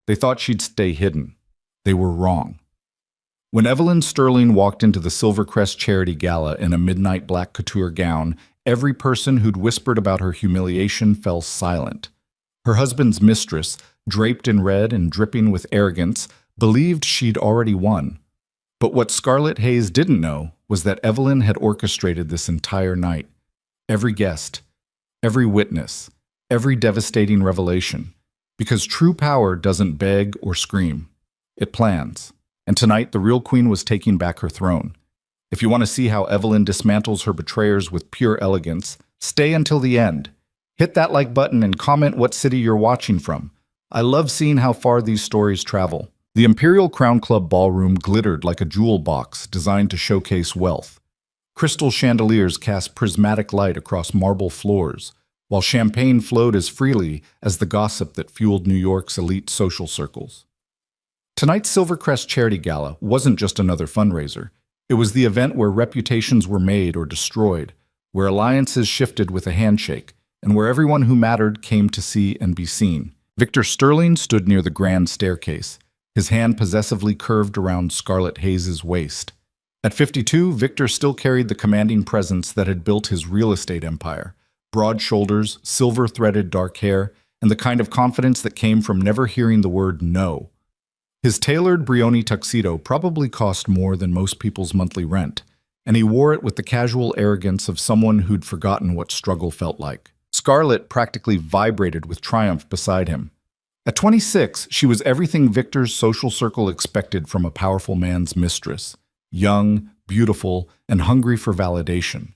They thought she'd stay hidden. They were wrong. When Evelyn Sterling walked into the Silvercrest Charity Gala in a midnight black couture gown, every person who'd whispered about her humiliation fell silent. Her husband's mistress, draped in red and dripping with arrogance, believed she'd already won. But what Scarlett Hayes didn't know was that Evelyn had orchestrated this entire night. Every guest, every witness, every devastating revelation. Because true power doesn't beg or scream. It plans. And tonight, the real queen was taking back her throne. If you want to see how Evelyn dismantles her betrayers with pure elegance, stay until the end. Hit that like button and comment what city you're watching from. I love seeing how far these stories travel. The Imperial Crown Club ballroom glittered like a jewel box designed to showcase wealth. Crystal chandeliers cast prismatic light across marble floors, while champagne flowed as freely as the gossip that fueled New York's elite social circles. Tonight's Silvercrest Charity Gala wasn't just another fundraiser. It was the event where reputations were made or destroyed, where alliances shifted with a handshake, and where everyone who mattered came to see and be seen. Victor Sterling stood near the grand staircase, his hand possessively curved around Scarlett Hayes' waist. At 52, Victor still carried the commanding presence that had built his real estate empire. Broad shoulders, silver-threaded dark hair, and the kind of confidence that came from never hearing the word no. His tailored Brioni tuxedo probably cost more than most people's monthly rent, and he wore it with the casual arrogance of someone who'd forgotten what struggle felt like. Scarlett practically vibrated with triumph beside him. At 26, she was everything Victor's social circle expected from a powerful man's mistress. Young, beautiful, and hungry for validation.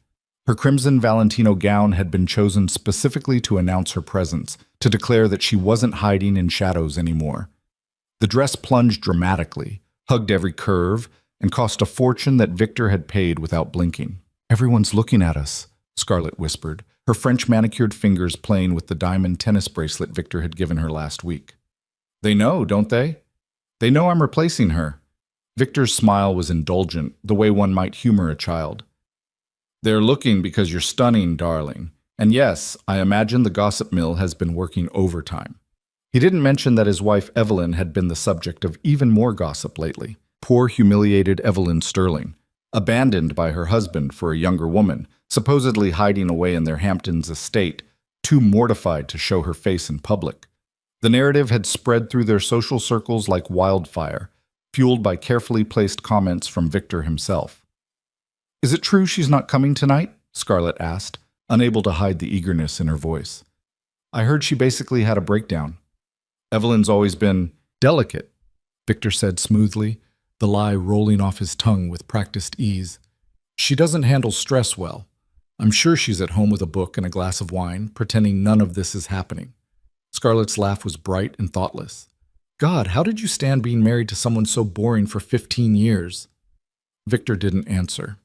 Her crimson Valentino gown had been chosen specifically to announce her presence, to declare that she wasn't hiding in shadows anymore. The dress plunged dramatically, hugged every curve, and cost a fortune that Victor had paid without blinking. "Everyone's looking at us," Scarlett whispered, her French manicured fingers playing with the diamond tennis bracelet Victor had given her last week. "They know, don't they? They know I'm replacing her." Victor's smile was indulgent, the way one might humor a child. "They're looking because you're stunning, darling. And yes, I imagine the gossip mill has been working overtime." He didn't mention that his wife Evelyn had been the subject of even more gossip lately. Poor, humiliated Evelyn Sterling, abandoned by her husband for a younger woman, supposedly hiding away in their Hamptons estate, too mortified to show her face in public. The narrative had spread through their social circles like wildfire, fueled by carefully placed comments from Victor himself. "Is it true she's not coming tonight?" Scarlett asked, unable to hide the eagerness in her voice. "I heard she basically had a breakdown." "Evelyn's always been delicate," Victor said smoothly, the lie rolling off his tongue with practiced ease. "She doesn't handle stress well. I'm sure she's at home with a book and a glass of wine, pretending none of this is happening." Scarlett's laugh was bright and thoughtless. "God, how did you stand being married to someone so boring for 15 years? Victor didn't answer.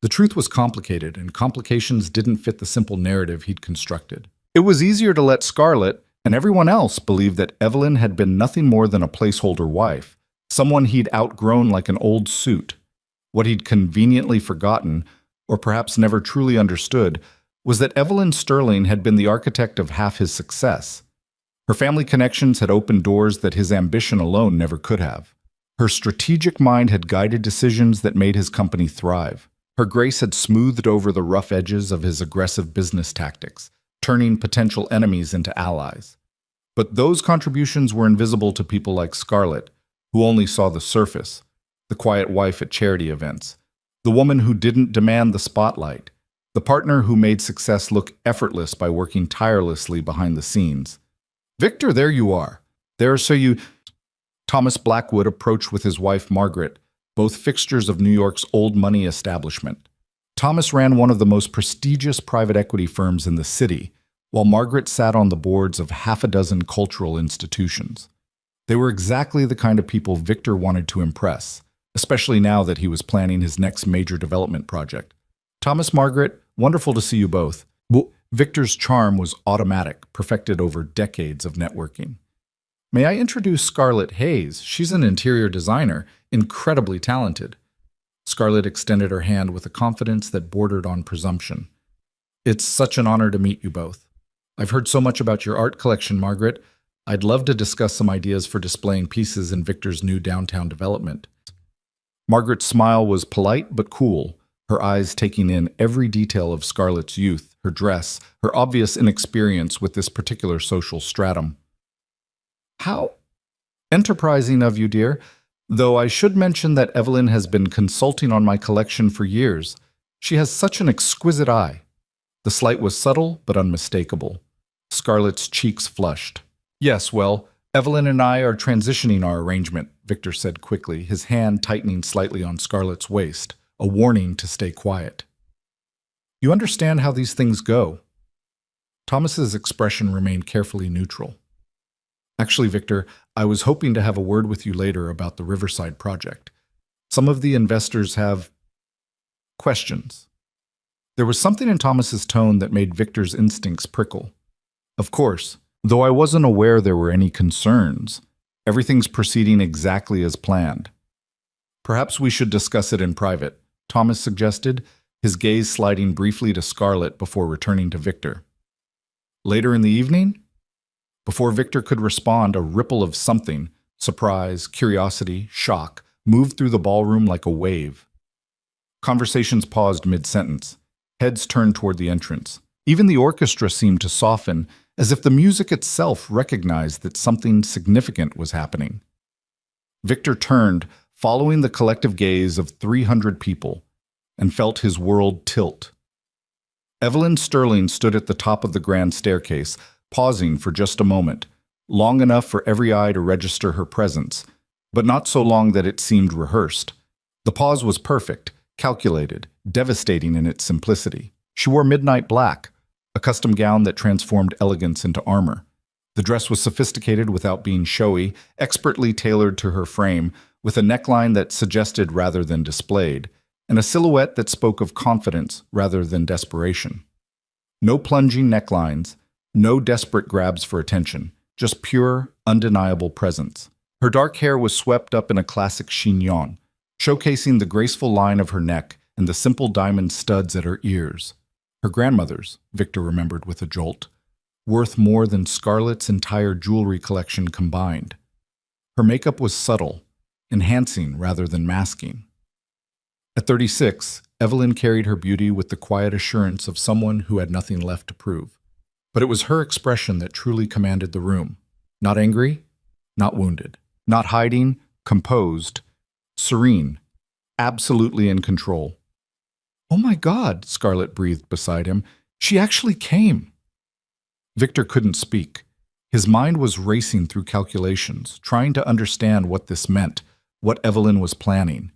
The truth was complicated, and complications didn't fit the simple narrative he'd constructed. It was easier to let Scarlett and everyone else believe that Evelyn had been nothing more than a placeholder wife, someone he'd outgrown like an old suit. What he'd conveniently forgotten, or perhaps never truly understood, was that Evelyn Sterling had been the architect of half his success. Her family connections had opened doors that his ambition alone never could have. Her strategic mind had guided decisions that made his company thrive. Her grace had smoothed over the rough edges of his aggressive business tactics, turning potential enemies into allies. But those contributions were invisible to people like Scarlett, who only saw the surface, the quiet wife at charity events, the woman who didn't demand the spotlight, the partner who made success look effortless by working tirelessly behind the scenes. "Victor, there you are. Thomas Blackwood approached with his wife Margaret, both fixtures of New York's old money establishment. Thomas ran one of the most prestigious private equity firms in the city, while Margaret sat on the boards of half a dozen cultural institutions. They were exactly the kind of people Victor wanted to impress, especially now that he was planning his next major development project. "Thomas, Margaret, wonderful to see you both." Victor's charm was automatic, perfected over decades of networking. "May I introduce Scarlett Hayes? She's an interior designer, incredibly talented." Scarlett extended her hand with a confidence that bordered on presumption. "It's such an honor to meet you both. I've heard so much about your art collection, Margaret. I'd love to discuss some ideas for displaying pieces in Victor's new downtown development. Margaret's smile was polite but cool, her eyes taking in every detail of Scarlett's youth, her dress, her obvious inexperience with this particular social stratum. How enterprising of you, dear. Though I should mention that Evelyn has been consulting on my collection for years. She has such an exquisite eye. The slight was subtle but unmistakable. Scarlett's cheeks flushed. Yes, well, Evelyn and I are transitioning our arrangement, Victor said quickly, his hand tightening slightly on Scarlett's waist, a warning to stay quiet. You understand how these things go. Thomas's expression remained carefully neutral. Actually, Victor, I was hoping to have a word with you later about the Riverside project. Some of the investors have questions. There was something in Thomas's tone that made Victor's instincts prickle. Of course, though I wasn't aware there were any concerns, everything's proceeding exactly as planned. Perhaps we should discuss it in private, Thomas suggested, his gaze sliding briefly to Scarlett before returning to Victor. Later in the evening? Before Victor could respond, a ripple of something, surprise, curiosity, shock, moved through the ballroom like a wave. Conversations paused mid-sentence. Heads turned toward the entrance. Even the orchestra seemed to soften, as if the music itself recognized that something significant was happening. Victor turned, following the collective gaze of 300 people, and felt his world tilt. Evelyn Sterling stood at the top of the grand staircase, pausing for just a moment, long enough for every eye to register her presence, but not so long that it seemed rehearsed. The pause was perfect, calculated, devastating in its simplicity. She wore midnight black, a custom gown that transformed elegance into armor. The dress was sophisticated without being showy, expertly tailored to her frame, with a neckline that suggested rather than displayed, and a silhouette that spoke of confidence rather than desperation. No plunging necklines, no desperate grabs for attention, just pure, undeniable presence. Her dark hair was swept up in a classic chignon, showcasing the graceful line of her neck and the simple diamond studs at her ears. Her grandmother's, Victor remembered with a jolt, worth more than Scarlett's entire jewelry collection combined. Her makeup was subtle, enhancing rather than masking. At 36, Evelyn carried her beauty with the quiet assurance of someone who had nothing left to prove. But it was her expression that truly commanded the room. Not angry, not wounded, not hiding, composed, serene, absolutely in control. Oh my God, Scarlett breathed beside him. She actually came. Victor couldn't speak. His mind was racing through calculations, trying to understand what this meant, what Evelyn was planning.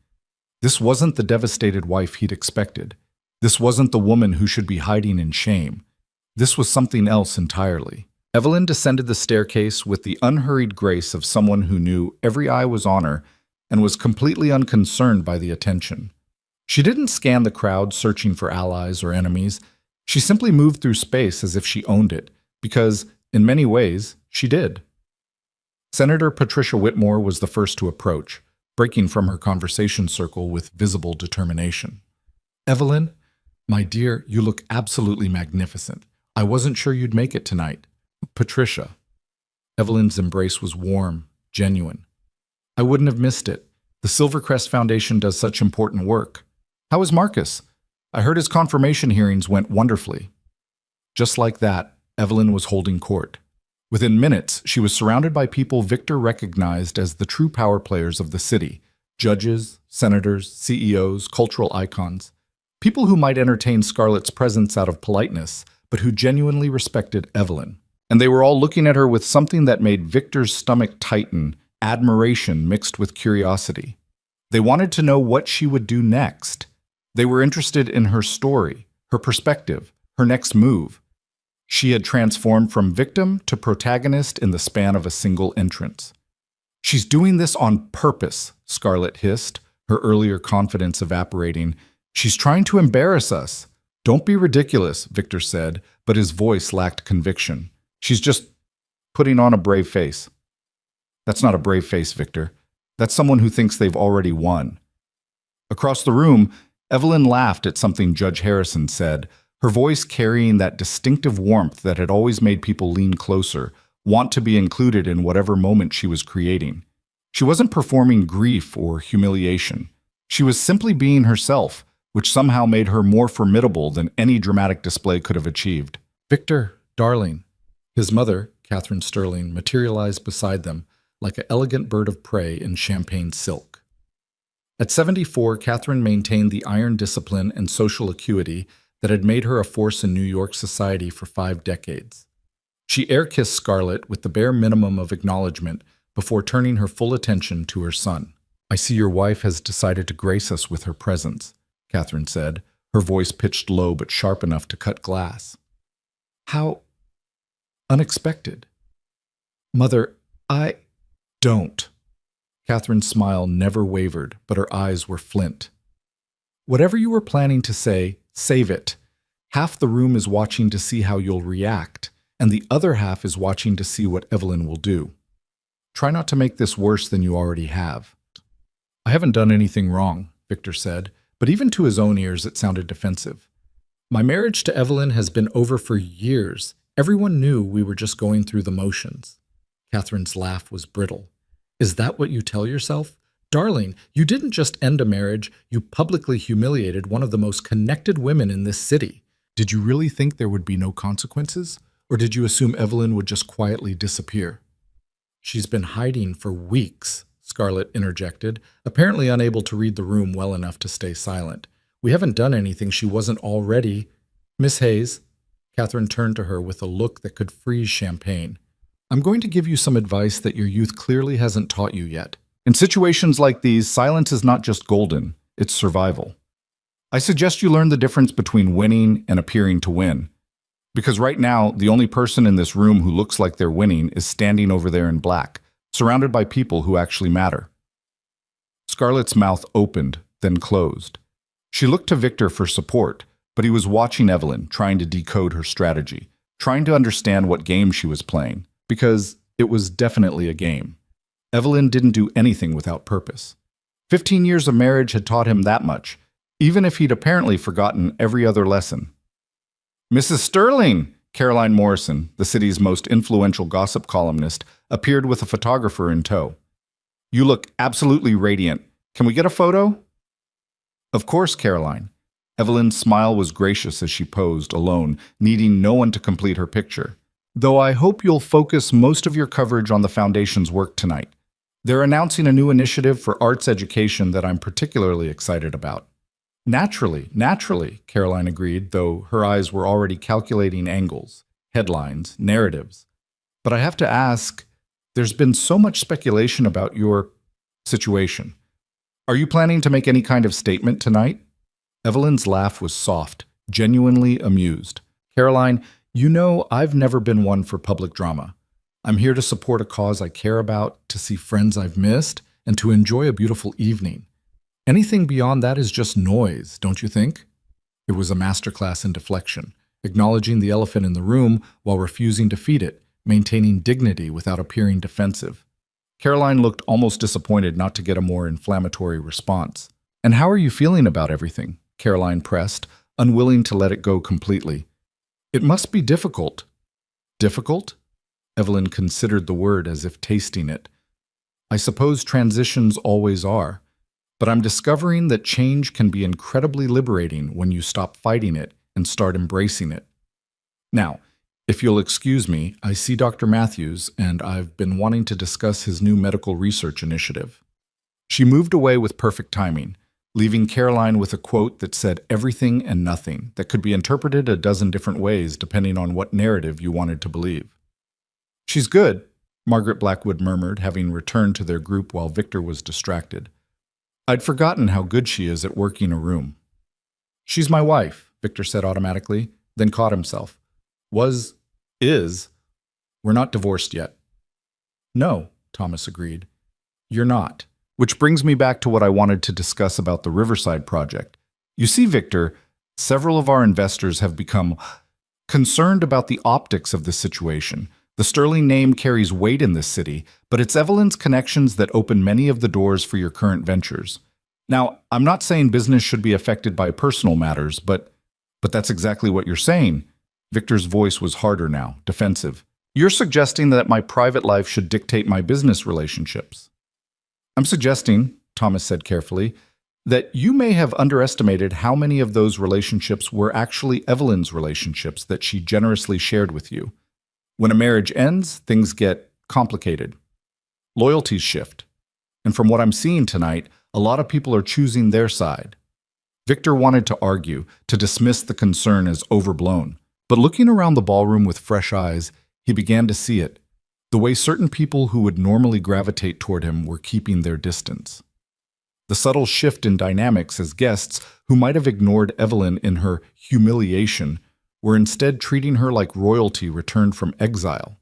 This wasn't the devastated wife he'd expected. This wasn't the woman who should be hiding in shame. This was something else entirely. Evelyn descended the staircase with the unhurried grace of someone who knew every eye was on her and was completely unconcerned by the attention. She didn't scan the crowd searching for allies or enemies. She simply moved through space as if she owned it, because, in many ways, she did. Senator Patricia Whitmore was the first to approach, breaking from her conversation circle with visible determination. Evelyn, my dear, you look absolutely magnificent. I wasn't sure you'd make it tonight. Patricia. Evelyn's embrace was warm, genuine. I wouldn't have missed it. The Silvercrest Foundation does such important work. How is Marcus? I heard his confirmation hearings went wonderfully. Just like that, Evelyn was holding court. Within minutes, she was surrounded by people Victor recognized as the true power players of the city. Judges, senators, CEOs, cultural icons. People who might entertain Scarlett's presence out of politeness, but who genuinely respected Evelyn. And they were all looking at her with something that made Victor's stomach tighten, admiration mixed with curiosity. They wanted to know what she would do next. They were interested in her story, her perspective, her next move. She had transformed from victim to protagonist in the span of a single entrance. She's doing this on purpose, Scarlett hissed, her earlier confidence evaporating. She's trying to embarrass us. Don't be ridiculous, Victor said, but his voice lacked conviction. She's just putting on a brave face. That's not a brave face, Victor. That's someone who thinks they've already won. Across the room, Evelyn laughed at something Judge Harrison said, her voice carrying that distinctive warmth that had always made people lean closer, want to be included in whatever moment she was creating. She wasn't performing grief or humiliation. She was simply being herself, which somehow made her more formidable than any dramatic display could have achieved. "Victor, darling." His mother, Catherine Sterling, materialized beside them like an elegant bird of prey in champagne silk. At 74, Catherine maintained the iron discipline and social acuity that had made her a force in New York society for 5 decades. She air-kissed Scarlett with the bare minimum of acknowledgement before turning her full attention to her son. "I see your wife has decided to grace us with her presence," Catherine said, her voice pitched low but sharp enough to cut glass. "How unexpected." "Mother, I don't." Catherine's smile never wavered, but her eyes were flint. "Whatever you were planning to say, save it. Half the room is watching to see how you'll react, and the other half is watching to see what Evelyn will do. Try not to make this worse than you already have." "I haven't done anything wrong," Victor said, but even to his own ears it sounded defensive. "My marriage to Evelyn has been over for years. Everyone knew we were just going through the motions." Catherine's laugh was brittle. "Is that what you tell yourself? Darling, you didn't just end a marriage, you publicly humiliated one of the most connected women in this city. Did you really think there would be no consequences? Or did you assume Evelyn would just quietly disappear?" "She's been hiding for weeks," Scarlett interjected, apparently unable to read the room well enough to stay silent. "We haven't done anything she wasn't already—" "Miss Hayes," Catherine turned to her with a look that could freeze champagne. "I'm going to give you some advice that your youth clearly hasn't taught you yet. In situations like these, silence is not just golden, it's survival. I suggest you learn the difference between winning and appearing to win. Because right now, the only person in this room who looks like they're winning is standing over there in black, surrounded by people who actually matter." Scarlett's mouth opened, then closed. She looked to Victor for support, but he was watching Evelyn, trying to decode her strategy, trying to understand what game she was playing, because it was definitely a game. Evelyn didn't do anything without purpose. 15 years of marriage had taught him that much, even if he'd apparently forgotten every other lesson. "Mrs. Sterling!" Caroline Morrison, the city's most influential gossip columnist, appeared with a photographer in tow. "You look absolutely radiant. Can we get a photo?" "Of course, Caroline." Evelyn's smile was gracious as she posed, alone, needing no one to complete her picture. "Though I hope you'll focus most of your coverage on the Foundation's work tonight. They're announcing a new initiative for arts education that I'm particularly excited about." Naturally, Caroline agreed, though her eyes were already calculating angles, headlines, narratives. "But I have to ask, there's been so much speculation about your situation. Are you planning to make any kind of statement tonight?" Evelyn's laugh was soft, genuinely amused. "Caroline, you know I've never been one for public drama. I'm here to support a cause I care about, to see friends I've missed, and to enjoy a beautiful evening. Anything beyond that is just noise, don't you think?" It was a masterclass in deflection, acknowledging the elephant in the room while refusing to feed it, maintaining dignity without appearing defensive. Caroline looked almost disappointed not to get a more inflammatory response. "And how are you feeling about everything?" Caroline pressed, unwilling to let it go completely. "It must be difficult." "Difficult?" Evelyn considered the word as if tasting it. "I suppose transitions always are. But I'm discovering that change can be incredibly liberating when you stop fighting it and start embracing it. Now, if you'll excuse me, I see Dr. Matthews, and I've been wanting to discuss his new medical research initiative." She moved away with perfect timing, leaving Caroline with a quote that said everything and nothing, that could be interpreted a dozen different ways depending on what narrative you wanted to believe. "She's good," Margaret Blackwood murmured, having returned to their group while Victor was distracted. "I'd forgotten how good she is at working a room." "She's my wife," Victor said automatically, then caught himself. Is. We're not divorced yet." "No," Thomas agreed. "You're not. Which brings me back to what I wanted to discuss about the Riverside project. You see, Victor, several of our investors have become concerned about the optics of this situation. The Sterling name carries weight in this city, but it's Evelyn's connections that open many of the doors for your current ventures. Now, I'm not saying business should be affected by personal matters, but that's exactly what you're saying." Victor's voice was harder now, defensive. You're suggesting that my private life should dictate my business relationships. I'm suggesting, Thomas said carefully, that you may have underestimated how many of those relationships were actually Evelyn's relationships that she generously shared with you. When a marriage ends, things get complicated. Loyalties shift. And from what I'm seeing tonight, a lot of people are choosing their side. Victor wanted to argue, to dismiss the concern as overblown. But looking around the ballroom with fresh eyes, he began to see it, the way certain people who would normally gravitate toward him were keeping their distance. The subtle shift in dynamics as guests who might have ignored Evelyn in her humiliation were instead treating her like royalty returned from exile.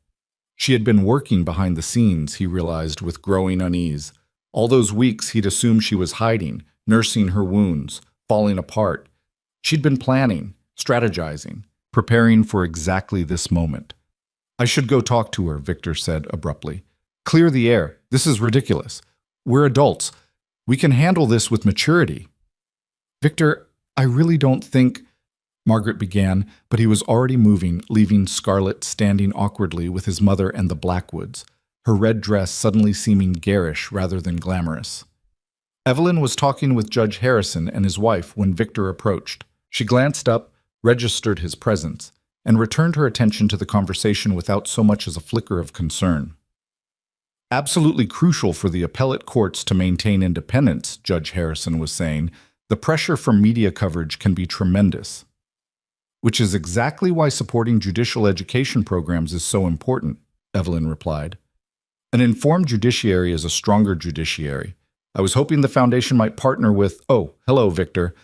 She had been working behind the scenes, he realized with growing unease. All those weeks he'd assumed she was hiding, nursing her wounds, falling apart. She'd been planning, strategizing, preparing for exactly this moment. I should go talk to her, Victor said abruptly. Clear the air. This is ridiculous. We're adults. We can handle this with maturity. Victor, I really don't think... Margaret began, but he was already moving, leaving Scarlett standing awkwardly with his mother and the Blackwoods, her red dress suddenly seeming garish rather than glamorous. Evelyn was talking with Judge Harrison and his wife when Victor approached. She glanced up, registered his presence, and returned her attention to the conversation without so much as a flicker of concern. Absolutely crucial for the appellate courts to maintain independence, Judge Harrison was saying, the pressure from media coverage can be tremendous. Which is exactly why supporting judicial education programs is so important, Evelyn replied. An informed judiciary is a stronger judiciary. I was hoping the foundation might partner with, oh, hello, Victor.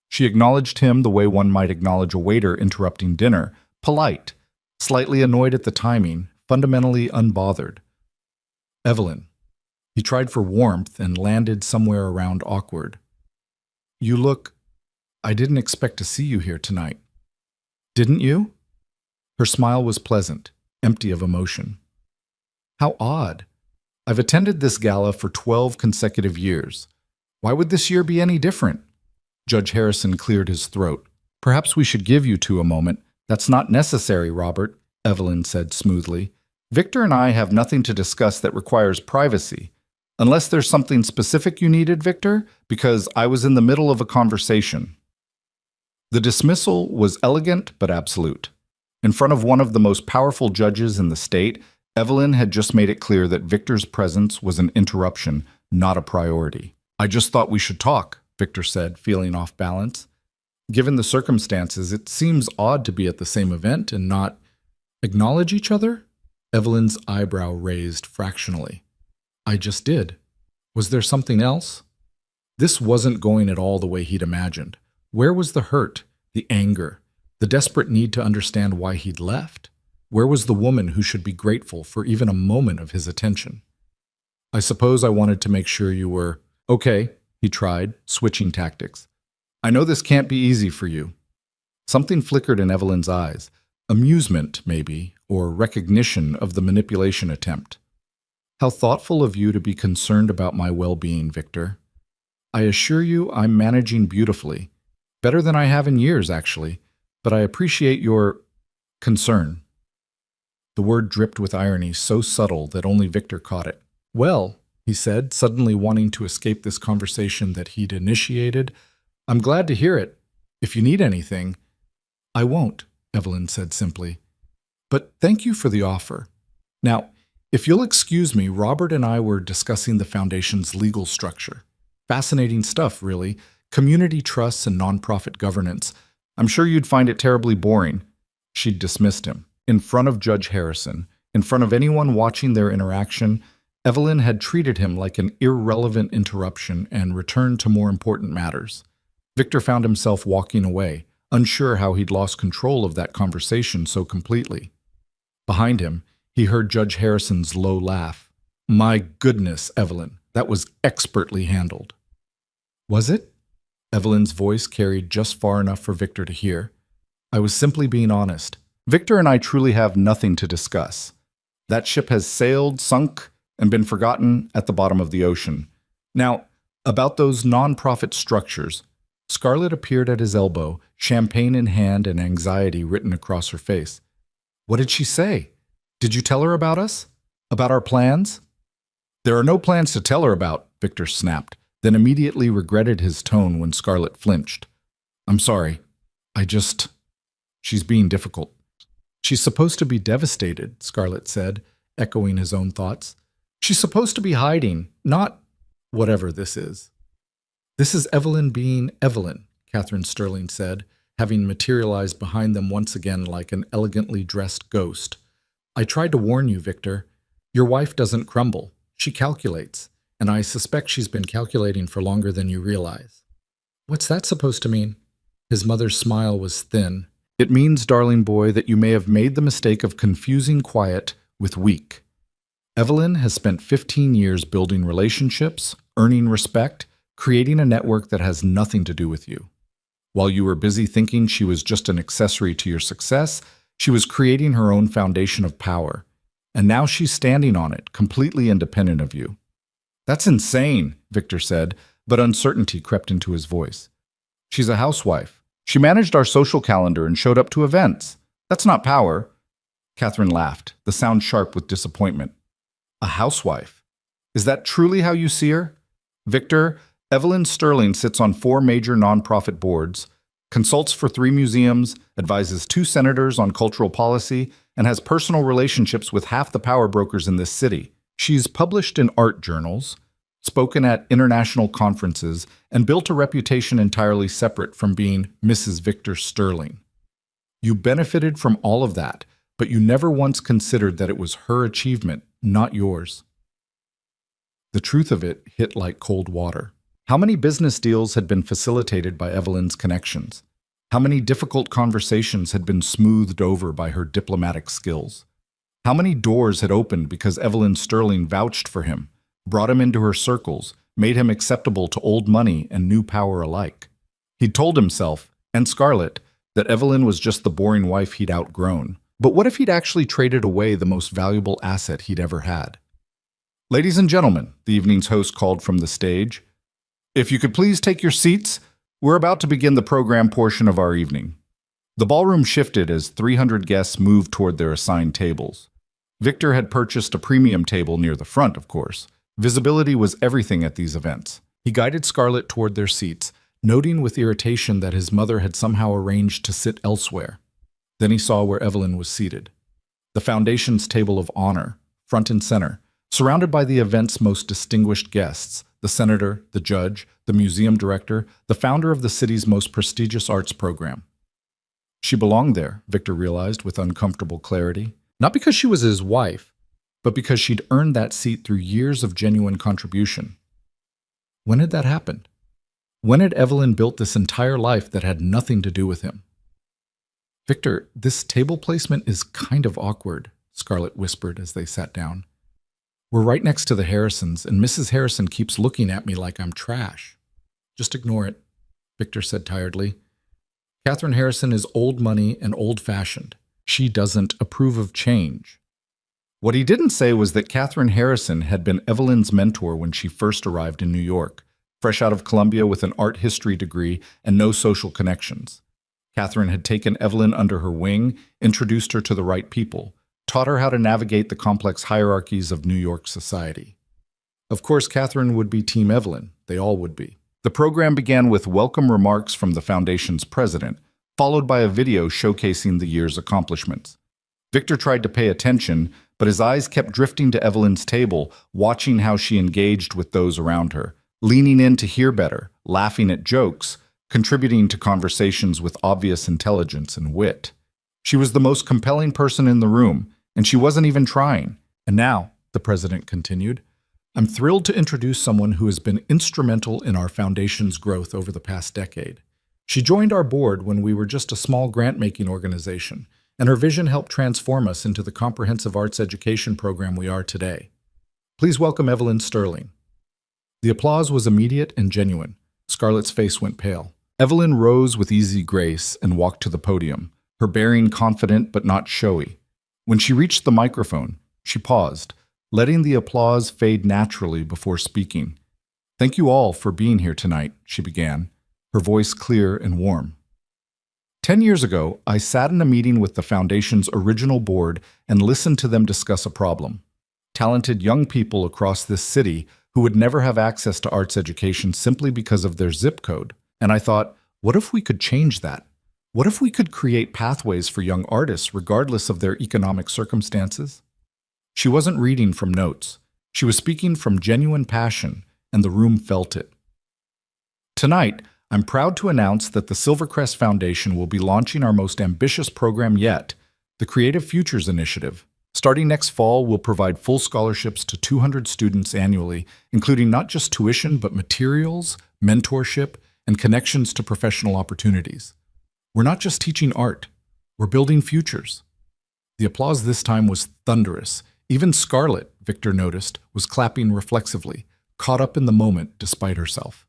She acknowledged him the way one might acknowledge a waiter interrupting dinner, polite, slightly annoyed at the timing, fundamentally unbothered. Evelyn. He tried for warmth and landed somewhere around awkward. You look... I didn't expect to see you here tonight. Didn't you? Her smile was pleasant, empty of emotion. How odd. I've attended this gala for 12 consecutive years. Why would this year be any different? Judge Harrison cleared his throat. Perhaps we should give you two a moment. That's not necessary, Robert, Evelyn said smoothly. Victor and I have nothing to discuss that requires privacy. Unless there's something specific you needed, Victor, because I was in the middle of a conversation. The dismissal was elegant but absolute. In front of one of the most powerful judges in the state, Evelyn had just made it clear that Victor's presence was an interruption, not a priority. I just thought we should talk, Victor said, feeling off balance. Given the circumstances, it seems odd to be at the same event and not acknowledge each other? Evelyn's eyebrow raised fractionally. I just did. Was there something else? This wasn't going at all the way he'd imagined. Where was the hurt, the anger, the desperate need to understand why he'd left? Where was the woman who should be grateful for even a moment of his attention? I suppose I wanted to make sure you were... Okay, he tried, switching tactics. I know this can't be easy for you. Something flickered in Evelyn's eyes. Amusement, maybe, or recognition of the manipulation attempt. How thoughtful of you to be concerned about my well-being, Victor. I assure you I'm managing beautifully. Better than I have in years, actually. But I appreciate your concern. The word dripped with irony so subtle that only Victor caught it. Well, he said, suddenly wanting to escape this conversation that he'd initiated, I'm glad to hear it. If you need anything... I won't, Evelyn said simply. But thank you for the offer. Now, if you'll excuse me, Robert and I were discussing the Foundation's legal structure. Fascinating stuff, really. Community trusts and nonprofit governance. I'm sure you'd find it terribly boring. She'd dismissed him. In front of Judge Harrison, in front of anyone watching their interaction, Evelyn had treated him like an irrelevant interruption and returned to more important matters. Victor found himself walking away, unsure how he'd lost control of that conversation so completely. Behind him, he heard Judge Harrison's low laugh. My goodness, Evelyn, that was expertly handled. Was it? Evelyn's voice carried just far enough for Victor to hear. I was simply being honest. Victor and I truly have nothing to discuss. That ship has sailed, sunk, and been forgotten at the bottom of the ocean. Now, about those non-profit structures, Scarlett appeared at his elbow, champagne in hand and anxiety written across her face. What did she say? Did you tell her about us? About our plans? There are no plans to tell her about, Victor snapped, then immediately regretted his tone when Scarlett flinched. I'm sorry. She's being difficult. She's supposed to be devastated, Scarlett said, echoing his own thoughts. She's supposed to be hiding, not whatever this is. This is Evelyn being Evelyn, Catherine Sterling said, having materialized behind them once again like an elegantly dressed ghost. I tried to warn you, Victor. Your wife doesn't crumble. She calculates, and I suspect she's been calculating for longer than you realize. What's that supposed to mean? His mother's smile was thin. It means, darling boy, that you may have made the mistake of confusing quiet with weak. Evelyn has spent 15 years building relationships, earning respect, creating a network that has nothing to do with you. While you were busy thinking she was just an accessory to your success, she was creating her own foundation of power. And now she's standing on it, completely independent of you. That's insane, Victor said, but uncertainty crept into his voice. She's a housewife. She managed our social calendar and showed up to events. That's not power. Catherine laughed, the sound sharp with disappointment. A housewife? Is that truly how you see her? Victor, Evelyn Sterling sits on 4 major nonprofit boards, consults for 3 museums, advises 2 senators on cultural policy, and has personal relationships with half the power brokers in this city. She's published in art journals, spoken at international conferences, and built a reputation entirely separate from being Mrs. Victor Sterling. You benefited from all of that, but you never once considered that it was her achievement, not yours. The truth of it hit like cold water. How many business deals had been facilitated by Evelyn's connections? How many difficult conversations had been smoothed over by her diplomatic skills? How many doors had opened because Evelyn Sterling vouched for him, brought him into her circles, made him acceptable to old money and new power alike? He'd told himself, and Scarlett, that Evelyn was just the boring wife he'd outgrown. But what if he'd actually traded away the most valuable asset he'd ever had? Ladies and gentlemen, the evening's host called from the stage. If you could please take your seats, we're about to begin the program portion of our evening. The ballroom shifted as 300 guests moved toward their assigned tables. Victor had purchased a premium table near the front, of course. Visibility was everything at these events. He guided Scarlett toward their seats, noting with irritation that his mother had somehow arranged to sit elsewhere. Then he saw where Evelyn was seated. The Foundation's table of honor, front and center, surrounded by the event's most distinguished guests, the senator, the judge, the museum director, the founder of the city's most prestigious arts program. She belonged there, Victor realized with uncomfortable clarity, not because she was his wife, but because she'd earned that seat through years of genuine contribution. When had that happened? When had Evelyn built this entire life that had nothing to do with him? Victor, this table placement is kind of awkward, Scarlett whispered as they sat down. We're right next to the Harrisons, and Mrs. Harrison keeps looking at me like I'm trash. Just ignore it, Victor said tiredly. Catherine Harrison is old money and old-fashioned. She doesn't approve of change. What he didn't say was that Catherine Harrison had been Evelyn's mentor when she first arrived in New York, fresh out of Columbia with an art history degree and no social connections. Catherine had taken Evelyn under her wing, introduced her to the right people, taught her how to navigate the complex hierarchies of New York society. Of course, Catherine would be Team Evelyn. They all would be. The program began with welcome remarks from the Foundation's president, followed by a video showcasing the year's accomplishments. Victor tried to pay attention, but his eyes kept drifting to Evelyn's table, watching how she engaged with those around her, leaning in to hear better, laughing at jokes, contributing to conversations with obvious intelligence and wit. She was the most compelling person in the room, and she wasn't even trying. And now, the president continued, I'm thrilled to introduce someone who has been instrumental in our foundation's growth over the past decade. She joined our board when we were just a small grant-making organization, and her vision helped transform us into the comprehensive arts education program we are today. Please welcome Evelyn Sterling. The applause was immediate and genuine. Scarlett's face went pale. Evelyn rose with easy grace and walked to the podium, her bearing confident but not showy. When she reached the microphone, she paused, letting the applause fade naturally before speaking. Thank you all for being here tonight, she began, her voice clear and warm. 10 years ago, I sat in a meeting with the Foundation's original board and listened to them discuss a problem. Talented young people across this city who would never have access to arts education simply because of their zip code. And I thought, what if we could change that? What if we could create pathways for young artists regardless of their economic circumstances? She wasn't reading from notes. She was speaking from genuine passion, and the room felt it. Tonight, I'm proud to announce that the Silvercrest Foundation will be launching our most ambitious program yet, the Creative Futures Initiative. Starting next fall, we'll provide full scholarships to 200 students annually, including not just tuition, but materials, mentorship, and connections to professional opportunities. We're not just teaching art, we're building futures. The applause this time was thunderous. Even Scarlett, Victor noticed, was clapping reflexively, caught up in the moment despite herself.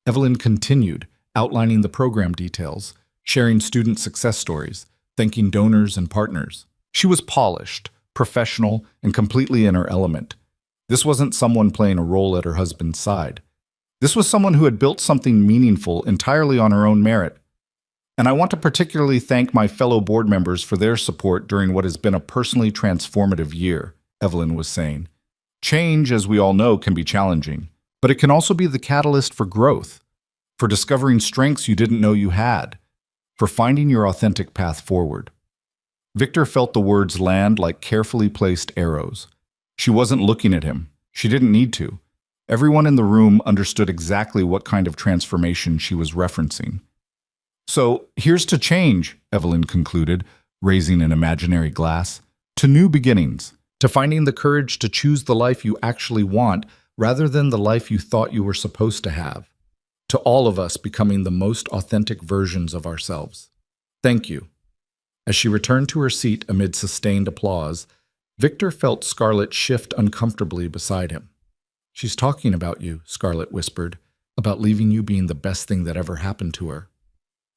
Evelyn continued, outlining the program details, sharing student success stories, thanking donors and partners. She was polished, professional, and completely in her element. This wasn't someone playing a role at her husband's side. This was someone who had built something meaningful entirely on her own merit. And I want to particularly thank my fellow board members for their support during what has been a personally transformative year, Evelyn was saying. Change, as we all know, can be challenging, but it can also be the catalyst for growth, for discovering strengths you didn't know you had, for finding your authentic path forward. Victor felt the words land like carefully placed arrows. She wasn't looking at him. She didn't need to. Everyone in the room understood exactly what kind of transformation she was referencing. So, here's to change, Evelyn concluded, raising an imaginary glass, to new beginnings, to finding the courage to choose the life you actually want rather than the life you thought you were supposed to have, to all of us becoming the most authentic versions of ourselves. Thank you. As she returned to her seat amid sustained applause, Victor felt Scarlett shift uncomfortably beside him. She's talking about you, Scarlett whispered, about leaving you being the best thing that ever happened to her.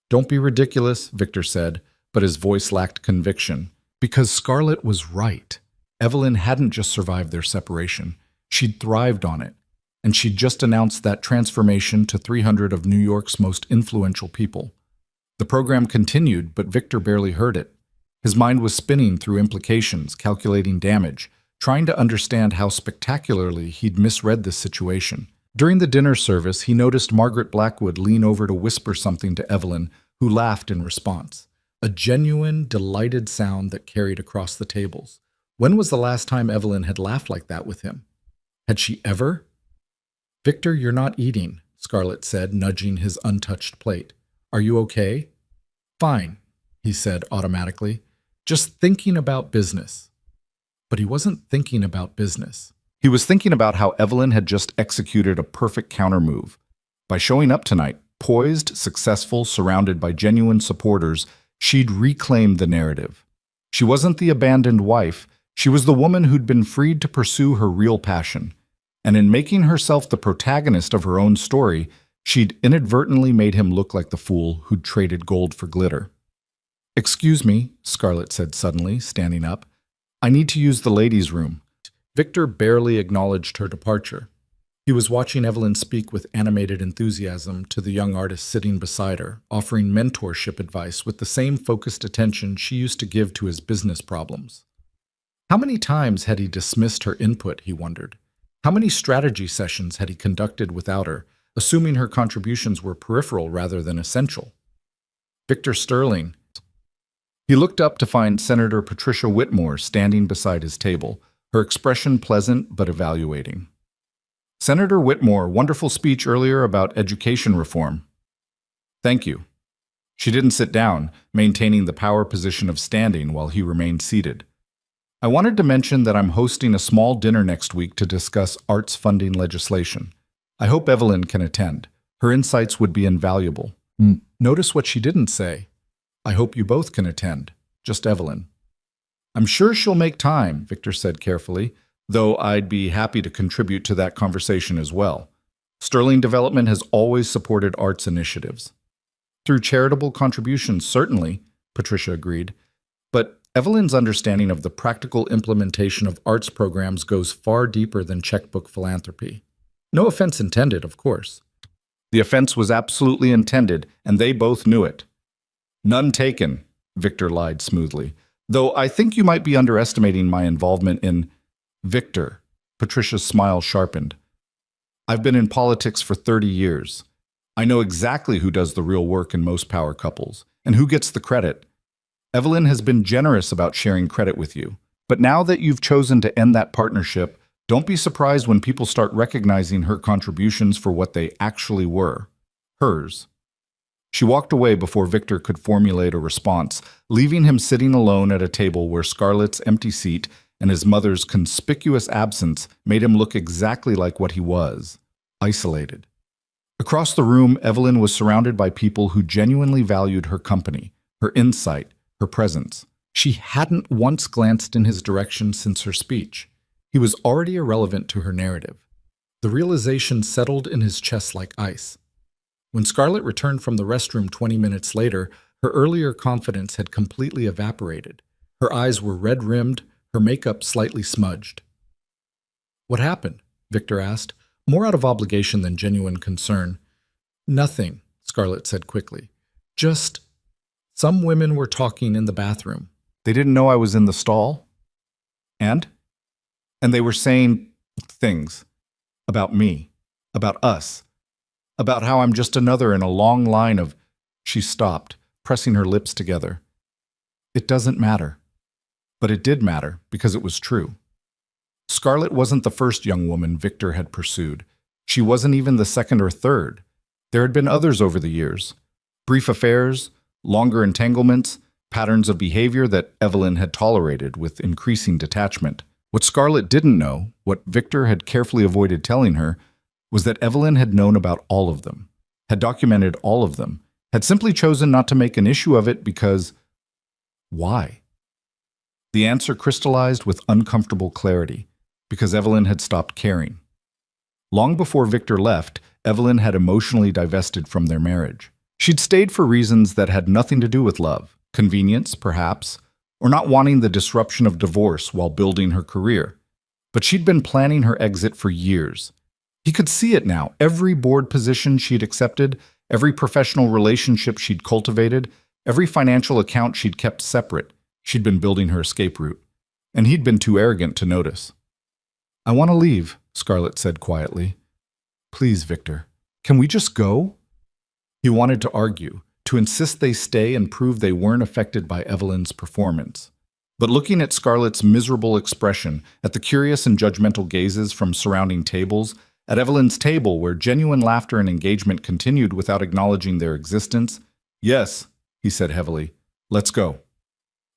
Don't be ridiculous, Victor said, but his voice lacked conviction. Because Scarlett was right. Evelyn hadn't just survived their separation. She'd thrived on it. And she'd just announced that transformation to 300 of New York's most influential people. The program continued, but Victor barely heard it. His mind was spinning through implications, calculating damage, trying to understand how spectacularly he'd misread this situation. During the dinner service, he noticed Margaret Blackwood lean over to whisper something to Evelyn, who laughed in response. A genuine, delighted sound that carried across the tables. When was the last time Evelyn had laughed like that with him? Had she ever? Victor, you're not eating, Scarlett said, nudging his untouched plate. Are you okay? Fine, he said automatically. Just thinking about business. But he wasn't thinking about business. He was thinking about how Evelyn had just executed a perfect countermove. By showing up tonight, poised, successful, surrounded by genuine supporters, she'd reclaimed the narrative. She wasn't the abandoned wife. She was the woman who'd been freed to pursue her real passion. And in making herself the protagonist of her own story, she'd inadvertently made him look like the fool who'd traded gold for glitter. Excuse me, Scarlett said suddenly, standing up. I need to use the ladies' room. Victor barely acknowledged her departure. He was watching Evelyn speak with animated enthusiasm to the young artist sitting beside her, offering mentorship advice with the same focused attention she used to give to his business problems. How many times had he dismissed her input, he wondered? How many strategy sessions had he conducted without her, assuming her contributions were peripheral rather than essential? Victor Sterling. He looked up to find Senator Patricia Whitmore standing beside his table, her expression pleasant but evaluating. Senator Whitmore, wonderful speech earlier about education reform. Thank you. She didn't sit down, maintaining the power position of standing while he remained seated. I wanted to mention that I'm hosting a small dinner next week to discuss arts funding legislation. I hope Evelyn can attend. Her insights would be invaluable. Notice what she didn't say. I hope you both can attend. Just Evelyn. I'm sure she'll make time, Victor said carefully, though I'd be happy to contribute to that conversation as well. Sterling Development has always supported arts initiatives. Through charitable contributions, certainly, Patricia agreed, but Evelyn's understanding of the practical implementation of arts programs goes far deeper than checkbook philanthropy. No offense intended, of course. The offense was absolutely intended, and they both knew it. None taken, Victor lied smoothly. Though I think you might be underestimating my involvement in Victor. Patricia's smile sharpened. I've been in politics for 30 years. I know exactly who does the real work in most power couples, and who gets the credit. Evelyn has been generous about sharing credit with you. But now that you've chosen to end that partnership, don't be surprised when people start recognizing her contributions for what they actually were. Hers. She walked away before Victor could formulate a response, leaving him sitting alone at a table where Scarlett's empty seat and his mother's conspicuous absence made him look exactly like what he was, isolated. Across the room, Evelyn was surrounded by people who genuinely valued her company, her insight, her presence. She hadn't once glanced in his direction since her speech. He was already irrelevant to her narrative. The realization settled in his chest like ice. When Scarlett returned from the restroom 20 minutes later, her earlier confidence had completely evaporated. Her eyes were red-rimmed, her makeup slightly smudged. "What happened?" Victor asked, more out of obligation than genuine concern. "Nothing," Scarlett said quickly. "Just some women were talking in the bathroom." "They didn't know I was in the stall?" And they were saying things about me, about us, about how I'm just another in a long line of—" She stopped, pressing her lips together. It doesn't matter. But it did matter, because it was true. Scarlett wasn't the first young woman Victor had pursued. She wasn't even the second or third. There had been others over the years. Brief affairs, longer entanglements, patterns of behavior that Evelyn had tolerated with increasing detachment. What Scarlett didn't know, what Victor had carefully avoided telling her, was that Evelyn had known about all of them, had documented all of them, had simply chosen not to make an issue of it because— why? The answer crystallized with uncomfortable clarity, because Evelyn had stopped caring. Long before Victor left, Evelyn had emotionally divested from their marriage. She'd stayed for reasons that had nothing to do with love, convenience, perhaps, or not wanting the disruption of divorce while building her career. But she'd been planning her exit for years. He could see it now. Every board position she'd accepted, every professional relationship she'd cultivated, every financial account she'd kept separate, she'd been building her escape route. And he'd been too arrogant to notice. "I want to leave," Scarlett said quietly. "Please, Victor, can we just go?" He wanted to argue, to insist they stay and prove they weren't affected by Evelyn's performance. But looking at Scarlett's miserable expression, at the curious and judgmental gazes from surrounding tables, at Evelyn's table where genuine laughter and engagement continued without acknowledging their existence, "Yes," he said heavily, "let's go."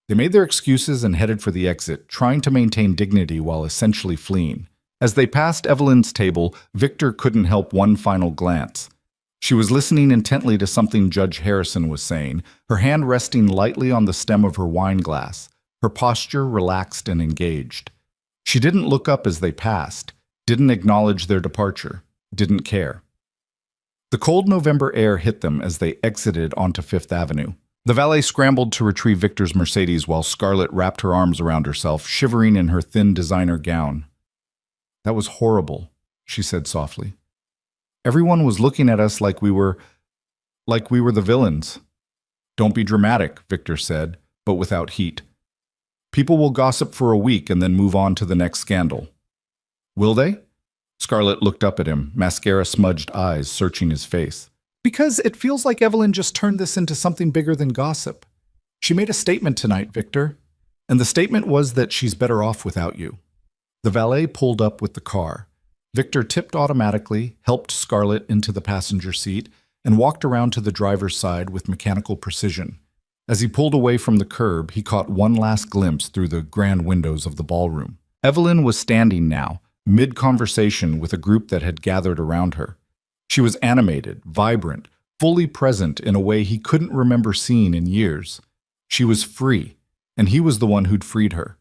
They made their excuses and headed for the exit, trying to maintain dignity while essentially fleeing. As they passed Evelyn's table, Victor couldn't help one final glance. She was listening intently to something Judge Harrison was saying, her hand resting lightly on the stem of her wine glass, her posture relaxed and engaged. She didn't look up as they passed, didn't acknowledge their departure, didn't care. The cold November air hit them as they exited onto Fifth Avenue. The valet scrambled to retrieve Victor's Mercedes while Scarlett wrapped her arms around herself, shivering in her thin designer gown. "That was horrible," she said softly. "Everyone was looking at us like we were the villains." "Don't be dramatic," Victor said, but without heat. "People will gossip for a week and then move on to the next scandal." "Will they?" Scarlett looked up at him, mascara-smudged eyes searching his face. "Because it feels like Evelyn just turned this into something bigger than gossip. She made a statement tonight, Victor, and the statement was that she's better off without you." The valet pulled up with the car. Victor tipped automatically, helped Scarlett into the passenger seat, and walked around to the driver's side with mechanical precision. As he pulled away from the curb, he caught one last glimpse through the grand windows of the ballroom. Evelyn was standing now, mid-conversation with a group that had gathered around her. She was animated, vibrant, fully present in a way he couldn't remember seeing in years. She was free, and he was the one who'd freed her.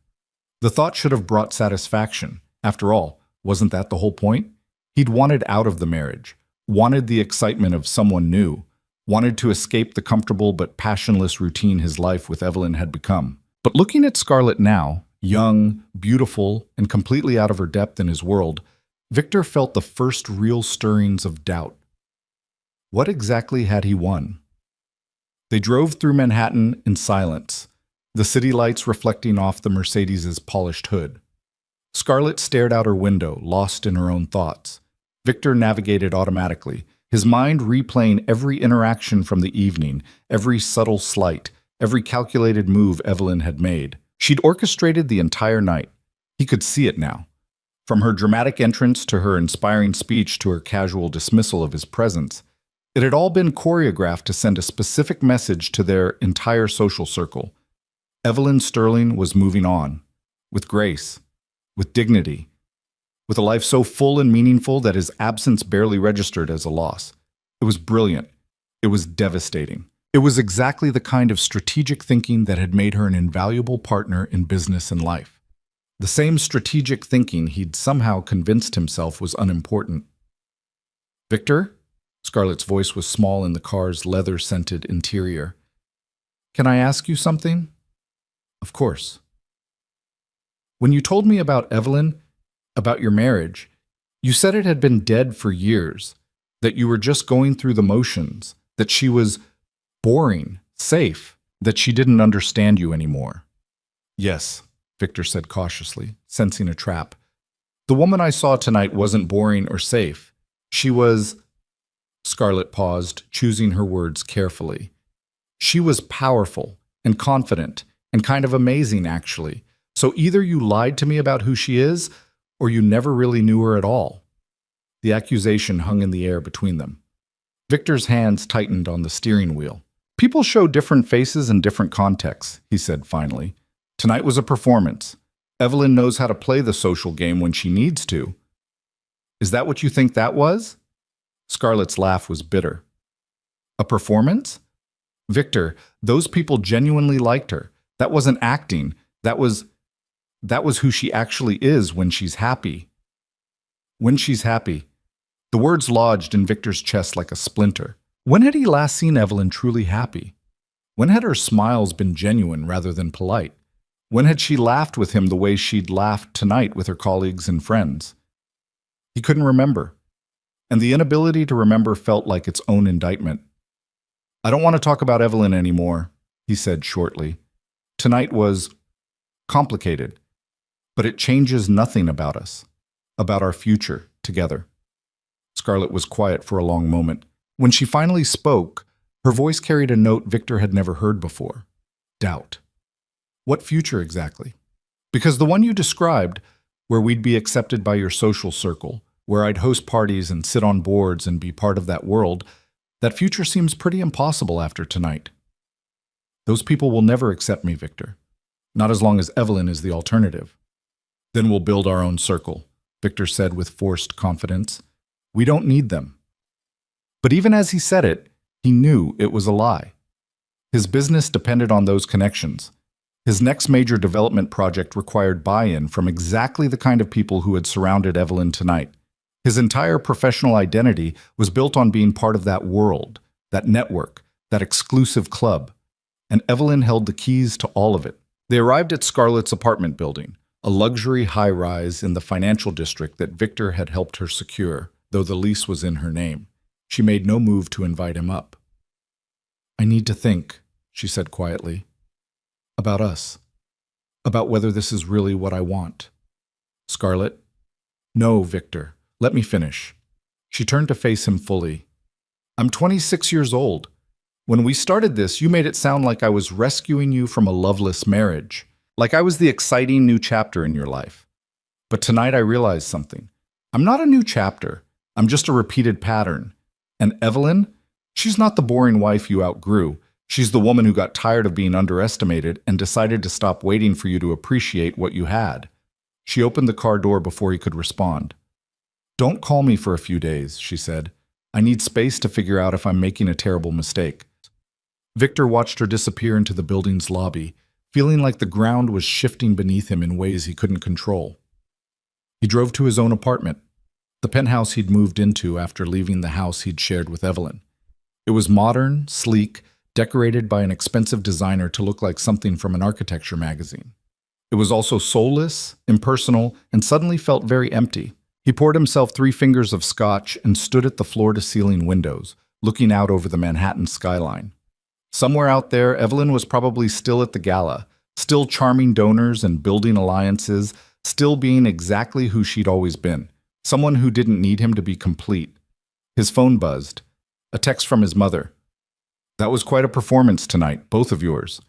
The thought should have brought satisfaction. After all, wasn't that the whole point? He'd wanted out of the marriage, wanted the excitement of someone new, wanted to escape the comfortable but passionless routine his life with Evelyn had become. But looking at Scarlett now, young, beautiful, and completely out of her depth in his world, Victor felt the first real stirrings of doubt. What exactly had he won? They drove through Manhattan in silence, the city lights reflecting off the Mercedes's polished hood. Scarlett stared out her window, lost in her own thoughts. Victor navigated automatically, his mind replaying every interaction from the evening, every subtle slight, every calculated move Evelyn had made. She'd orchestrated the entire night. He could see it now. From her dramatic entrance to her inspiring speech to her casual dismissal of his presence, it had all been choreographed to send a specific message to their entire social circle. Evelyn Sterling was moving on, with grace, with dignity, with a life so full and meaningful that his absence barely registered as a loss. It was brilliant. It was devastating. It was exactly the kind of strategic thinking that had made her an invaluable partner in business and life. The same strategic thinking he'd somehow convinced himself was unimportant. "Victor?" Scarlett's voice was small in the car's leather-scented interior. "Can I ask you something?" "Of course." "When you told me about Evelyn, about your marriage, you said it had been dead for years, that you were just going through the motions, that she was boring, safe, that she didn't understand you anymore." "Yes," Victor said cautiously, sensing a trap. "The woman I saw tonight wasn't boring or safe. She was—" Scarlett paused, choosing her words carefully. "She was powerful and confident and kind of amazing, actually. So either you lied to me about who she is, or you never really knew her at all." The accusation hung in the air between them. Victor's hands tightened on the steering wheel. "People show different faces in different contexts," he said finally. "Tonight was a performance. Evelyn knows how to play the social game when she needs to." "Is that what you think that was?" Scarlett's laugh was bitter. "A performance? Victor, those people genuinely liked her. That wasn't acting. That was who she actually is when she's happy." When she's happy. The words lodged in Victor's chest like a splinter. When had he last seen Evelyn truly happy? When had her smiles been genuine rather than polite? When had she laughed with him the way she'd laughed tonight with her colleagues and friends? He couldn't remember, and the inability to remember felt like its own indictment. "I don't want to talk about Evelyn anymore," he said shortly. "Tonight was complicated, but it changes nothing about us, about our future together." Scarlett was quiet for a long moment. When she finally spoke, her voice carried a note Victor had never heard before: doubt. "What future exactly?" "Because the one you described, where we'd be accepted by your social circle, where I'd host parties and sit on boards and be part of that world, that future seems pretty impossible after tonight." "Those people will never accept me, Victor. Not as long as Evelyn is the alternative." "Then we'll build our own circle," Victor said with forced confidence. "We don't need them." But even as he said it, he knew it was a lie. His business depended on those connections. His next major development project required buy-in from exactly the kind of people who had surrounded Evelyn tonight. His entire professional identity was built on being part of that world, that network, that exclusive club. And Evelyn held the keys to all of it. They arrived at Scarlett's apartment building, a luxury high-rise in the financial district that Victor had helped her secure, though the lease was in her name. She made no move to invite him up. "I need to think," she said quietly, "about us, about whether this is really what I want." "Scarlett?" "No, Victor. Let me finish." She turned to face him fully. "I'm 26 years old. When we started this, you made it sound like I was rescuing you from a loveless marriage, like I was the exciting new chapter in your life. But tonight I realized something. I'm not a new chapter. I'm just a repeated pattern. And Evelyn? She's not the boring wife you outgrew. She's the woman who got tired of being underestimated and decided to stop waiting for you to appreciate what you had." She opened the car door before he could respond. "Don't call me for a few days," she said. "I need space to figure out if I'm making a terrible mistake." Victor watched her disappear into the building's lobby, feeling like the ground was shifting beneath him in ways he couldn't control. He drove to his own apartment, the penthouse he'd moved into after leaving the house he'd shared with Evelyn. It was modern, sleek, decorated by an expensive designer to look like something from an architecture magazine. It was also soulless, impersonal, and suddenly felt very empty. He poured himself 3 fingers of scotch and stood at the floor-to-ceiling windows, looking out over the Manhattan skyline. Somewhere out there, Evelyn was probably still at the gala, still charming donors and building alliances, still being exactly who she'd always been, someone who didn't need him to be complete. His phone buzzed. A text from his mother. "That was quite a performance tonight, both of yours.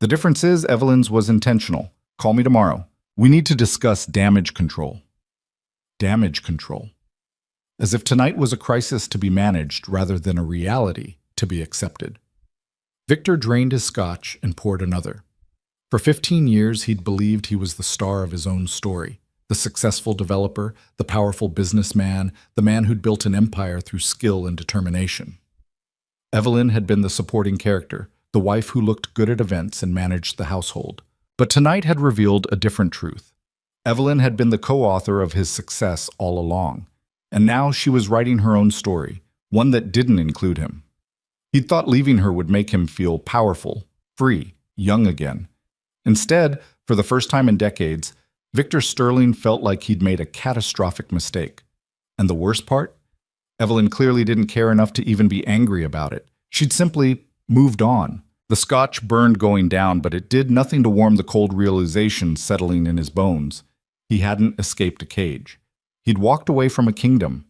The difference is Evelyn's was intentional. Call me tomorrow. We need to discuss damage control." Damage control. As if tonight was a crisis to be managed rather than a reality to be accepted. Victor drained his scotch and poured another. For 15 years, he'd believed he was the star of his own story, the successful developer, the powerful businessman, the man who'd built an empire through skill and determination. Evelyn had been the supporting character, the wife who looked good at events and managed the household. But tonight had revealed a different truth. Evelyn had been the co-author of his success all along, and now she was writing her own story, one that didn't include him. He'd thought leaving her would make him feel powerful, free, young again. Instead, for the first time in decades, Victor Sterling felt like he'd made a catastrophic mistake. And the worst part? Evelyn clearly didn't care enough to even be angry about it. She'd simply moved on. The scotch burned going down, but it did nothing to warm the cold realization settling in his bones. He hadn't escaped a cage. He'd walked away from a kingdom.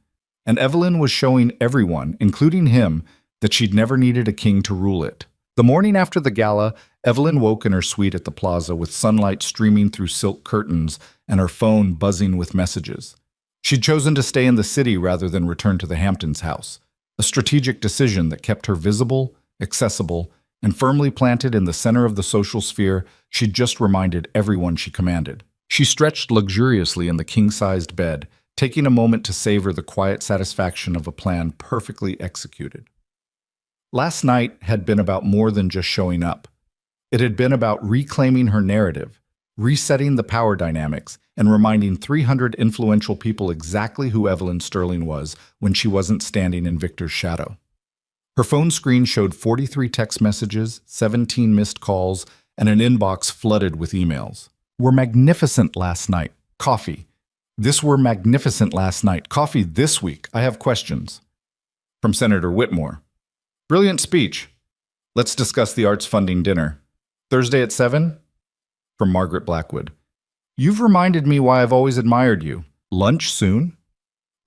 And Evelyn was showing everyone, including him, that she'd never needed a king to rule it. The morning after the gala, Evelyn woke in her suite at the plaza with sunlight streaming through silk curtains and her phone buzzing with messages. She'd chosen to stay in the city rather than return to the Hamptons house, a strategic decision that kept her visible, accessible, and firmly planted in the center of the social sphere she'd just reminded everyone she commanded. She stretched luxuriously in the king-sized bed, taking a moment to savor the quiet satisfaction of a plan perfectly executed. Last night had been about more than just showing up. It had been about reclaiming her narrative, resetting the power dynamics, and reminding 300 influential people exactly who Evelyn Sterling was when she wasn't standing in Victor's shadow. Her phone screen showed 43 text messages, 17 missed calls, and an inbox flooded with emails. "Were magnificent last night. Coffee. This were magnificent last night. Coffee this week. I have questions." From Senator Whitmore. "Brilliant speech. Let's discuss the arts funding dinner. Thursday at 7? From Margaret Blackwood. "You've reminded me why I've always admired you. Lunch soon?"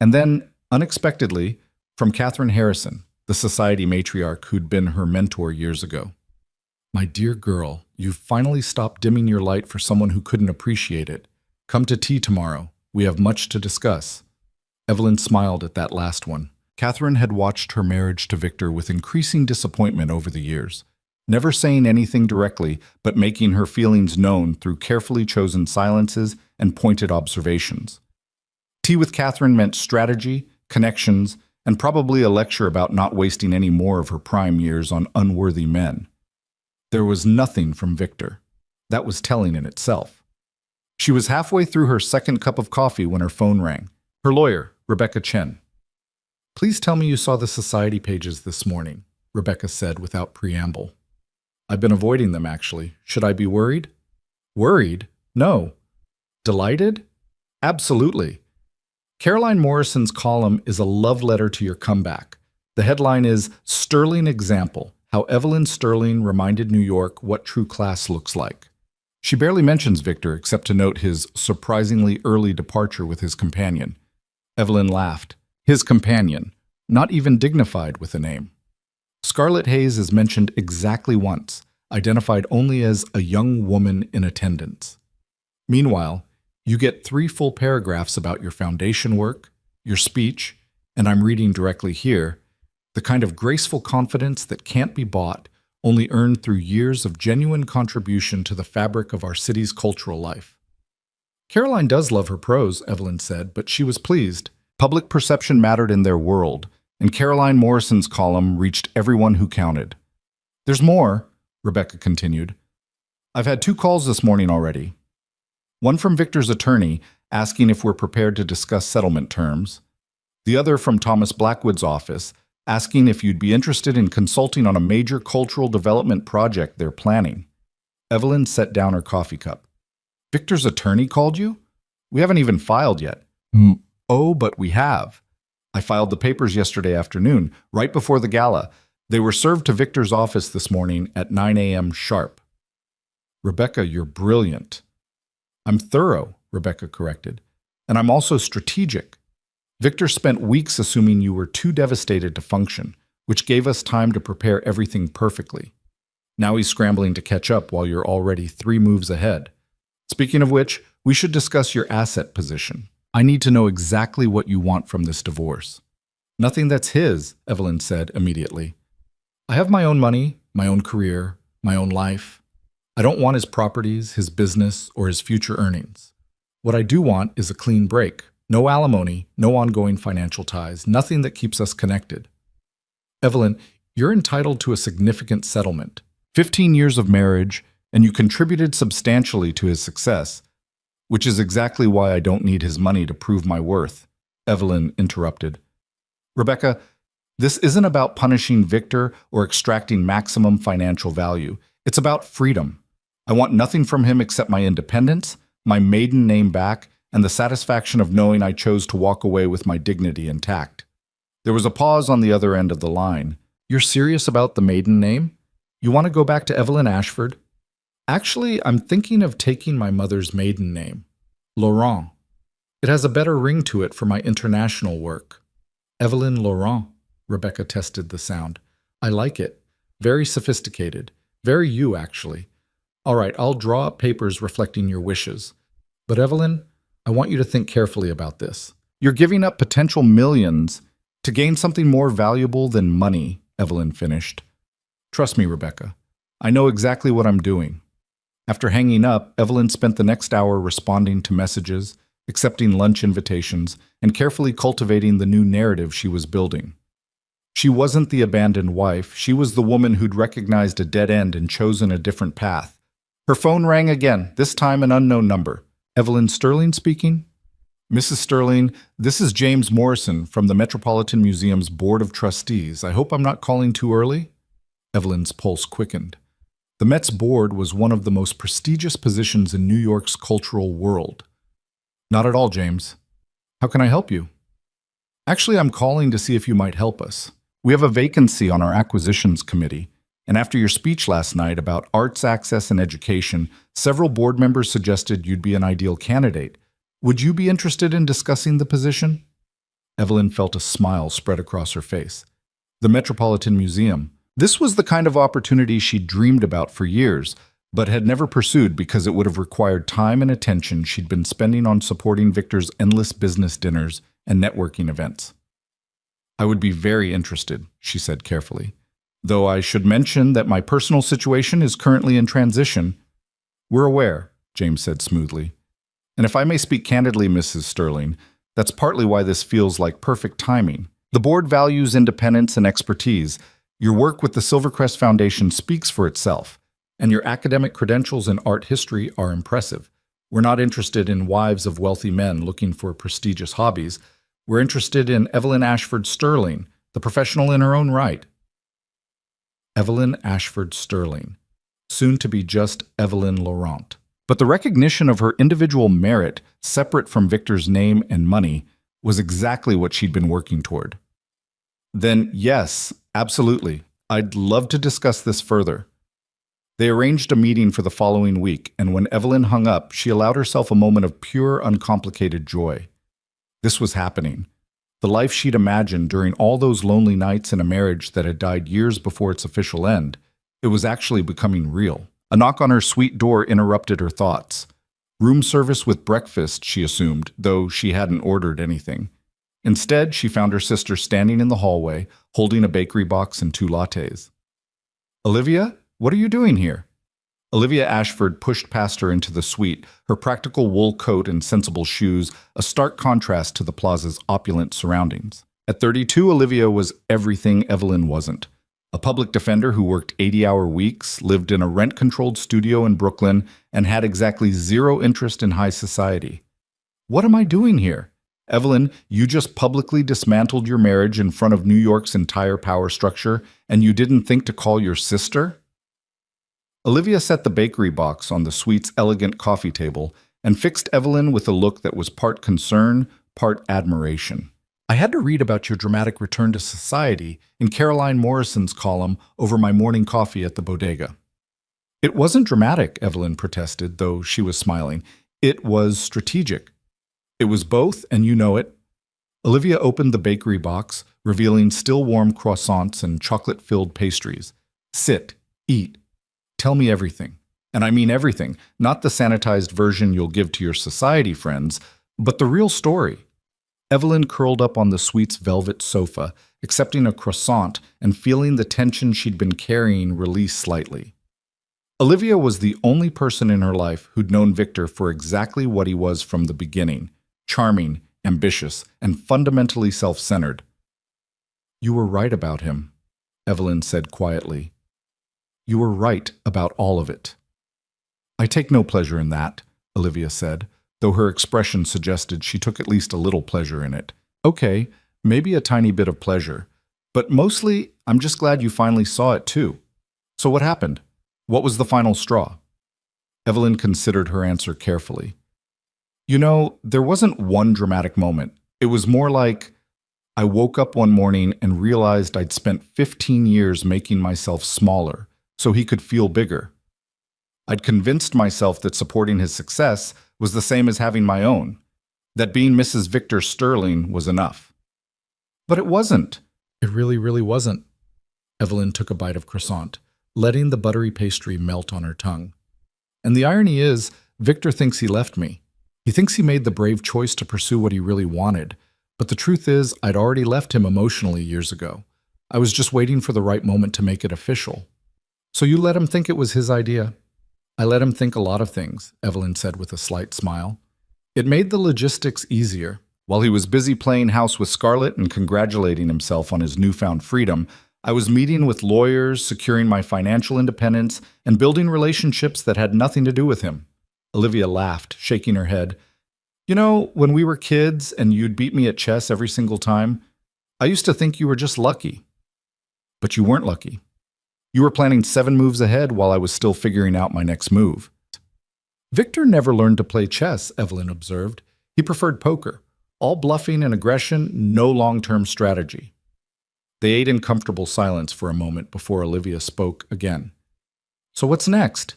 And then, unexpectedly, from Catherine Harrison, the society matriarch who'd been her mentor years ago. "My dear girl, you've finally stopped dimming your light for someone who couldn't appreciate it. Come to tea tomorrow. We have much to discuss." Evelyn smiled at that last one. Catherine had watched her marriage to Victor with increasing disappointment over the years, never saying anything directly, but making her feelings known through carefully chosen silences and pointed observations. Tea with Catherine meant strategy, connections, and probably a lecture about not wasting any more of her prime years on unworthy men. There was nothing from Victor. That was telling in itself. She was halfway through her second cup of coffee when her phone rang. Her lawyer, Rebecca Chen. "Please tell me you saw the society pages this morning," Rebecca said without preamble. "I've been avoiding them, actually. Should I be worried?" "Worried? No." "Delighted?" "Absolutely." Caroline Morrison's column is a love letter to your comeback. The headline is "Sterling Example: How Evelyn Sterling Reminded New York What True Class Looks Like." She barely mentions Victor except to note his surprisingly early departure with his companion. Evelyn laughed. His companion, not even dignified with a name. Scarlett Hayes is mentioned exactly once, identified only as a young woman in attendance. Meanwhile, you get 3 full paragraphs about your foundation work, your speech, and I'm reading directly here, the kind of graceful confidence that can't be bought, only earned through years of genuine contribution to the fabric of our city's cultural life. Caroline does love her prose, Evelyn said, but she was pleased. Public perception mattered in their world, and Caroline Morrison's column reached everyone who counted. "There's more," Rebecca continued. "I've had 2 calls this morning already. One from Victor's attorney, asking if we're prepared to discuss settlement terms. The other from Thomas Blackwood's office, asking if you'd be interested in consulting on a major cultural development project they're planning." Evelyn set down her coffee cup. "Victor's attorney called you? We haven't even filed yet." "Oh, but we have. I filed the papers yesterday afternoon, right before the gala. They were served to Victor's office this morning at 9 a.m. sharp. Rebecca, you're brilliant. I'm thorough, Rebecca corrected. And I'm also strategic. Victor spent weeks assuming you were too devastated to function, which gave us time to prepare everything perfectly. Now he's scrambling to catch up while you're already 3 moves ahead. Speaking of which, we should discuss your asset position. I need to know exactly what you want from this divorce. Nothing that's his, Evelyn said immediately. I have my own money, my own career, my own life. I don't want his properties, his business, or his future earnings. What I do want is a clean break. No alimony, no ongoing financial ties, nothing that keeps us connected. Evelyn, you're entitled to a significant settlement. 15 years of marriage, and you contributed substantially to his success, which is exactly why I don't need his money to prove my worth, Evelyn interrupted. Rebecca, this isn't about punishing Victor or extracting maximum financial value. It's about freedom. I want nothing from him except my independence, my maiden name back, and the satisfaction of knowing I chose to walk away with my dignity intact. There was a pause on the other end of the line. You're serious about the maiden name? You want to go back to Evelyn Ashford? Actually, I'm thinking of taking my mother's maiden name, Laurent. It has a better ring to it for my international work. Evelyn Laurent, Rebecca tested the sound. I like it. Very sophisticated. Very you, actually. All right, I'll draw up papers reflecting your wishes. But Evelyn, I want you to think carefully about this. You're giving up potential millions to gain something more valuable than money, Evelyn finished. Trust me, Rebecca. I know exactly what I'm doing. After hanging up, Evelyn spent the next hour responding to messages, accepting lunch invitations, and carefully cultivating the new narrative she was building. She wasn't the abandoned wife. She was the woman who'd recognized a dead end and chosen a different path. Her phone rang again, this time an unknown number. Evelyn Sterling speaking? Mrs. Sterling, this is James Morrison from the Metropolitan Museum's Board of Trustees. I hope I'm not calling too early? Evelyn's pulse quickened. The Met's board was one of the most prestigious positions in New York's cultural world. Not at all, James. How can I help you? Actually, I'm calling to see if you might help us. We have a vacancy on our acquisitions committee, and after your speech last night about arts access and education, several board members suggested you'd be an ideal candidate. Would you be interested in discussing the position? Evelyn felt a smile spread across her face. The Metropolitan Museum. This was the kind of opportunity she'd dreamed about for years, but had never pursued because it would have required time and attention she'd been spending on supporting Victor's endless business dinners and networking events. I would be very interested, she said carefully, though I should mention that my personal situation is currently in transition. We're aware, James said smoothly. And if I may speak candidly, Mrs. Sterling, that's partly why this feels like perfect timing. The board values independence and expertise. Your work with the Silvercrest Foundation speaks for itself, and your academic credentials in art history are impressive. We're not interested in wives of wealthy men looking for prestigious hobbies. We're interested in Evelyn Ashford Sterling, the professional in her own right. Evelyn Ashford Sterling, soon to be just Evelyn Laurent. But the recognition of her individual merit, separate from Victor's name and money, was exactly what she'd been working toward. Then, yes, absolutely. I'd love to discuss this further. They arranged a meeting for the following week, and when Evelyn hung up, she allowed herself a moment of pure, uncomplicated joy. This was happening. The life she'd imagined during all those lonely nights in a marriage that had died years before its official end, it was actually becoming real. A knock on her suite door interrupted her thoughts. Room service with breakfast, she assumed, though she hadn't ordered anything. Instead, she found her sister standing in the hallway, holding a bakery box and 2 lattes. Olivia, what are you doing here? Olivia Ashford pushed past her into the suite, her practical wool coat and sensible shoes a stark contrast to the plaza's opulent surroundings. At 32, Olivia was everything Evelyn wasn't. A public defender who worked 80-hour weeks, lived in a rent-controlled studio in Brooklyn, and had exactly zero interest in high society. What am I doing here? Evelyn, you just publicly dismantled your marriage in front of New York's entire power structure, and you didn't think to call your sister? Olivia set the bakery box on the suite's elegant coffee table and fixed Evelyn with a look that was part concern, part admiration. I had to read about your dramatic return to society in Caroline Morrison's column over my morning coffee at the bodega. It wasn't dramatic, Evelyn protested, though she was smiling. It was strategic. It was both, and you know it. Olivia opened the bakery box, revealing still warm croissants and chocolate-filled pastries. Sit, eat, tell me everything. And I mean everything, not the sanitized version you'll give to your society friends, but the real story. Evelyn curled up on the suite's velvet sofa, accepting a croissant and feeling the tension she'd been carrying release slightly. Olivia was the only person in her life who'd known Victor for exactly what he was from the beginning: charming, ambitious, and fundamentally self-centered. You were right about him, Evelyn said quietly. You were right about all of it. I take no pleasure in that, Olivia said, though her expression suggested she took at least a little pleasure in it. Okay, maybe a tiny bit of pleasure, but mostly I'm just glad you finally saw it too. So what happened? What was the final straw? Evelyn considered her answer carefully. You know, there wasn't one dramatic moment. It was more like I woke up one morning and realized I'd spent 15 years making myself smaller so he could feel bigger. I'd convinced myself that supporting his success was the same as having my own, that being Mrs. Victor Sterling was enough. But it wasn't. It really wasn't. Evelyn took a bite of croissant, letting the buttery pastry melt on her tongue. And the irony is, Victor thinks he left me. He thinks he made the brave choice to pursue what he really wanted, but the truth is, I'd already left him emotionally years ago. I was just waiting for the right moment to make it official. So you let him think it was his idea? I let him think a lot of things, Evelyn said with a slight smile. It made the logistics easier. While he was busy playing house with Scarlett and congratulating himself on his newfound freedom, I was meeting with lawyers, securing my financial independence, and building relationships that had nothing to do with him. Olivia laughed, shaking her head. You know, when we were kids and you'd beat me at chess every single time, I used to think you were just lucky. But you weren't lucky. You were planning 7 moves ahead while I was still figuring out my next move. Victor never learned to play chess, Evelyn observed. He preferred poker. All bluffing and aggression, no long-term strategy. They ate in comfortable silence for a moment before Olivia spoke again. So what's next?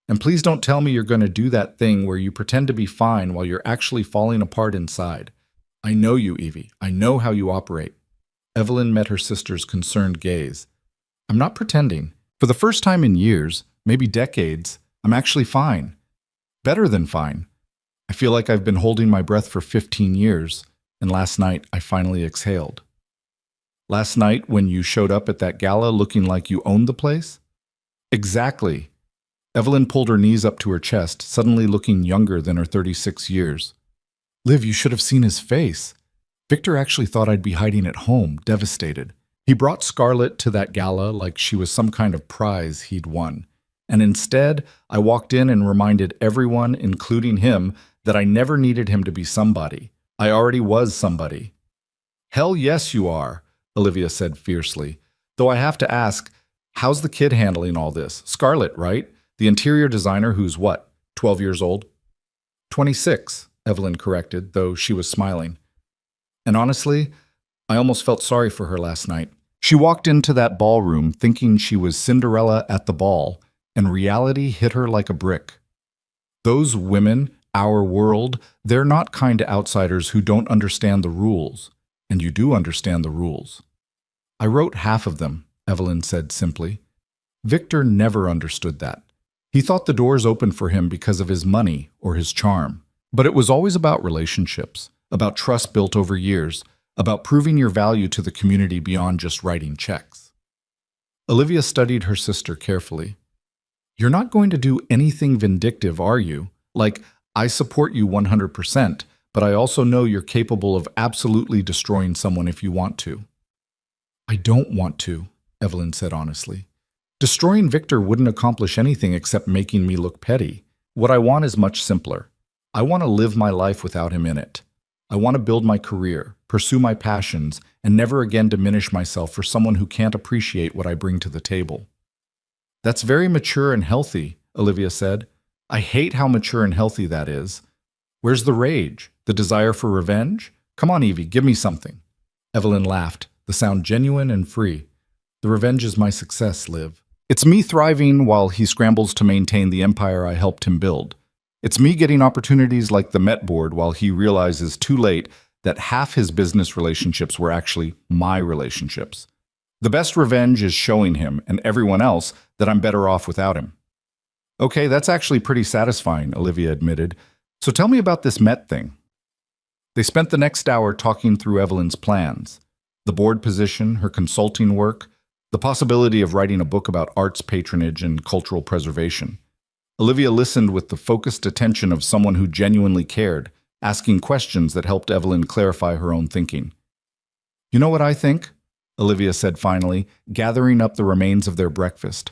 And please don't tell me you're going to do that thing where you pretend to be fine while you're actually falling apart inside. I know you, Evie. I know how you operate. Evelyn met her sister's concerned gaze. I'm not pretending. For the first time in years, maybe decades, I'm actually fine. Better than fine. I feel like I've been holding my breath for 15 years, and last night I finally exhaled. Last night when you showed up at that gala looking like you owned the place? Exactly. Evelyn pulled her knees up to her chest, suddenly looking younger than her 36 years. Liv, you should have seen his face. Victor actually thought I'd be hiding at home, devastated. He brought Scarlett to that gala like she was some kind of prize he'd won. And instead, I walked in and reminded everyone, including him, that I never needed him to be somebody. I already was somebody. Hell yes, you are, Olivia said fiercely. Though I have to ask, how's the kid handling all this? Scarlett, right? The interior designer who's what, 12 years old? 26, Evelyn corrected, though she was smiling. And honestly, I almost felt sorry for her last night. She walked into that ballroom thinking she was Cinderella at the ball, and reality hit her like a brick. Those women, our world, they're not kind to outsiders who don't understand the rules. And you do understand the rules. I wrote half of them, Evelyn said simply. Victor never understood that. He thought the doors opened for him because of his money or his charm. But it was always about relationships, about trust built over years, about proving your value to the community beyond just writing checks. Olivia studied her sister carefully. You're not going to do anything vindictive, are you? Like, I support you 100%, but I also know you're capable of absolutely destroying someone if you want to. I don't want to, Evelyn said honestly. Destroying Victor wouldn't accomplish anything except making me look petty. What I want is much simpler. I want to live my life without him in it. I want to build my career, pursue my passions, and never again diminish myself for someone who can't appreciate what I bring to the table. That's very mature and healthy, Olivia said. I hate how mature and healthy that is. Where's the rage? The desire for revenge? Come on, Evie, give me something. Evelyn laughed, the sound genuine and free. The revenge is my success, Liv. It's me thriving while he scrambles to maintain the empire I helped him build. It's me getting opportunities like the Met Board while he realizes too late that half his business relationships were actually my relationships. The best revenge is showing him and everyone else that I'm better off without him. Okay, that's actually pretty satisfying, Olivia admitted. So tell me about this Met thing. They spent the next hour talking through Evelyn's plans. The board position, her consulting work, the possibility of writing a book about arts patronage and cultural preservation. Olivia listened with the focused attention of someone who genuinely cared, asking questions that helped Evelyn clarify her own thinking. You know what I think? Olivia said finally, gathering up the remains of their breakfast.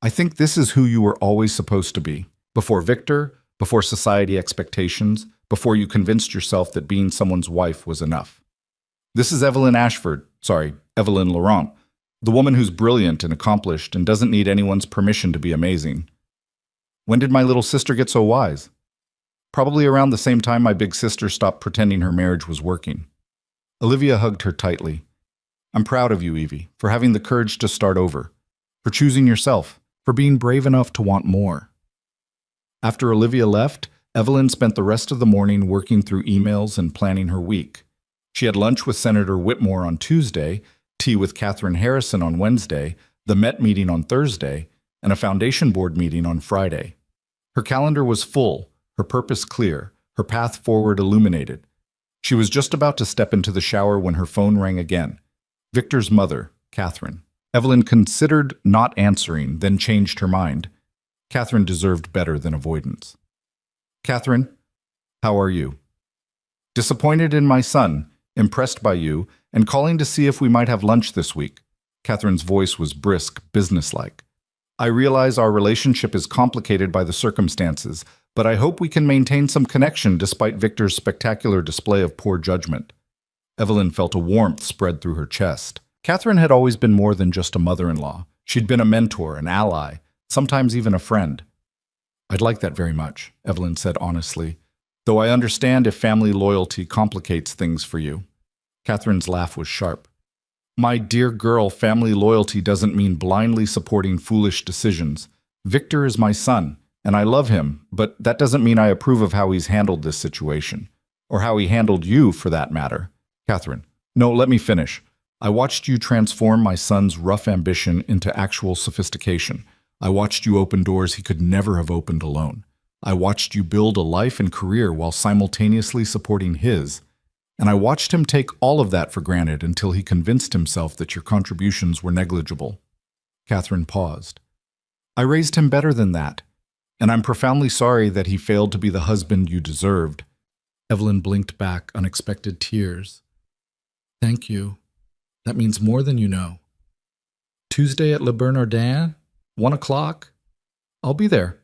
I think this is who you were always supposed to be. Before Victor, before society expectations, before you convinced yourself that being someone's wife was enough. This is Evelyn Laurent, the woman who's brilliant and accomplished and doesn't need anyone's permission to be amazing. When did my little sister get so wise? Probably around the same time my big sister stopped pretending her marriage was working. Olivia hugged her tightly. I'm proud of you, Evie, for having the courage to start over, for choosing yourself, for being brave enough to want more. After Olivia left, Evelyn spent the rest of the morning working through emails and planning her week. She had lunch with Senator Whitmore on Tuesday, tea with Catherine Harrison on Wednesday, the Met meeting on Thursday, and a foundation board meeting on Friday. Her calendar was full, her purpose clear, her path forward illuminated. She was just about to step into the shower when her phone rang again. Victor's mother, Catherine. Evelyn considered not answering, then changed her mind. Catherine deserved better than avoidance. Catherine, how are you? Disappointed in my son, impressed by you, and calling to see if we might have lunch this week. Catherine's voice was brisk, businesslike. I realize our relationship is complicated by the circumstances, but I hope we can maintain some connection despite Victor's spectacular display of poor judgment. Evelyn felt a warmth spread through her chest. Catherine had always been more than just a mother-in-law. She'd been a mentor, an ally, sometimes even a friend. I'd like that very much, Evelyn said honestly, though I understand if family loyalty complicates things for you. Catherine's laugh was sharp. My dear girl, family loyalty doesn't mean blindly supporting foolish decisions. Victor is my son, and I love him, but that doesn't mean I approve of how he's handled this situation, or how he handled you for that matter. Catherine, no, let me finish. I watched you transform my son's rough ambition into actual sophistication. I watched you open doors he could never have opened alone. I watched you build a life and career while simultaneously supporting his. And I watched him take all of that for granted until he convinced himself that your contributions were negligible. Catherine paused. I raised him better than that, and I'm profoundly sorry that he failed to be the husband you deserved. Evelyn blinked back unexpected tears. Thank you. That means more than you know. Tuesday at Le Bernardin? 1 o'clock? I'll be there.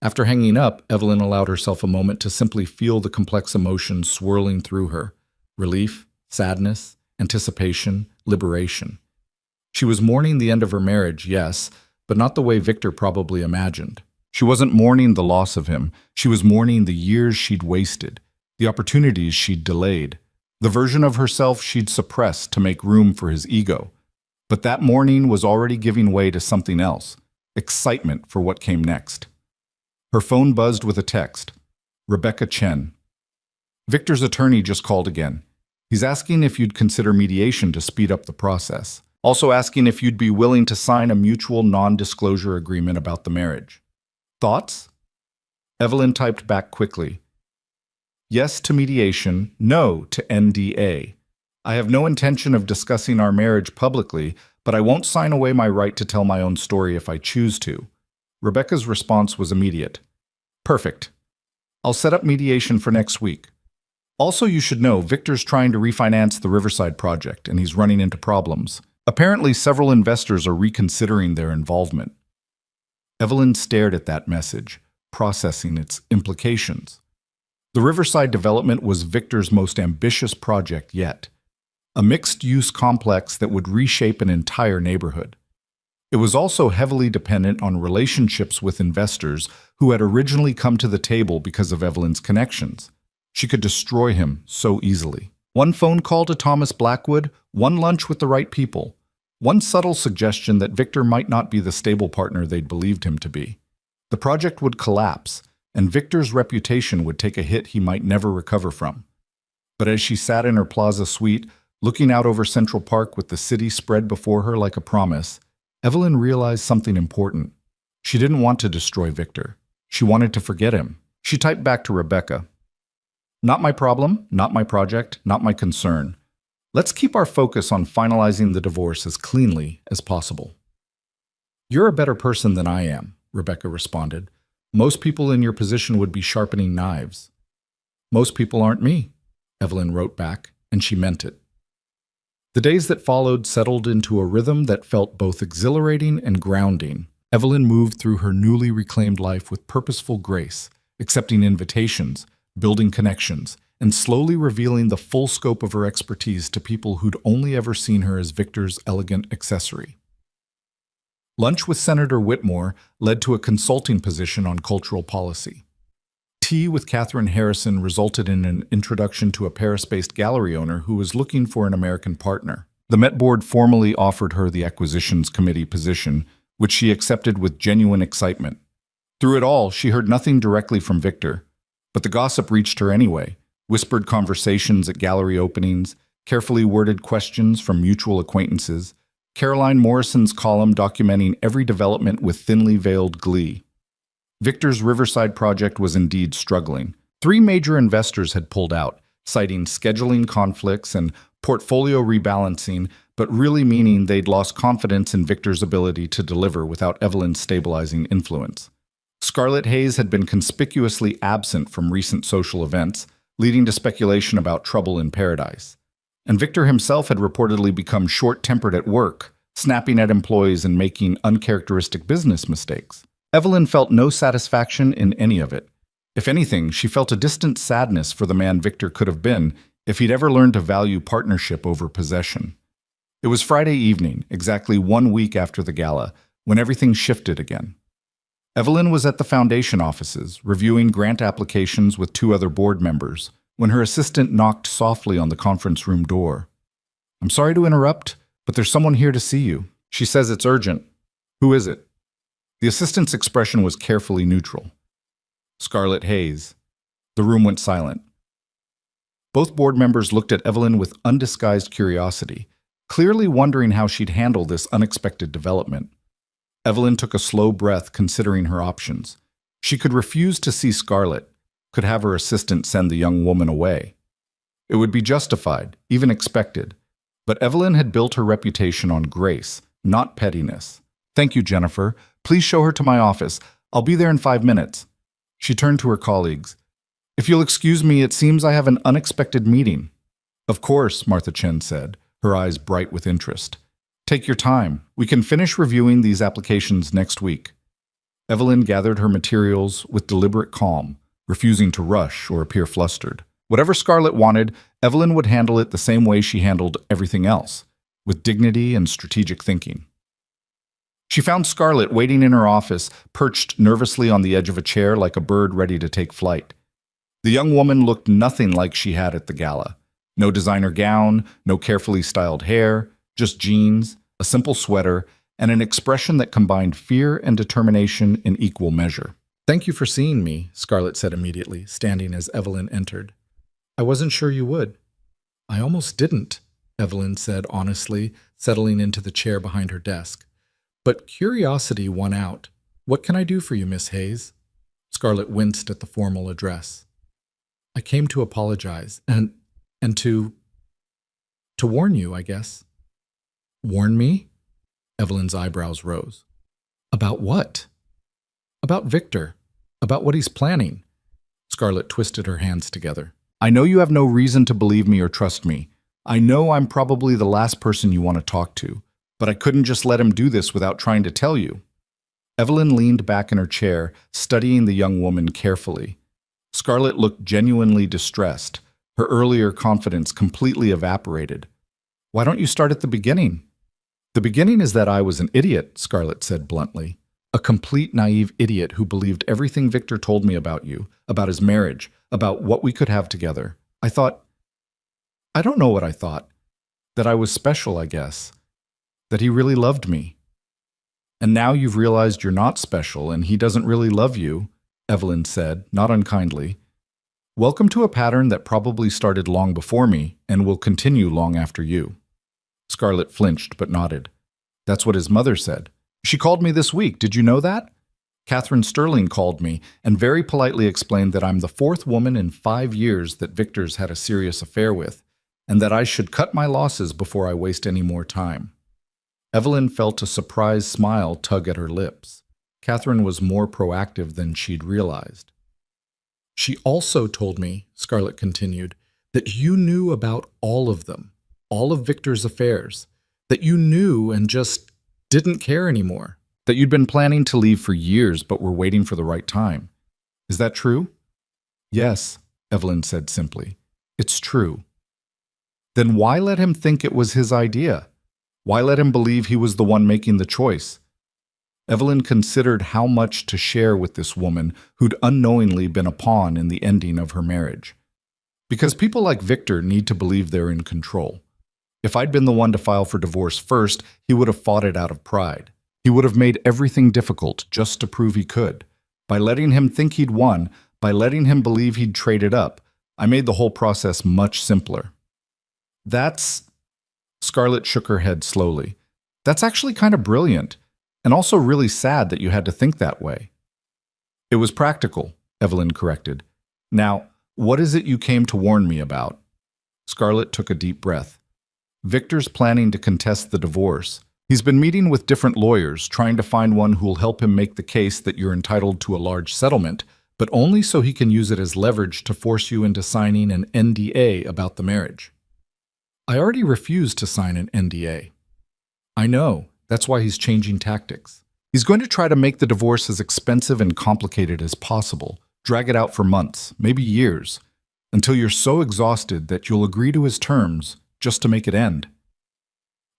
After hanging up, Evelyn allowed herself a moment to simply feel the complex emotions swirling through her. Relief, sadness, anticipation, liberation. She was mourning the end of her marriage, yes, but not the way Victor probably imagined. She wasn't mourning the loss of him. She was mourning the years she'd wasted, the opportunities she'd delayed, the version of herself she'd suppressed to make room for his ego. But that mourning was already giving way to something else, excitement for what came next. Her phone buzzed with a text. Rebecca Chen. Victor's attorney just called again. He's asking if you'd consider mediation to speed up the process. Also asking if you'd be willing to sign a mutual non-disclosure agreement about the marriage. Thoughts? Evelyn typed back quickly. Yes to mediation, no to NDA. I have no intention of discussing our marriage publicly, but I won't sign away my right to tell my own story if I choose to. Rebecca's response was immediate. Perfect. I'll set up mediation for next week. Also, you should know, Victor's trying to refinance the Riverside project, and he's running into problems. Apparently, several investors are reconsidering their involvement. Evelyn stared at that message, processing its implications. The Riverside development was Victor's most ambitious project yet, a mixed-use complex that would reshape an entire neighborhood. It was also heavily dependent on relationships with investors who had originally come to the table because of Evelyn's connections. She could destroy him so easily. One phone call to Thomas Blackwood, one lunch with the right people, one subtle suggestion that Victor might not be the stable partner they'd believed him to be. The project would collapse, and Victor's reputation would take a hit he might never recover from. But as she sat in her plaza suite, looking out over Central Park with the city spread before her like a promise, Evelyn realized something important. She didn't want to destroy Victor. She wanted to forget him. She typed back to Rebecca, "Not my problem, not my project, not my concern. Let's keep our focus on finalizing the divorce as cleanly as possible." "You're a better person than I am," Rebecca responded. "Most people in your position would be sharpening knives." "Most people aren't me," Evelyn wrote back, and she meant it. The days that followed settled into a rhythm that felt both exhilarating and grounding. Evelyn moved through her newly reclaimed life with purposeful grace, accepting invitations, building connections, and slowly revealing the full scope of her expertise to people who'd only ever seen her as Victor's elegant accessory. Lunch with Senator Whitmore led to a consulting position on cultural policy. Tea with Catherine Harrison resulted in an introduction to a Paris-based gallery owner who was looking for an American partner. The Met Board formally offered her the Acquisitions Committee position, which she accepted with genuine excitement. Through it all, she heard nothing directly from Victor, but the gossip reached her anyway. Whispered conversations at gallery openings, carefully worded questions from mutual acquaintances, Caroline Morrison's column documenting every development with thinly veiled glee. Victor's Riverside project was indeed struggling. 3 major investors had pulled out, citing scheduling conflicts and portfolio rebalancing, but really meaning they'd lost confidence in Victor's ability to deliver without Evelyn's stabilizing influence. Scarlett Hayes had been conspicuously absent from recent social events, leading to speculation about trouble in paradise. And Victor himself had reportedly become short-tempered at work, snapping at employees and making uncharacteristic business mistakes. Evelyn felt no satisfaction in any of it. If anything, she felt a distant sadness for the man Victor could have been if he'd ever learned to value partnership over possession. It was Friday evening, exactly 1 week after the gala, when everything shifted again. Evelyn was at the foundation offices, reviewing grant applications with 2 other board members, when her assistant knocked softly on the conference room door. "I'm sorry to interrupt, but there's someone here to see you. She says it's urgent." "Who is it?" The assistant's expression was carefully neutral. "Scarlett Hayes." The room went silent. Both board members looked at Evelyn with undisguised curiosity, clearly wondering how she'd handle this unexpected development. Evelyn took a slow breath, considering her options. She could refuse to see Scarlett, could have her assistant send the young woman away. It would be justified, even expected. But Evelyn had built her reputation on grace, not pettiness. "Thank you, Jennifer. Please show her to my office. I'll be there in 5 minutes." She turned to her colleagues. "If you'll excuse me, it seems I have an unexpected meeting." "Of course," Martha Chen said, her eyes bright with interest. "Take your time. We can finish reviewing these applications next week." Evelyn gathered her materials with deliberate calm, refusing to rush or appear flustered. Whatever Scarlett wanted, Evelyn would handle it the same way she handled everything else, with dignity and strategic thinking. She found Scarlett waiting in her office, perched nervously on the edge of a chair like a bird ready to take flight. The young woman looked nothing like she had at the gala. No designer gown, no carefully styled hair, just jeans, a simple sweater, and an expression that combined fear and determination in equal measure. "Thank you for seeing me," Scarlett said immediately, standing as Evelyn entered. "I wasn't sure you would." "I almost didn't," Evelyn said honestly, settling into the chair behind her desk. "But curiosity won out. What can I do for you, Miss Hayes?" Scarlett winced at the formal address. "I came to apologize and to warn you, I guess." "Warn me?" Evelyn's eyebrows rose. "About what?" "About Victor. About what he's planning." Scarlett twisted her hands together. "I know you have no reason to believe me or trust me. I know I'm probably the last person you want to talk to, but I couldn't just let him do this without trying to tell you." Evelyn leaned back in her chair, studying the young woman carefully. Scarlett looked genuinely distressed. Her earlier confidence completely evaporated. "Why don't you start at the beginning?" "The beginning is that I was an idiot," Scarlett said bluntly. "A complete naive idiot who believed everything Victor told me about you, about his marriage, about what we could have together. I thought..." I don't know what I thought. That I was special, I guess. That he really loved me. And now you've realized you're not special and he doesn't really love you, Evelyn said, not unkindly. Welcome to a pattern that probably started long before me and will continue long after you. Scarlett flinched but nodded. That's what his mother said. She called me this week, did you know that? Catherine Sterling called me and very politely explained that I'm the fourth woman in 5 years that Victor's had a serious affair with, and that I should cut my losses before I waste any more time. Evelyn felt a surprised smile tug at her lips. Catherine was more proactive than she'd realized. She also told me, Scarlett continued, that you knew about all of them, all of Victor's affairs, that you knew and just didn't care anymore, that you'd been planning to leave for years but were waiting for the right time. Is that true? Yes, Evelyn said simply. It's true. Then why let him think it was his idea? Why let him believe he was the one making the choice? Evelyn considered how much to share with this woman who'd unknowingly been a pawn in the ending of her marriage. Because people like Victor need to believe they're in control. If I'd been the one to file for divorce first, he would have fought it out of pride. He would have made everything difficult just to prove he could. By letting him think he'd won, by letting him believe he'd traded up, I made the whole process much simpler. That's... Scarlett shook her head slowly. That's actually kind of brilliant, and also really sad that you had to think that way. It was practical, Evelyn corrected. Now, what is it you came to warn me about? Scarlett took a deep breath. Victor's planning to contest the divorce. He's been meeting with different lawyers, trying to find one who'll help him make the case that you're entitled to a large settlement, but only so he can use it as leverage to force you into signing an NDA about the marriage. I already refused to sign an NDA. I know. That's why he's changing tactics. He's going to try to make the divorce as expensive and complicated as possible, drag it out for months, maybe years, until you're so exhausted that you'll agree to his terms just to make it end.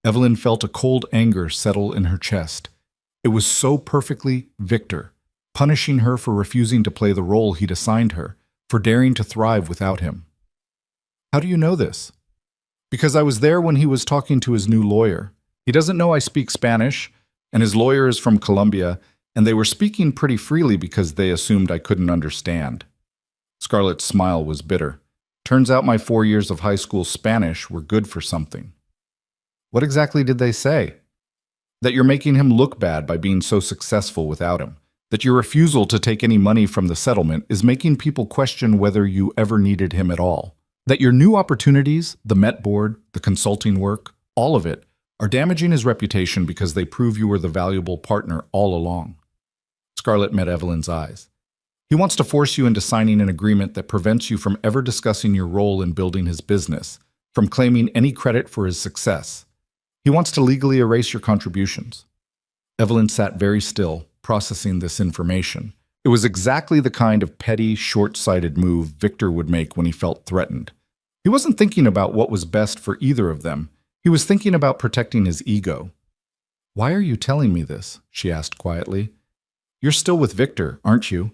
Evelyn felt a cold anger settle in her chest. It was so perfectly Victor, punishing her for refusing to play the role he'd assigned her, for daring to thrive without him. How do you know this? Because I was there when he was talking to his new lawyer. He doesn't know I speak Spanish, and his lawyer is from Colombia, and they were speaking pretty freely because they assumed I couldn't understand. Scarlett's smile was bitter. Turns out my 4 years of high school Spanish were good for something. What exactly did they say? That you're making him look bad by being so successful without him. That your refusal to take any money from the settlement is making people question whether you ever needed him at all. That your new opportunities, the Met Board, the consulting work, all of it, are damaging his reputation because they prove you were the valuable partner all along. Scarlett met Evelyn's eyes. He wants to force you into signing an agreement that prevents you from ever discussing your role in building his business, from claiming any credit for his success. He wants to legally erase your contributions. Evelyn sat very still, processing this information. It was exactly the kind of petty, short-sighted move Victor would make when he felt threatened. He wasn't thinking about what was best for either of them. He was thinking about protecting his ego. "Why are you telling me this?" she asked quietly. "You're still with Victor, aren't you?"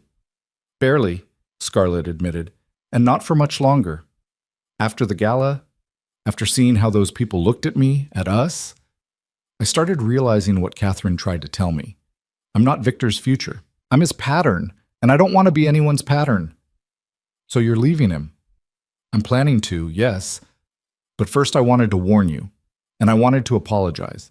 "Barely," Scarlett admitted, "and not for much longer. After the gala, after seeing how those people looked at me, at us, I started realizing what Catherine tried to tell me. I'm not Victor's future. I'm his pattern, and I don't want to be anyone's pattern." "So you're leaving him?" "I'm planning to, yes. But first I wanted to warn you, and I wanted to apologize.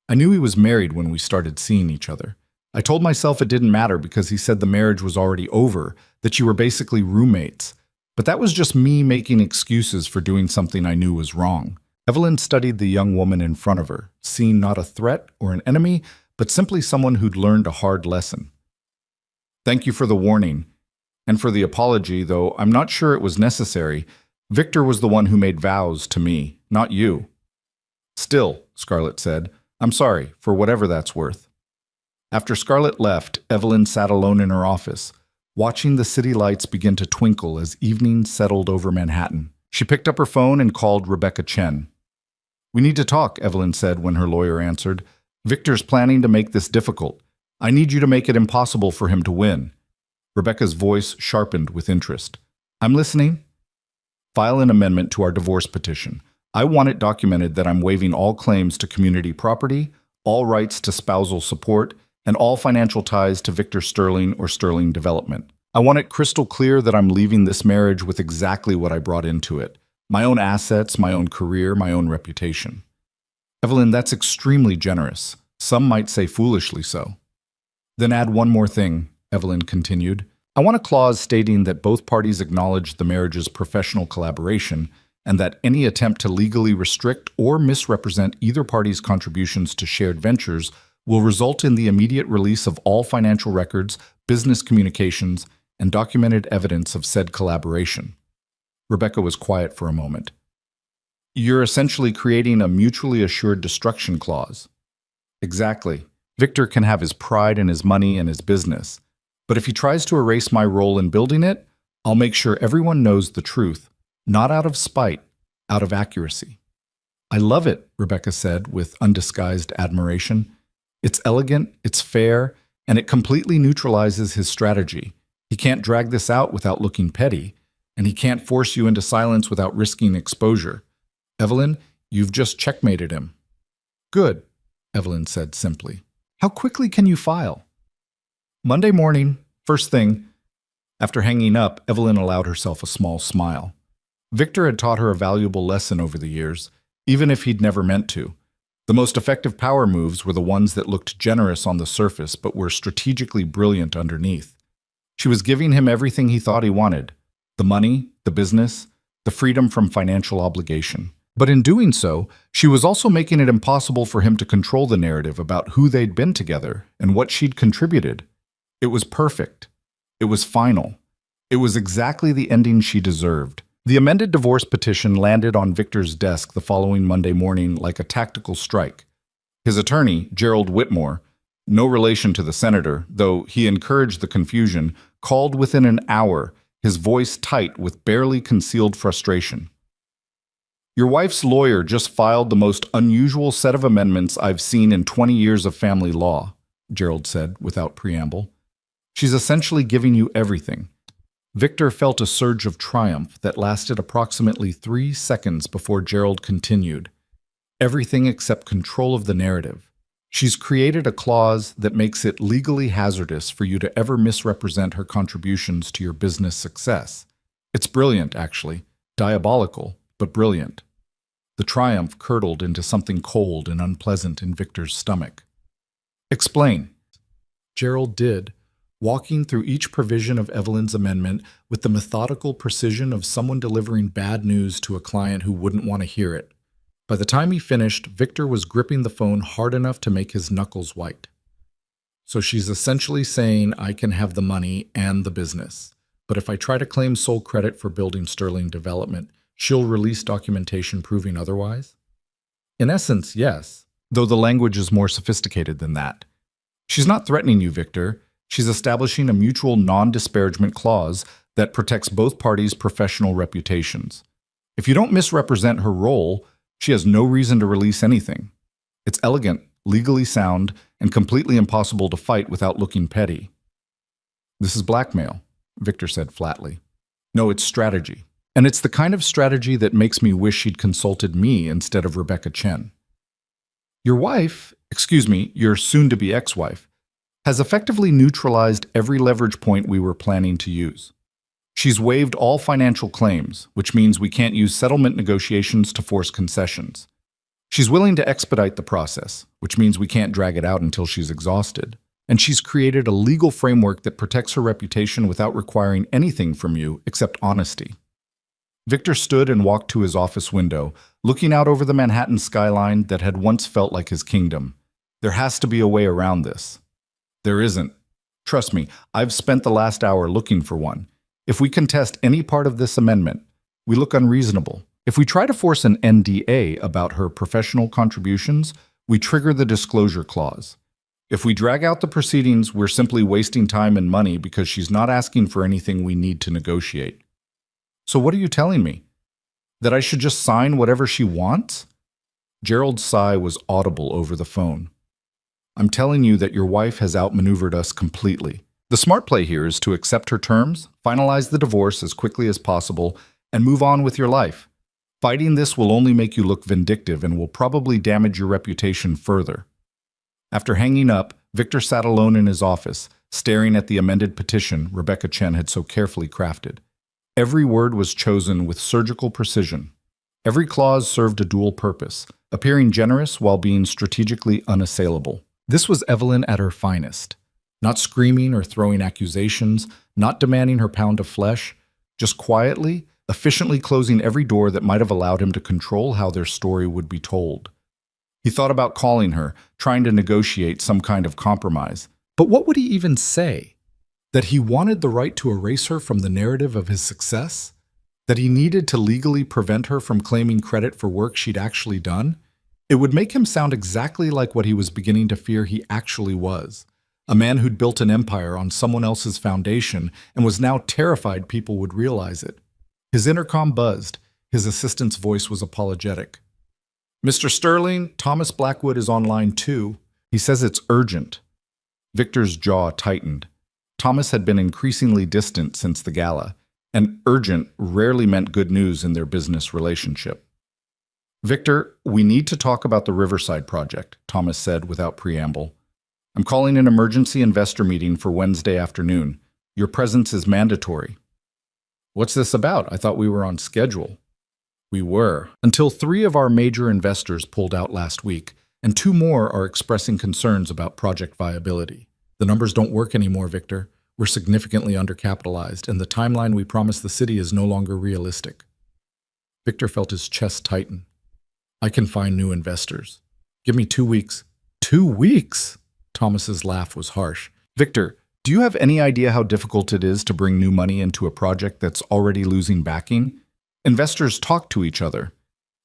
I knew he was married when we started seeing each other. I told myself it didn't matter because he said the marriage was already over, that you were basically roommates. But that was just me making excuses for doing something I knew was wrong." Evelyn studied the young woman in front of her, seeing not a threat or an enemy, but simply someone who'd learned a hard lesson. "Thank you for the warning, and for the apology, though I'm not sure it was necessary. Victor was the one who made vows to me, not you." "Still," Scarlett said, "I'm sorry, for whatever that's worth." After Scarlett left, Evelyn sat alone in her office, watching the city lights begin to twinkle as evening settled over Manhattan. She picked up her phone and called Rebecca Chen. "We need to talk," Evelyn said when her lawyer answered. "Victor's planning to make this difficult. I need you to make it impossible for him to win." Rebecca's voice sharpened with interest. "I'm listening." file an amendment to our divorce petition. I want it documented that I'm waiving all claims to community property, all rights to spousal support, and all financial ties to Victor Sterling or Sterling Development. I want it crystal clear that I'm leaving this marriage with exactly what I brought into it: my own assets, my own career, my own reputation. Evelyn, that's extremely generous. Some might say foolishly so. Then add one more thing, Evelyn continued. I want a clause stating that both parties acknowledge the marriage's professional collaboration and that any attempt to legally restrict or misrepresent either party's contributions to shared ventures will result in the immediate release of all financial records, business communications, and documented evidence of said collaboration. Rebecca was quiet for a moment. You're essentially creating a mutually assured destruction clause. Exactly. Victor can have his pride and his money and his business. But if he tries to erase my role in building it, I'll make sure everyone knows the truth, not out of spite, out of accuracy. I love it, Rebecca said with undisguised admiration. It's elegant, it's fair, and it completely neutralizes his strategy. He can't drag this out without looking petty, and he can't force you into silence without risking exposure. Evelyn, you've just checkmated him. Good, Evelyn said simply. How quickly can you file? Monday morning, first thing. After hanging up, Evelyn allowed herself a small smile. Victor had taught her a valuable lesson over the years, even if he'd never meant to. The most effective power moves were the ones that looked generous on the surface but were strategically brilliant underneath. She was giving him everything he thought he wanted: the money, the business, the freedom from financial obligation. But in doing so, she was also making it impossible for him to control the narrative about who they'd been together and what she'd contributed. It was perfect. It was final. It was exactly the ending she deserved. The amended divorce petition landed on Victor's desk the following Monday morning like a tactical strike. His attorney, Gerald Whitmore, no relation to the senator, though he encouraged the confusion, called within an hour, his voice tight with barely concealed frustration. Your wife's lawyer just filed the most unusual set of amendments I've seen in 20 years of family law, Gerald said without preamble. She's essentially giving you everything. Victor felt a surge of triumph that lasted approximately 3 seconds before Gerald continued. Everything except control of the narrative. She's created a clause that makes it legally hazardous for you to ever misrepresent her contributions to your business success. It's brilliant, actually. Diabolical, but brilliant. The triumph curdled into something cold and unpleasant in Victor's stomach. Explain. Gerald did, walking through each provision of Evelyn's amendment with the methodical precision of someone delivering bad news to a client who wouldn't want to hear it. By the time he finished, Victor was gripping the phone hard enough to make his knuckles white. So she's essentially saying I can have the money and the business, but if I try to claim sole credit for building Sterling Development, she'll release documentation proving otherwise? In essence, yes, though the language is more sophisticated than that. She's not threatening you, Victor. She's establishing a mutual non-disparagement clause that protects both parties' professional reputations. If you don't misrepresent her role, she has no reason to release anything. It's elegant, legally sound, and completely impossible to fight without looking petty. This is blackmail, Victor said flatly. No, it's strategy. And it's the kind of strategy that makes me wish she'd consulted me instead of Rebecca Chen. Your wife, your soon-to-be ex-wife, has effectively neutralized every leverage point we were planning to use. She's waived all financial claims, which means we can't use settlement negotiations to force concessions. She's willing to expedite the process, which means we can't drag it out until she's exhausted. And she's created a legal framework that protects her reputation without requiring anything from you except honesty. Victor stood and walked to his office window, looking out over the Manhattan skyline that had once felt like his kingdom. There has to be a way around this. There isn't. Trust me, I've spent the last hour looking for one. If we contest any part of this amendment, we look unreasonable. If we try to force an NDA about her professional contributions, we trigger the disclosure clause. If we drag out the proceedings, we're simply wasting time and money because she's not asking for anything we need to negotiate. So what are you telling me? That I should just sign whatever she wants? Gerald's sigh was audible over the phone. I'm telling you that your wife has outmaneuvered us completely. The smart play here is to accept her terms, finalize the divorce as quickly as possible, and move on with your life. Fighting this will only make you look vindictive and will probably damage your reputation further." After hanging up, Victor sat alone in his office, staring at the amended petition Rebecca Chen had so carefully crafted. Every word was chosen with surgical precision. Every clause served a dual purpose, appearing generous while being strategically unassailable. This was Evelyn at her finest. Not screaming or throwing accusations, not demanding her pound of flesh, just quietly, efficiently closing every door that might have allowed him to control how their story would be told. He thought about calling her, trying to negotiate some kind of compromise. But what would he even say? That he wanted the right to erase her from the narrative of his success? That he needed to legally prevent her from claiming credit for work she'd actually done? It would make him sound exactly like what he was beginning to fear he actually was. A man who'd built an empire on someone else's foundation and was now terrified people would realize it. His intercom buzzed. His assistant's voice was apologetic. "Mr. Sterling, Thomas Blackwood is on line 2. He says it's urgent." Victor's jaw tightened. Thomas had been increasingly distant since the gala, and urgent rarely meant good news in their business relationship. "Victor, we need to talk about the Riverside project," Thomas said without preamble. "I'm calling an emergency investor meeting for Wednesday afternoon. Your presence is mandatory." "What's this about? I thought we were on schedule." "We were, until 3 of our major investors pulled out last week, and 2 more are expressing concerns about project viability. The numbers don't work anymore, Victor. We're significantly undercapitalized, and the timeline we promised the city is no longer realistic." Victor felt his chest tighten. "I can find new investors. Give me 2 weeks." 2 weeks? Thomas's laugh was harsh. "Victor, do you have any idea how difficult it is to bring new money into a project that's already losing backing? Investors talk to each other.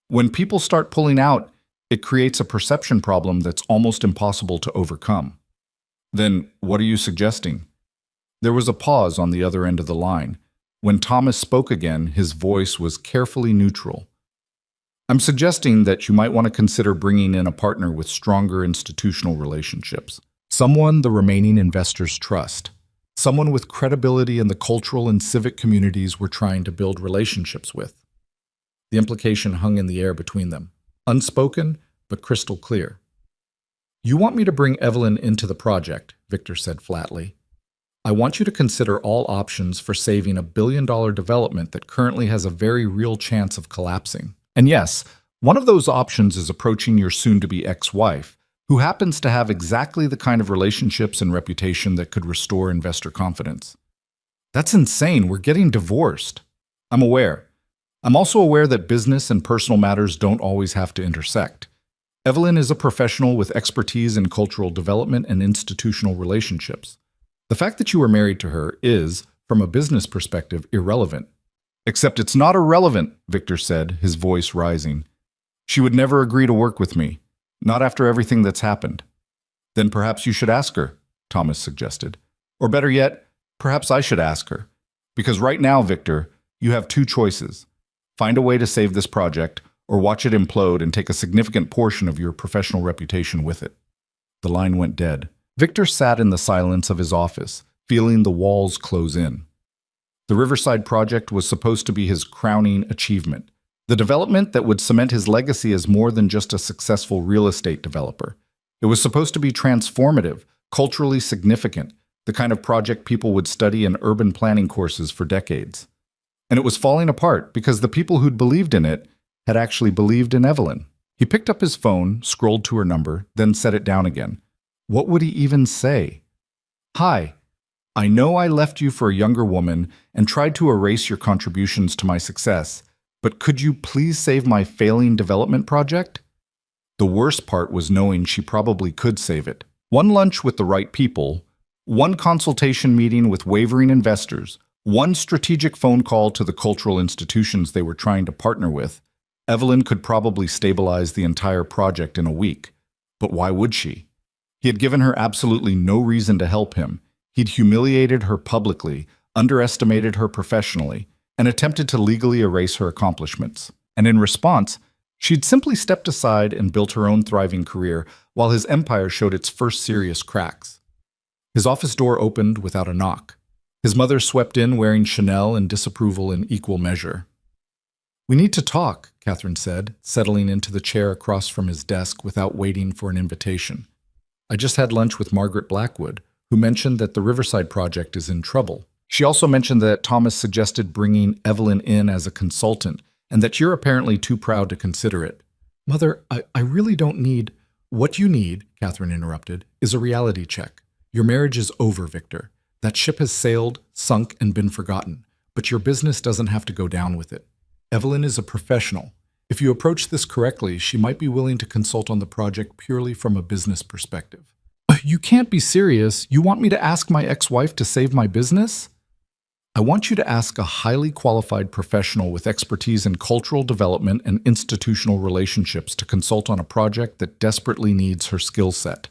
When people start pulling out, it creates a perception problem that's almost impossible to overcome." "Then what are you suggesting?" There was a pause on the other end of the line. When Thomas spoke again, his voice was carefully neutral. "I'm suggesting that you might want to consider bringing in a partner with stronger institutional relationships. Someone the remaining investors trust. Someone with credibility in the cultural and civic communities we're trying to build relationships with." The implication hung in the air between them, unspoken but crystal clear. "You want me to bring Evelyn into the project," Victor said flatly. "I want you to consider all options for saving a billion-dollar development that currently has a very real chance of collapsing. And yes, one of those options is approaching your soon-to-be ex-wife, who happens to have exactly the kind of relationships and reputation that could restore investor confidence." "That's insane. We're getting divorced." "I'm aware. I'm also aware that business and personal matters don't always have to intersect. Evelyn is a professional with expertise in cultural development and institutional relationships. The fact that you are married to her is, from a business perspective, irrelevant." "Except it's not irrelevant," Victor said, his voice rising. "She would never agree to work with me. Not after everything that's happened." "Then perhaps you should ask her," Thomas suggested. "Or better yet, perhaps I should ask her. Because right now, Victor, you have 2 choices. Find a way to save this project, or watch it implode and take a significant portion of your professional reputation with it." The line went dead. Victor sat in the silence of his office, feeling the walls close in. The Riverside project was supposed to be his crowning achievement. The development that would cement his legacy as more than just a successful real estate developer. It was supposed to be transformative, culturally significant, the kind of project people would study in urban planning courses for decades. And it was falling apart because the people who'd believed in it had actually believed in Evelyn. He picked up his phone, scrolled to her number, then set it down again. What would he even say? "Hi, I know I left you for a younger woman and tried to erase your contributions to my success, but could you please save my failing development project?" The worst part was knowing she probably could save it. One lunch with the right people, one consultation meeting with wavering investors, one strategic phone call to the cultural institutions they were trying to partner with. Evelyn could probably stabilize the entire project in a week. But why would she? He had given her absolutely no reason to help him. He'd humiliated her publicly, underestimated her professionally, and attempted to legally erase her accomplishments. And in response, she'd simply stepped aside and built her own thriving career while his empire showed its first serious cracks. His office door opened without a knock. His mother swept in wearing Chanel and disapproval in equal measure. We need to talk, Catherine said, settling into the chair across from his desk without waiting for an invitation. I just had lunch with Margaret Blackwood, who mentioned that the Riverside project is in trouble. She also mentioned that Thomas suggested bringing Evelyn in as a consultant, and that you're apparently too proud to consider it. Mother, I really don't need— What you need, Catherine interrupted, is a reality check. Your marriage is over, Victor. That ship has sailed, sunk, and been forgotten. But your business doesn't have to go down with it. Evelyn is a professional. If you approach this correctly, she might be willing to consult on the project purely from a business perspective. You can't be serious. You want me to ask my ex-wife to save my business? I want you to ask a highly qualified professional with expertise in cultural development and institutional relationships to consult on a project that desperately needs her skill set.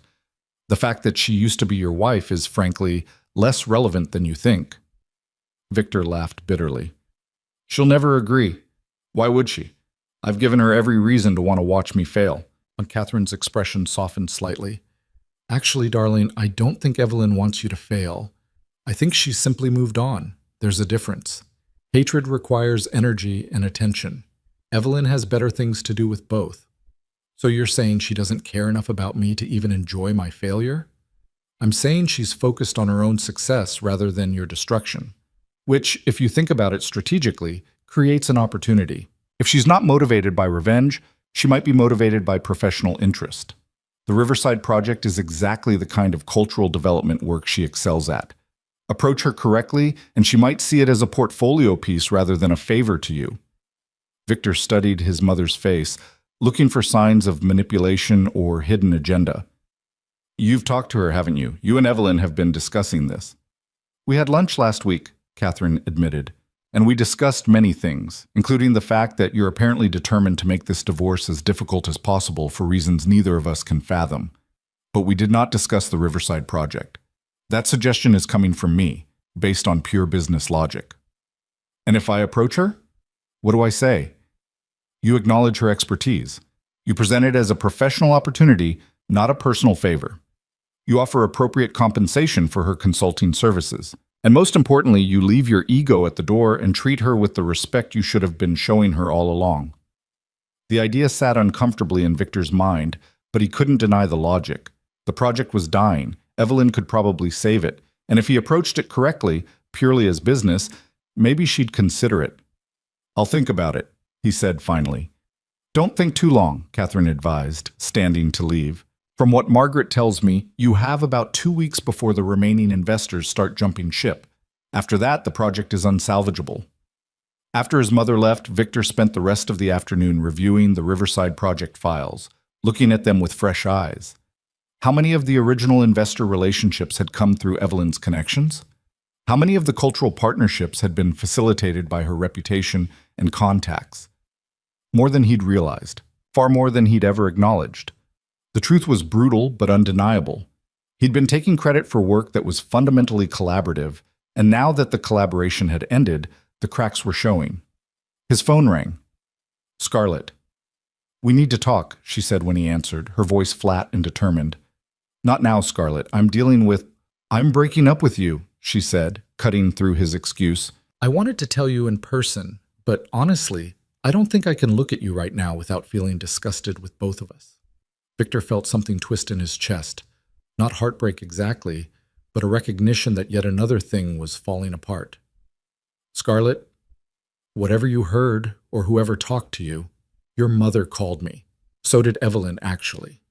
The fact that she used to be your wife is, frankly, less relevant than you think. Victor laughed bitterly. She'll never agree. Why would she? I've given her every reason to want to watch me fail. And Catherine's expression softened slightly. Actually, darling, I don't think Evelyn wants you to fail. I think she's simply moved on. There's a difference. Hatred requires energy and attention. Evelyn has better things to do with both. So you're saying she doesn't care enough about me to even enjoy my failure? I'm saying she's focused on her own success rather than your destruction, which, if you think about it strategically, creates an opportunity. If she's not motivated by revenge, she might be motivated by professional interest. The Riverside Project is exactly the kind of cultural development work she excels at. Approach her correctly, and she might see it as a portfolio piece rather than a favor to you. Victor studied his mother's face, looking for signs of manipulation or hidden agenda. You've talked to her, haven't you? You and Evelyn have been discussing this. We had lunch last week, Catherine admitted, and we discussed many things, including the fact that you're apparently determined to make this divorce as difficult as possible for reasons neither of us can fathom. But we did not discuss the Riverside Project. That suggestion is coming from me, based on pure business logic. And if I approach her, what do I say? You acknowledge her expertise. You present it as a professional opportunity, not a personal favor. You offer appropriate compensation for her consulting services. And most importantly, you leave your ego at the door and treat her with the respect you should have been showing her all along. The idea sat uncomfortably in Victor's mind, but he couldn't deny the logic. The project was dying. Evelyn could probably save it, and if he approached it correctly, purely as business, maybe she'd consider it. I'll think about it, he said finally. Don't think too long, Catherine advised, standing to leave. From what Margaret tells me, you have about 2 weeks before the remaining investors start jumping ship. After that, the project is unsalvageable. After his mother left, Victor spent the rest of the afternoon reviewing the Riverside Project files, looking at them with fresh eyes. How many of the original investor relationships had come through Evelyn's connections? How many of the cultural partnerships had been facilitated by her reputation and contacts? More than he'd realized, far more than he'd ever acknowledged. The truth was brutal but undeniable. He'd been taking credit for work that was fundamentally collaborative, and now that the collaboration had ended, the cracks were showing. His phone rang. Scarlett. We need to talk, she said when he answered, her voice flat and determined. Not now, Scarlett. I'm breaking up with you, she said, cutting through his excuse. I wanted to tell you in person, but honestly, I don't think I can look at you right now without feeling disgusted with both of us. Victor felt something twist in his chest. Not heartbreak exactly, but a recognition that yet another thing was falling apart. Scarlett, whatever you heard or whoever talked to you, your mother called me. So did Evelyn, actually.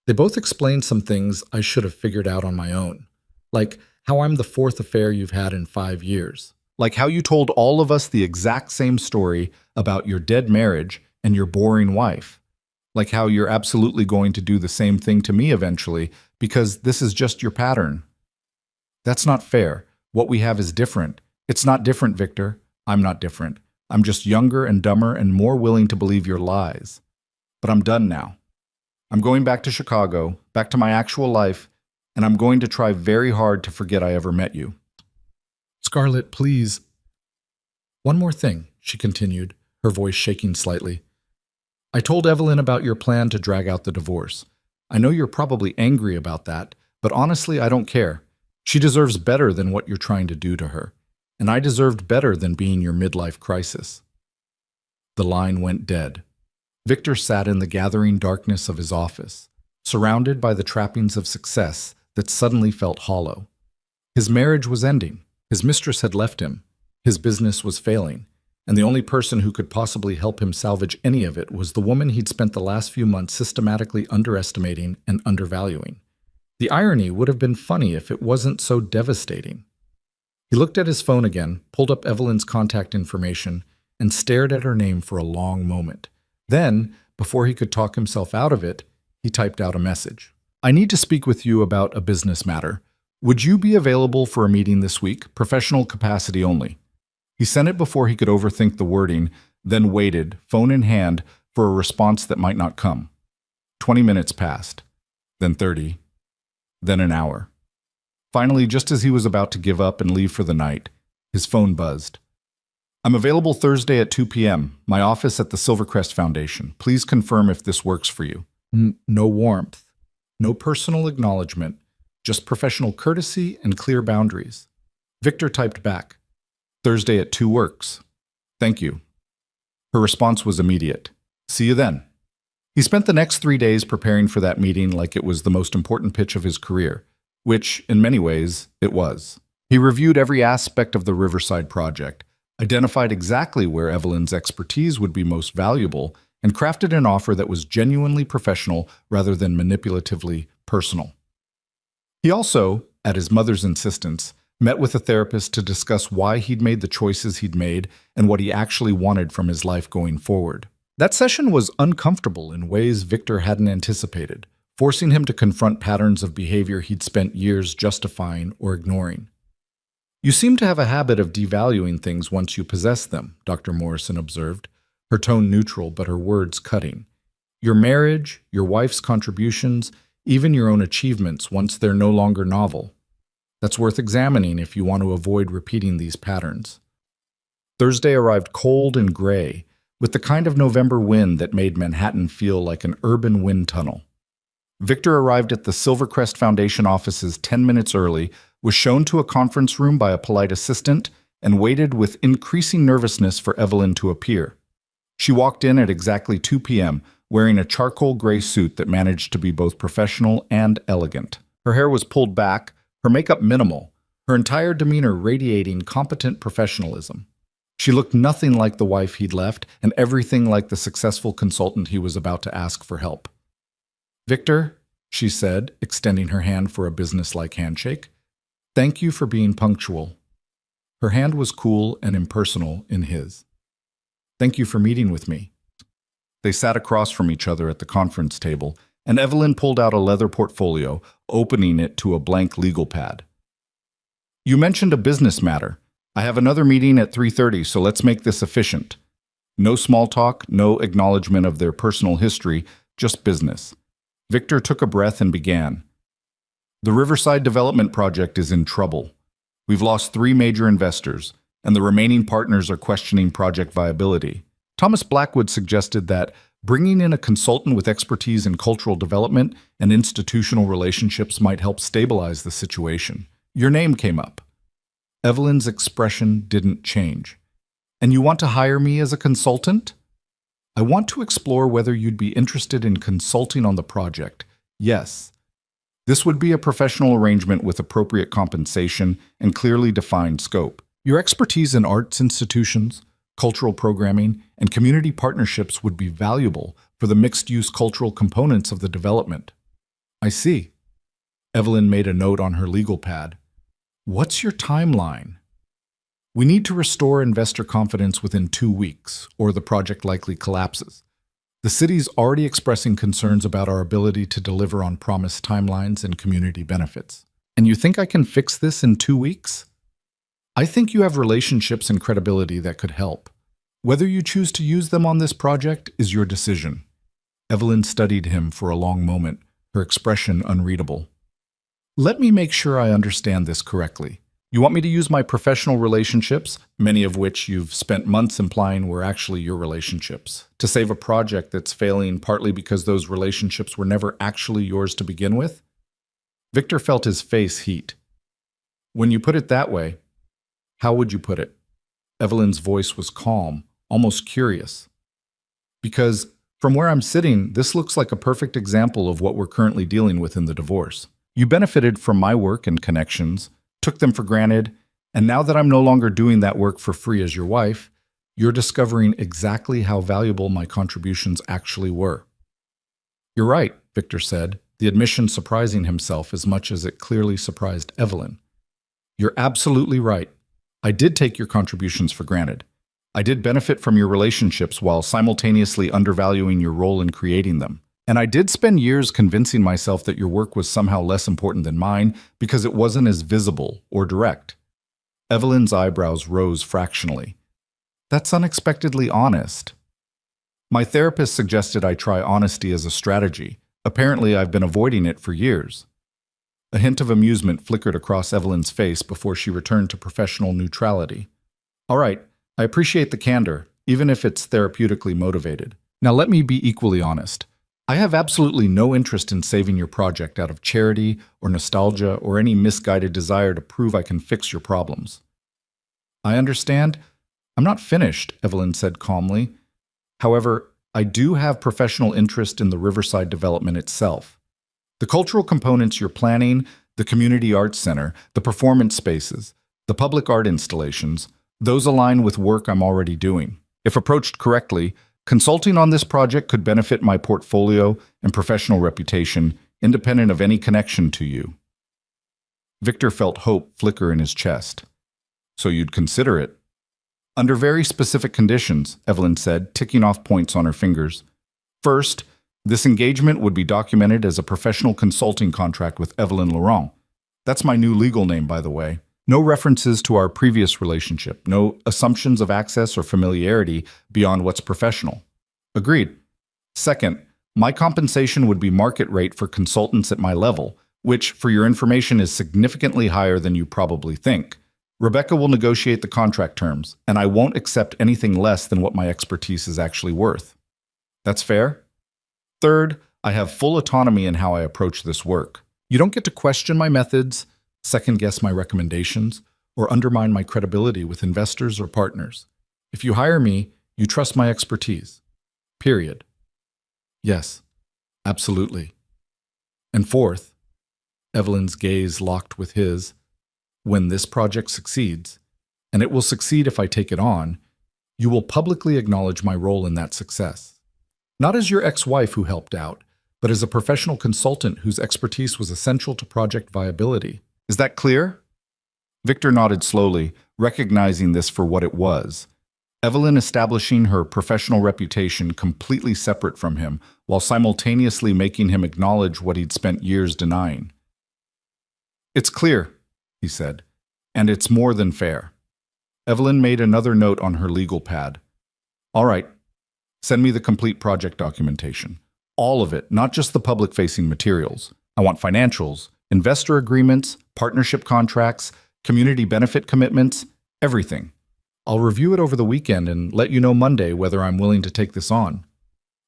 They both explained some things I should have figured out on my own, like how I'm the fourth affair you've had in 5 years, like how you told all of us the exact same story about your dead marriage and your boring wife, like how you're absolutely going to do the same thing to me eventually because this is just your pattern. That's not fair. What we have is different. It's not different, Victor. I'm not different. I'm just younger and dumber and more willing to believe your lies. But I'm done now. I'm going back to Chicago, back to my actual life, and I'm going to try very hard to forget I ever met you. Scarlett, please. One more thing, she continued, her voice shaking slightly. I told Evelyn about your plan to drag out the divorce. I know you're probably angry about that, but honestly, I don't care. She deserves better than what you're trying to do to her, and I deserved better than being your midlife crisis. The line went dead. Victor sat in the gathering darkness of his office, surrounded by the trappings of success that suddenly felt hollow. His marriage was ending. His mistress had left him. His business was failing. And the only person who could possibly help him salvage any of it was the woman he'd spent the last few months systematically underestimating and undervaluing. The irony would have been funny if it wasn't so devastating. He looked at his phone again, pulled up Evelyn's contact information, and stared at her name for a long moment. Then, before he could talk himself out of it, he typed out a message. "I need to speak with you about a business matter. Would you be available for a meeting this week? Professional capacity only." He sent it before he could overthink the wording, then waited, phone in hand, for a response that might not come. 20 minutes passed, then 30, then an hour. Finally, just as he was about to give up and leave for the night, his phone buzzed. "I'm available Thursday at 2 p.m., my office at the Silvercrest Foundation. Please confirm if this works for you." No warmth, no personal acknowledgement, just professional courtesy and clear boundaries. Victor typed back, "Thursday at 2 works. Thank you." Her response was immediate. "See you then." He spent the next 3 days preparing for that meeting like it was the most important pitch of his career, which, in many ways, it was. He reviewed every aspect of the Riverside project, identified exactly where Evelyn's expertise would be most valuable, and crafted an offer that was genuinely professional rather than manipulatively personal. He also, at his mother's insistence, met with a therapist to discuss why he'd made the choices he'd made and what he actually wanted from his life going forward. That session was uncomfortable in ways Victor hadn't anticipated, forcing him to confront patterns of behavior he'd spent years justifying or ignoring. "You seem to have a habit of devaluing things once you possess them," Dr. Morrison observed, her tone neutral but her words cutting. "Your marriage, your wife's contributions, even your own achievements once they're no longer novel. That's worth examining if you want to avoid repeating these patterns." Thursday arrived cold and gray, with the kind of November wind that made Manhattan feel like an urban wind tunnel. Victor arrived at the Silvercrest Foundation offices 10 minutes early, was shown to a conference room by a polite assistant, and waited with increasing nervousness for Evelyn to appear. She walked in at exactly 2 p.m., wearing a charcoal gray suit that managed to be both professional and elegant. Her hair was pulled back, her makeup minimal, her entire demeanor radiating competent professionalism. She looked nothing like the wife he'd left and everything like the successful consultant he was about to ask for help. "Victor," she said, extending her hand for a businesslike handshake, "thank you for being punctual." Her hand was cool and impersonal in his. "Thank you for meeting with me." They sat across from each other at the conference table, and Evelyn pulled out a leather portfolio, opening it to a blank legal pad. "You mentioned a business matter. I have another meeting at 3:30, so let's make this efficient." No small talk, no acknowledgement of their personal history, just business. Victor took a breath and began. "The Riverside Development Project is in trouble. We've lost 3 major investors, and the remaining partners are questioning project viability. Thomas Blackwood suggested that bringing in a consultant with expertise in cultural development and institutional relationships might help stabilize the situation. Your name came up." Evelyn's expression didn't change. "And you want to hire me as a consultant?" "I want to explore whether you'd be interested in consulting on the project. Yes. This would be a professional arrangement with appropriate compensation and clearly defined scope. Your expertise in arts institutions, cultural programming, and community partnerships would be valuable for the mixed-use cultural components of the development." "I see." Evelyn made a note on her legal pad. "What's your timeline?" "We need to restore investor confidence within 2 weeks, or the project likely collapses. The city's already expressing concerns about our ability to deliver on promised timelines and community benefits. And you think I can fix this in 2 weeks?" "I think you have relationships and credibility that could help. Whether you choose to use them on this project is your decision." Evelyn studied him for a long moment, her expression unreadable. "Let me make sure I understand this correctly. You want me to use my professional relationships, many of which you've spent months implying were actually your relationships, to save a project that's failing partly because those relationships were never actually yours to begin with?" Victor felt his face heat. "When you put it that way, how would you put it?" Evelyn's voice was calm, almost curious. Because from where I'm sitting, this looks like a perfect example of what we're currently dealing with in the divorce. You benefited from my work and connections, took them for granted, and now that I'm no longer doing that work for free as your wife, you're discovering exactly how valuable my contributions actually were. You're right, Victor said, the admission surprising himself as much as it clearly surprised Evelyn. You're absolutely right. I did take your contributions for granted. I did benefit from your relationships while simultaneously undervaluing your role in creating them. And I did spend years convincing myself that your work was somehow less important than mine because it wasn't as visible or direct. Evelyn's eyebrows rose fractionally. That's unexpectedly honest. My therapist suggested I try honesty as a strategy. Apparently, I've been avoiding it for years. A hint of amusement flickered across Evelyn's face before she returned to professional neutrality. All right, I appreciate the candor, even if it's therapeutically motivated. Now let me be equally honest. I have absolutely no interest in saving your project out of charity or nostalgia or any misguided desire to prove I can fix your problems. I understand. I'm not finished, Evelyn said calmly. However, I do have professional interest in the Riverside development itself. The cultural components you're planning, the community arts center, the performance spaces, the public art installations, those align with work I'm already doing. If approached correctly, consulting on this project could benefit my portfolio and professional reputation, independent of any connection to you. Victor felt hope flicker in his chest. So you'd consider it? Under very specific conditions, Evelyn said, ticking off points on her fingers. First, this engagement would be documented as a professional consulting contract with Evelyn Laurent. That's my new legal name, by the way. No references to our previous relationship, no assumptions of access or familiarity beyond what's professional. Agreed. Second, my compensation would be market rate for consultants at my level, which, for your information, is significantly higher than you probably think. Rebecca will negotiate the contract terms, and I won't accept anything less than what my expertise is actually worth. That's fair? Third, I have full autonomy in how I approach this work. You don't get to question my methods, second-guess my recommendations, or undermine my credibility with investors or partners. If you hire me, you trust my expertise. Period. Yes, absolutely. And fourth, Evelyn's gaze locked with his, when this project succeeds, and it will succeed if I take it on, you will publicly acknowledge my role in that success. Not as your ex-wife who helped out, but as a professional consultant whose expertise was essential to project viability. Is that clear? Victor nodded slowly, recognizing this for what it was. Evelyn establishing her professional reputation completely separate from him, while simultaneously making him acknowledge what he'd spent years denying. It's clear, he said, and it's more than fair. Evelyn made another note on her legal pad. All right, send me the complete project documentation. All of it, not just the public-facing materials. I want financials, investor agreements, partnership contracts, community benefit commitments, everything. I'll review it over the weekend and let you know Monday whether I'm willing to take this on.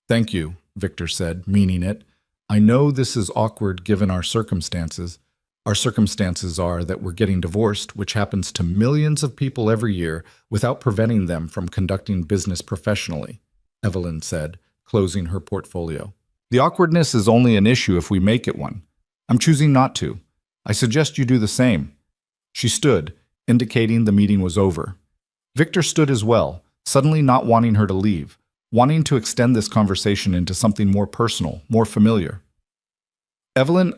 Thank you, Victor said, meaning it. I know this is awkward given our circumstances. Our circumstances are that we're getting divorced, which happens to millions of people every year, without preventing them from conducting business professionally, Evelyn said, closing her portfolio. The awkwardness is only an issue if we make it one. I'm choosing not to. I suggest you do the same. She stood, indicating the meeting was over. Victor stood as well, suddenly not wanting her to leave, wanting to extend this conversation into something more personal, more familiar. Evelyn,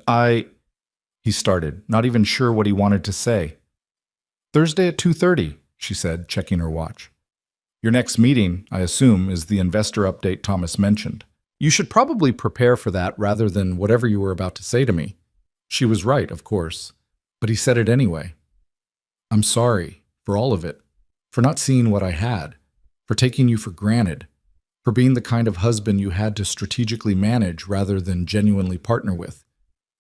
he started, not even sure what he wanted to say. Thursday at 2:30, she said, checking her watch. Your next meeting, I assume, is the investor update Thomas mentioned. You should probably prepare for that rather than whatever you were about to say to me. She was right, of course, but he said it anyway. I'm sorry for all of it, for not seeing what I had, for taking you for granted, for being the kind of husband you had to strategically manage rather than genuinely partner with.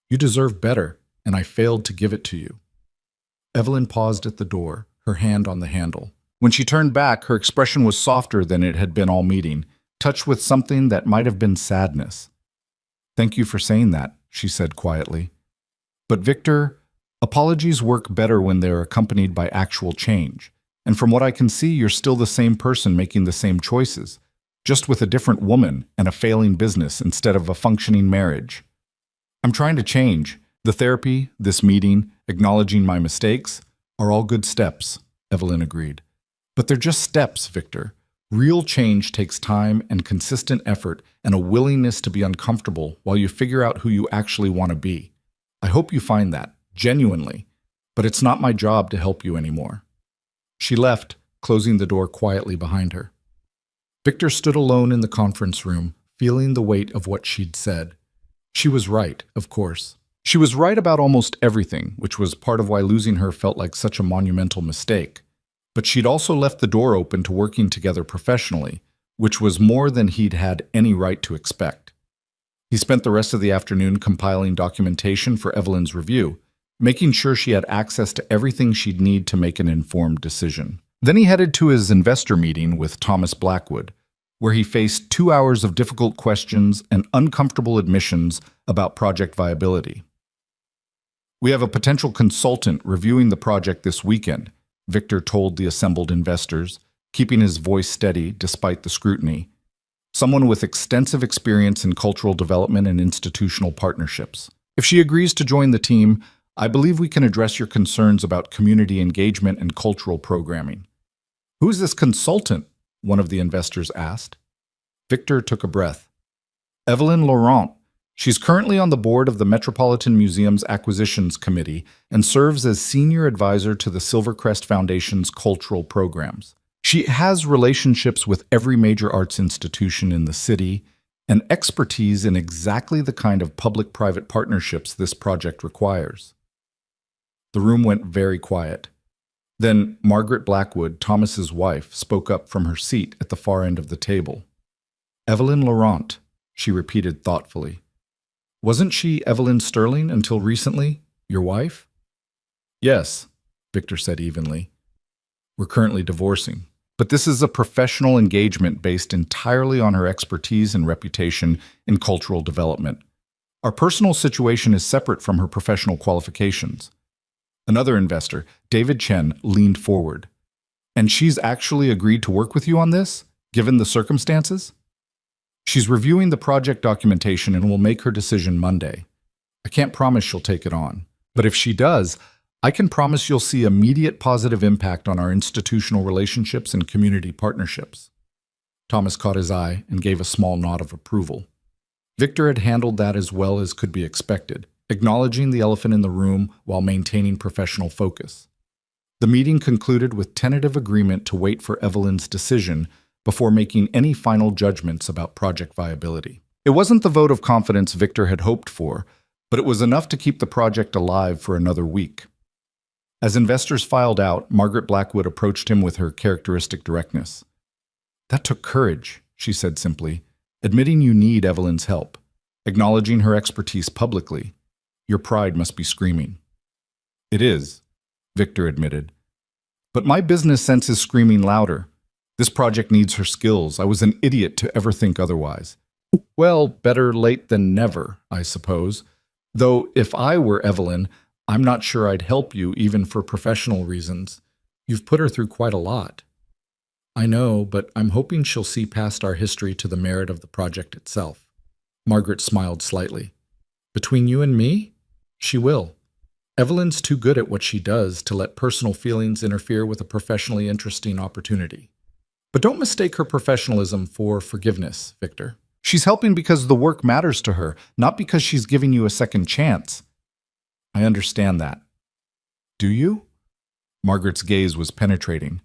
You deserve better, and I failed to give it to you. Evelyn paused at the door, her hand on the handle. When she turned back, her expression was softer than it had been all meeting, touched with something that might have been sadness. Thank you for saying that, she said quietly. But Victor, apologies work better when they're accompanied by actual change. And from what I can see, you're still the same person making the same choices, just with a different woman and a failing business instead of a functioning marriage. I'm trying to change. The therapy, this meeting, acknowledging my mistakes, are all good steps, Evelyn agreed. But they're just steps, Victor. Real change takes time and consistent effort and a willingness to be uncomfortable while you figure out who you actually want to be. I hope you find that, genuinely. But it's not my job to help you anymore. She left, closing the door quietly behind her. Victor stood alone in the conference room, feeling the weight of what she'd said. She was right, of course. She was right about almost everything, which was part of why losing her felt like such a monumental mistake. But she'd also left the door open to working together professionally, which was more than he'd had any right to expect. He spent the rest of the afternoon compiling documentation for Evelyn's review, making sure she had access to everything she'd need to make an informed decision. Then he headed to his investor meeting with Thomas Blackwood, where he faced 2 hours of difficult questions and uncomfortable admissions about project viability. We have a potential consultant reviewing the project this weekend, Victor told the assembled investors, keeping his voice steady despite the scrutiny. Someone with extensive experience in cultural development and institutional partnerships. If she agrees to join the team, I believe we can address your concerns about community engagement and cultural programming. Who is this consultant? One of the investors asked. Victor took a breath. Evelyn Laurent. She's currently on the board of the Metropolitan Museum's Acquisitions Committee and serves as senior advisor to the Silvercrest Foundation's cultural programs. She has relationships with every major arts institution in the city and expertise in exactly the kind of public-private partnerships this project requires. The room went very quiet. Then Margaret Blackwood, Thomas's wife, spoke up from her seat at the far end of the table. Evelyn Laurent, she repeated thoughtfully. Wasn't she Evelyn Sterling until recently, your wife? Yes, Victor said evenly. We're currently divorcing, but this is a professional engagement based entirely on her expertise and reputation in cultural development. Our personal situation is separate from her professional qualifications. Another investor, David Chen, leaned forward. And she's actually agreed to work with you on this, given the circumstances? She's reviewing the project documentation and will make her decision Monday. I can't promise she'll take it on, but if she does, I can promise you'll see immediate positive impact on our institutional relationships and community partnerships. Thomas caught his eye and gave a small nod of approval. Victor had handled that as well as could be expected, acknowledging the elephant in the room while maintaining professional focus. The meeting concluded with tentative agreement to wait for Evelyn's decision before making any final judgments about project viability. It wasn't the vote of confidence Victor had hoped for, but it was enough to keep the project alive for another week. As investors filed out, Margaret Blackwood approached him with her characteristic directness. That took courage, she said simply, admitting you need Evelyn's help, acknowledging her expertise publicly. Your pride must be screaming. It is, Victor admitted. But my business sense is screaming louder. This project needs her skills. I was an idiot to ever think otherwise. Well, better late than never, I suppose. Though if I were Evelyn, I'm not sure I'd help you even for professional reasons. You've put her through quite a lot. I know, but I'm hoping she'll see past our history to the merit of the project itself. Margaret smiled slightly. Between you and me? She will. Evelyn's too good at what she does to let personal feelings interfere with a professionally interesting opportunity. But don't mistake her professionalism for forgiveness, Victor. She's helping because the work matters to her, not because she's giving you a second chance. I understand that. Do you? Margaret's gaze was penetrating.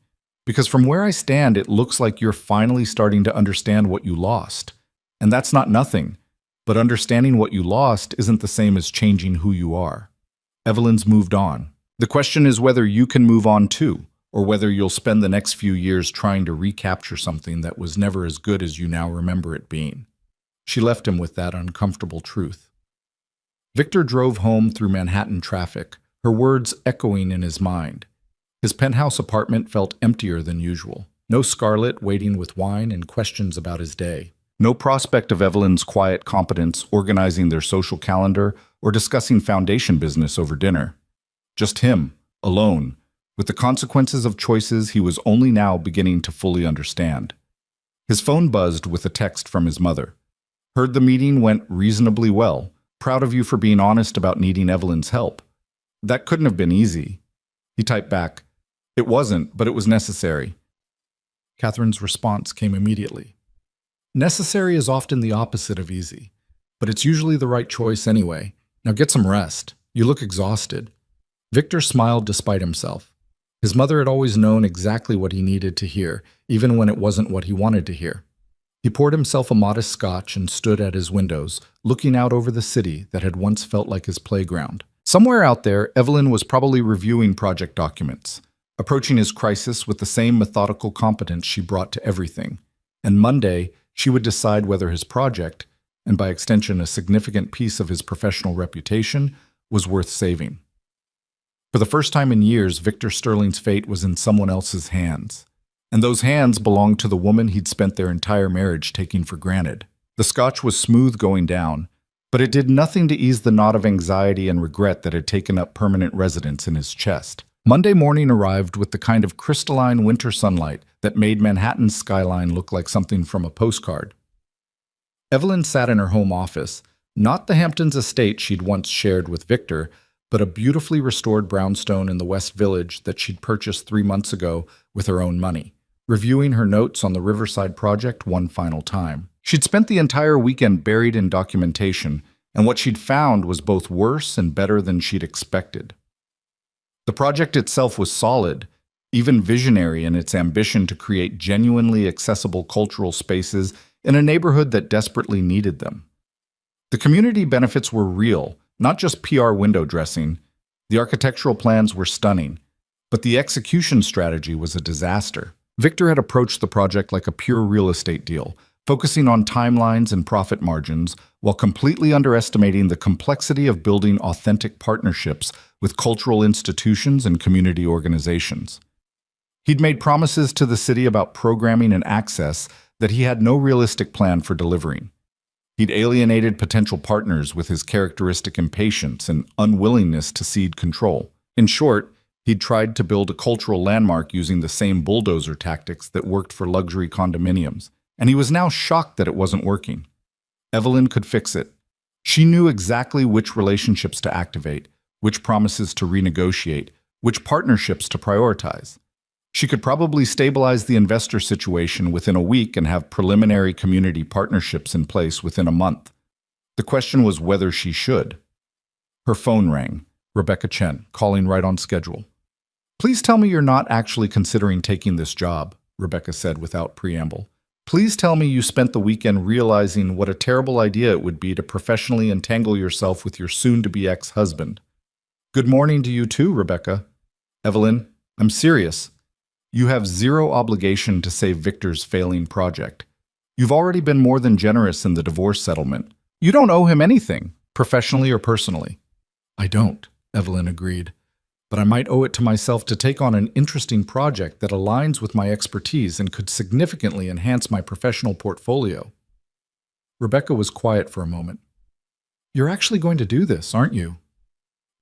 Because from where I stand, it looks like you're finally starting to understand what you lost. And that's not nothing. But understanding what you lost isn't the same as changing who you are. Evelyn's moved on. The question is whether you can move on too, or whether you'll spend the next few years trying to recapture something that was never as good as you now remember it being. She left him with that uncomfortable truth. Victor drove home through Manhattan traffic, her words echoing in his mind. His penthouse apartment felt emptier than usual. No Scarlett waiting with wine and questions about his day. No prospect of Evelyn's quiet competence organizing their social calendar or discussing foundation business over dinner. Just him, alone, with the consequences of choices he was only now beginning to fully understand. His phone buzzed with a text from his mother. Heard the meeting went reasonably well. Proud of you for being honest about needing Evelyn's help. That couldn't have been easy. He typed back, It wasn't, but it was necessary. Catherine's response came immediately. Necessary is often the opposite of easy, but it's usually the right choice anyway. Now get some rest. You look exhausted. Victor smiled despite himself. His mother had always known exactly what he needed to hear, even when it wasn't what he wanted to hear. He poured himself a modest scotch and stood at his windows, looking out over the city that had once felt like his playground. Somewhere out there, Evelyn was probably reviewing project documents, approaching his crisis with the same methodical competence she brought to everything. And Monday, she would decide whether his project, and by extension a significant piece of his professional reputation, was worth saving. For the first time in years, Victor Sterling's fate was in someone else's hands. And those hands belonged to the woman he'd spent their entire marriage taking for granted. The scotch was smooth going down, but it did nothing to ease the knot of anxiety and regret that had taken up permanent residence in his chest. Monday morning arrived with the kind of crystalline winter sunlight that made Manhattan's skyline look like something from a postcard. Evelyn sat in her home office, not the Hamptons estate she'd once shared with Victor, but a beautifully restored brownstone in the West Village that she'd purchased 3 months ago with her own money, reviewing her notes on the Riverside project one final time. She'd spent the entire weekend buried in documentation, and what she'd found was both worse and better than she'd expected. The project itself was solid, even visionary in its ambition to create genuinely accessible cultural spaces in a neighborhood that desperately needed them. The community benefits were real, not just PR window dressing. The architectural plans were stunning, but the execution strategy was a disaster. Victor had approached the project like a pure real estate deal, focusing on timelines and profit margins while completely underestimating the complexity of building authentic partnerships with cultural institutions and community organizations. He'd made promises to the city about programming and access that he had no realistic plan for delivering. He'd alienated potential partners with his characteristic impatience and unwillingness to cede control. In short, he'd tried to build a cultural landmark using the same bulldozer tactics that worked for luxury condominiums, and he was now shocked that it wasn't working. Evelyn could fix it. She knew exactly which relationships to activate, which promises to renegotiate, which partnerships to prioritize. She could probably stabilize the investor situation within a week and have preliminary community partnerships in place within a month. The question was whether she should. Her phone rang. Rebecca Chen, calling right on schedule. Please tell me you're not actually considering taking this job, Rebecca said without preamble. Please tell me you spent the weekend realizing what a terrible idea it would be to professionally entangle yourself with your soon-to-be ex-husband. Good morning to you too, Rebecca. Evelyn, I'm serious. You have zero obligation to save Victor's failing project. You've already been more than generous in the divorce settlement. You don't owe him anything, professionally or personally. I don't, Evelyn agreed. But I might owe it to myself to take on an interesting project that aligns with my expertise and could significantly enhance my professional portfolio. Rebecca was quiet for a moment. You're actually going to do this, aren't you?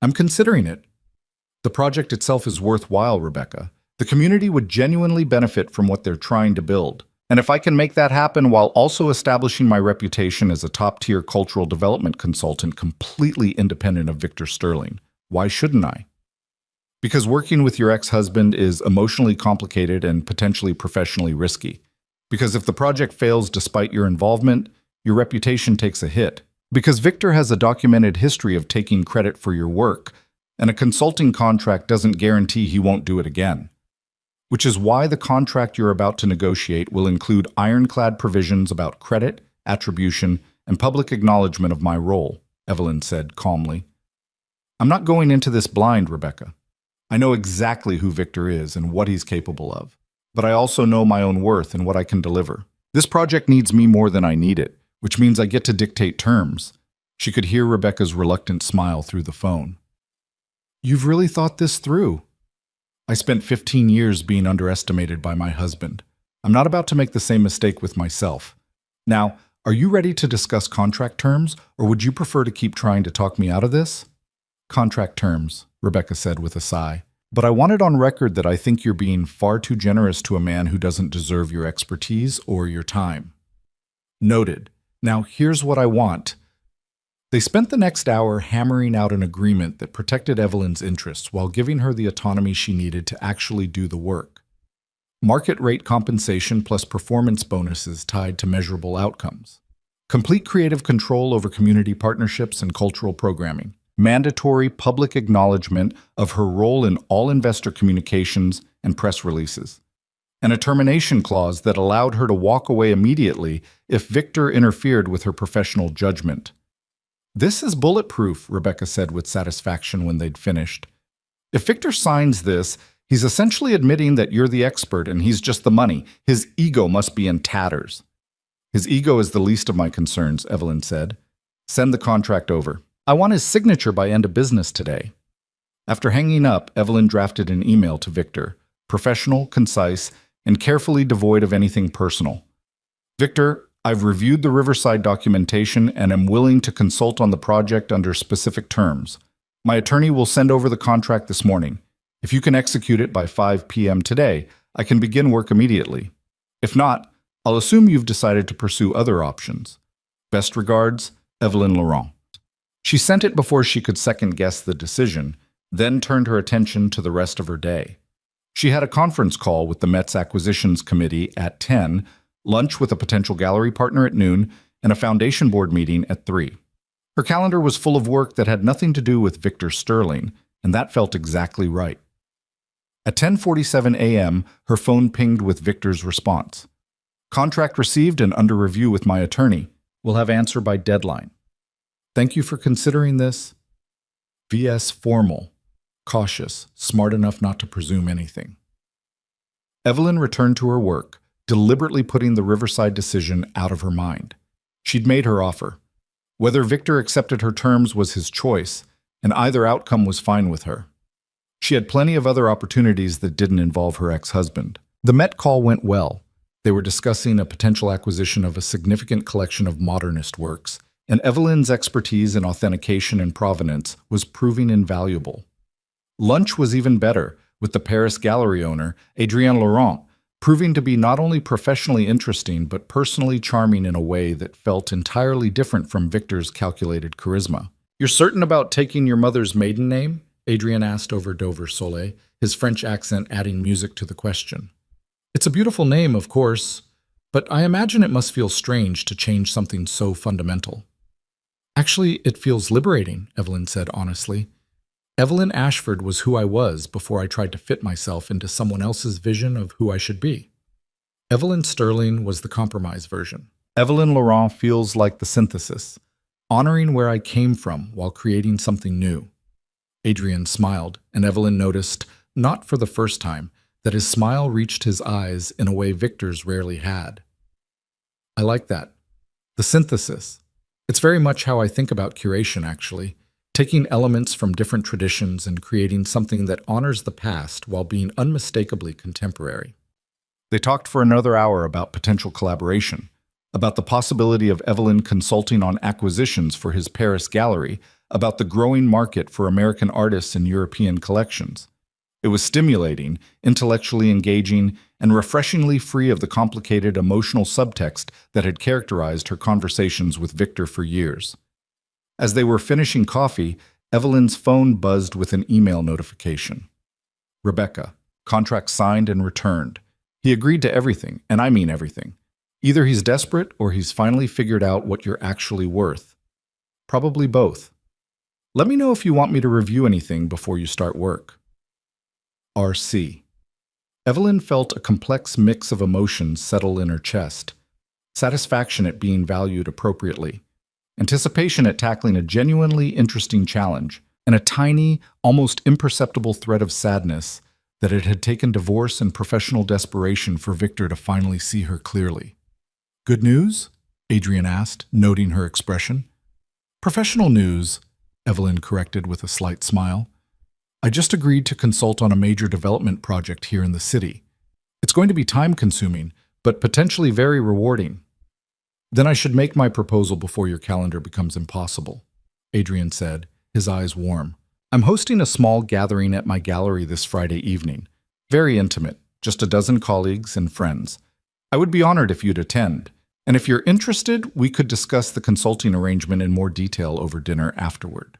I'm considering it. The project itself is worthwhile, Rebecca. The community would genuinely benefit from what they're trying to build. And if I can make that happen while also establishing my reputation as a top-tier cultural development consultant completely independent of Victor Sterling, why shouldn't I? Because working with your ex-husband is emotionally complicated and potentially professionally risky. Because if the project fails despite your involvement, your reputation takes a hit. Because Victor has a documented history of taking credit for your work, and a consulting contract doesn't guarantee he won't do it again. Which is why the contract you're about to negotiate will include ironclad provisions about credit, attribution, and public acknowledgement of my role, Evelyn said calmly. I'm not going into this blind, Rebecca. I know exactly who Victor is and what he's capable of, but I also know my own worth and what I can deliver. This project needs me more than I need it, which means I get to dictate terms. She could hear Rebecca's reluctant smile through the phone. You've really thought this through. I spent 15 years being underestimated by my husband. I'm not about to make the same mistake with myself. Now, are you ready to discuss contract terms, or would you prefer to keep trying to talk me out of this? Contract terms, Rebecca said with a sigh. But I want it on record that I think you're being far too generous to a man who doesn't deserve your expertise or your time. Noted. Now, here's what I want. They spent the next hour hammering out an agreement that protected Evelyn's interests while giving her the autonomy she needed to actually do the work. Market rate compensation plus performance bonuses tied to measurable outcomes. Complete creative control over community partnerships and cultural programming. Mandatory public acknowledgement of her role in all investor communications and press releases. And a termination clause that allowed her to walk away immediately if Victor interfered with her professional judgment. "This is bulletproof," Rebecca said with satisfaction when they'd finished. "If Victor signs this, he's essentially admitting that you're the expert and he's just the money. His ego must be in tatters." "His ego is the least of my concerns," Evelyn said. "Send the contract over. I want his signature by end of business today." After hanging up, Evelyn drafted an email to Victor, professional, concise, and carefully devoid of anything personal. "Victor, I've reviewed the Riverside documentation and am willing to consult on the project under specific terms. My attorney will send over the contract this morning. If you can execute it by 5 p.m. today, I can begin work immediately. If not, I'll assume you've decided to pursue other options. Best regards, Evelyn Laurent." She sent it before she could second-guess the decision, then turned her attention to the rest of her day. She had a conference call with the Met's Acquisitions Committee at 10, lunch with a potential gallery partner at noon, and a foundation board meeting at 3. Her calendar was full of work that had nothing to do with Victor Sterling, and that felt exactly right. At 10:47 a.m., her phone pinged with Victor's response. "Contract received and under review with my attorney. We'll have answer by deadline. Thank you for considering this. V.S. Formal, cautious, smart enough not to presume anything." Evelyn returned to her work, deliberately putting the Riverside decision out of her mind. She'd made her offer. Whether Victor accepted her terms was his choice, and either outcome was fine with her. She had plenty of other opportunities that didn't involve her ex-husband. The Met call went well. They were discussing a potential acquisition of a significant collection of modernist works, and Evelyn's expertise in authentication and provenance was proving invaluable. Lunch was even better, with the Paris gallery owner, Adrien Laurent, proving to be not only professionally interesting but personally charming in a way that felt entirely different from Victor's calculated charisma. "You're certain about taking your mother's maiden name?" Adrien asked over Dover Soleil, his French accent adding music to the question. "It's a beautiful name, of course, but I imagine it must feel strange to change something so fundamental." "Actually, it feels liberating," Evelyn said honestly. "Evelyn Ashford was who I was before I tried to fit myself into someone else's vision of who I should be. Evelyn Sterling was the compromise version. Evelyn Laurent feels like the synthesis, honoring where I came from while creating something new." Adrien smiled, and Evelyn noticed, not for the first time, that his smile reached his eyes in a way Victor's rarely had. "I like that. The synthesis. It's very much how I think about curation, actually, taking elements from different traditions and creating something that honors the past while being unmistakably contemporary." They talked for another hour about potential collaboration, about the possibility of Evelyn consulting on acquisitions for his Paris gallery, about the growing market for American artists and European collections. It was stimulating, intellectually engaging, and refreshingly free of the complicated emotional subtext that had characterized her conversations with Victor for years. As they were finishing coffee, Evelyn's phone buzzed with an email notification. "Rebecca, contract signed and returned. He agreed to everything, and I mean everything. Either he's desperate or he's finally figured out what you're actually worth. Probably both. Let me know if you want me to review anything before you start work. R.C." Evelyn felt a complex mix of emotions settle in her chest. Satisfaction at being valued appropriately, anticipation at tackling a genuinely interesting challenge, and a tiny, almost imperceptible thread of sadness that it had taken divorce and professional desperation for Victor to finally see her clearly. "Good news?" Adrien asked, noting her expression. "Professional news," Evelyn corrected with a slight smile. "I just agreed to consult on a major development project here in the city. It's going to be time-consuming, but potentially very rewarding." "Then I should make my proposal before your calendar becomes impossible," Adrien said, his eyes warm. I'm hosting a small gathering at my gallery this Friday evening. Very intimate, just a dozen colleagues and friends. I would be honored if you'd attend. And if you're interested, we could discuss the consulting arrangement in more detail over dinner afterward.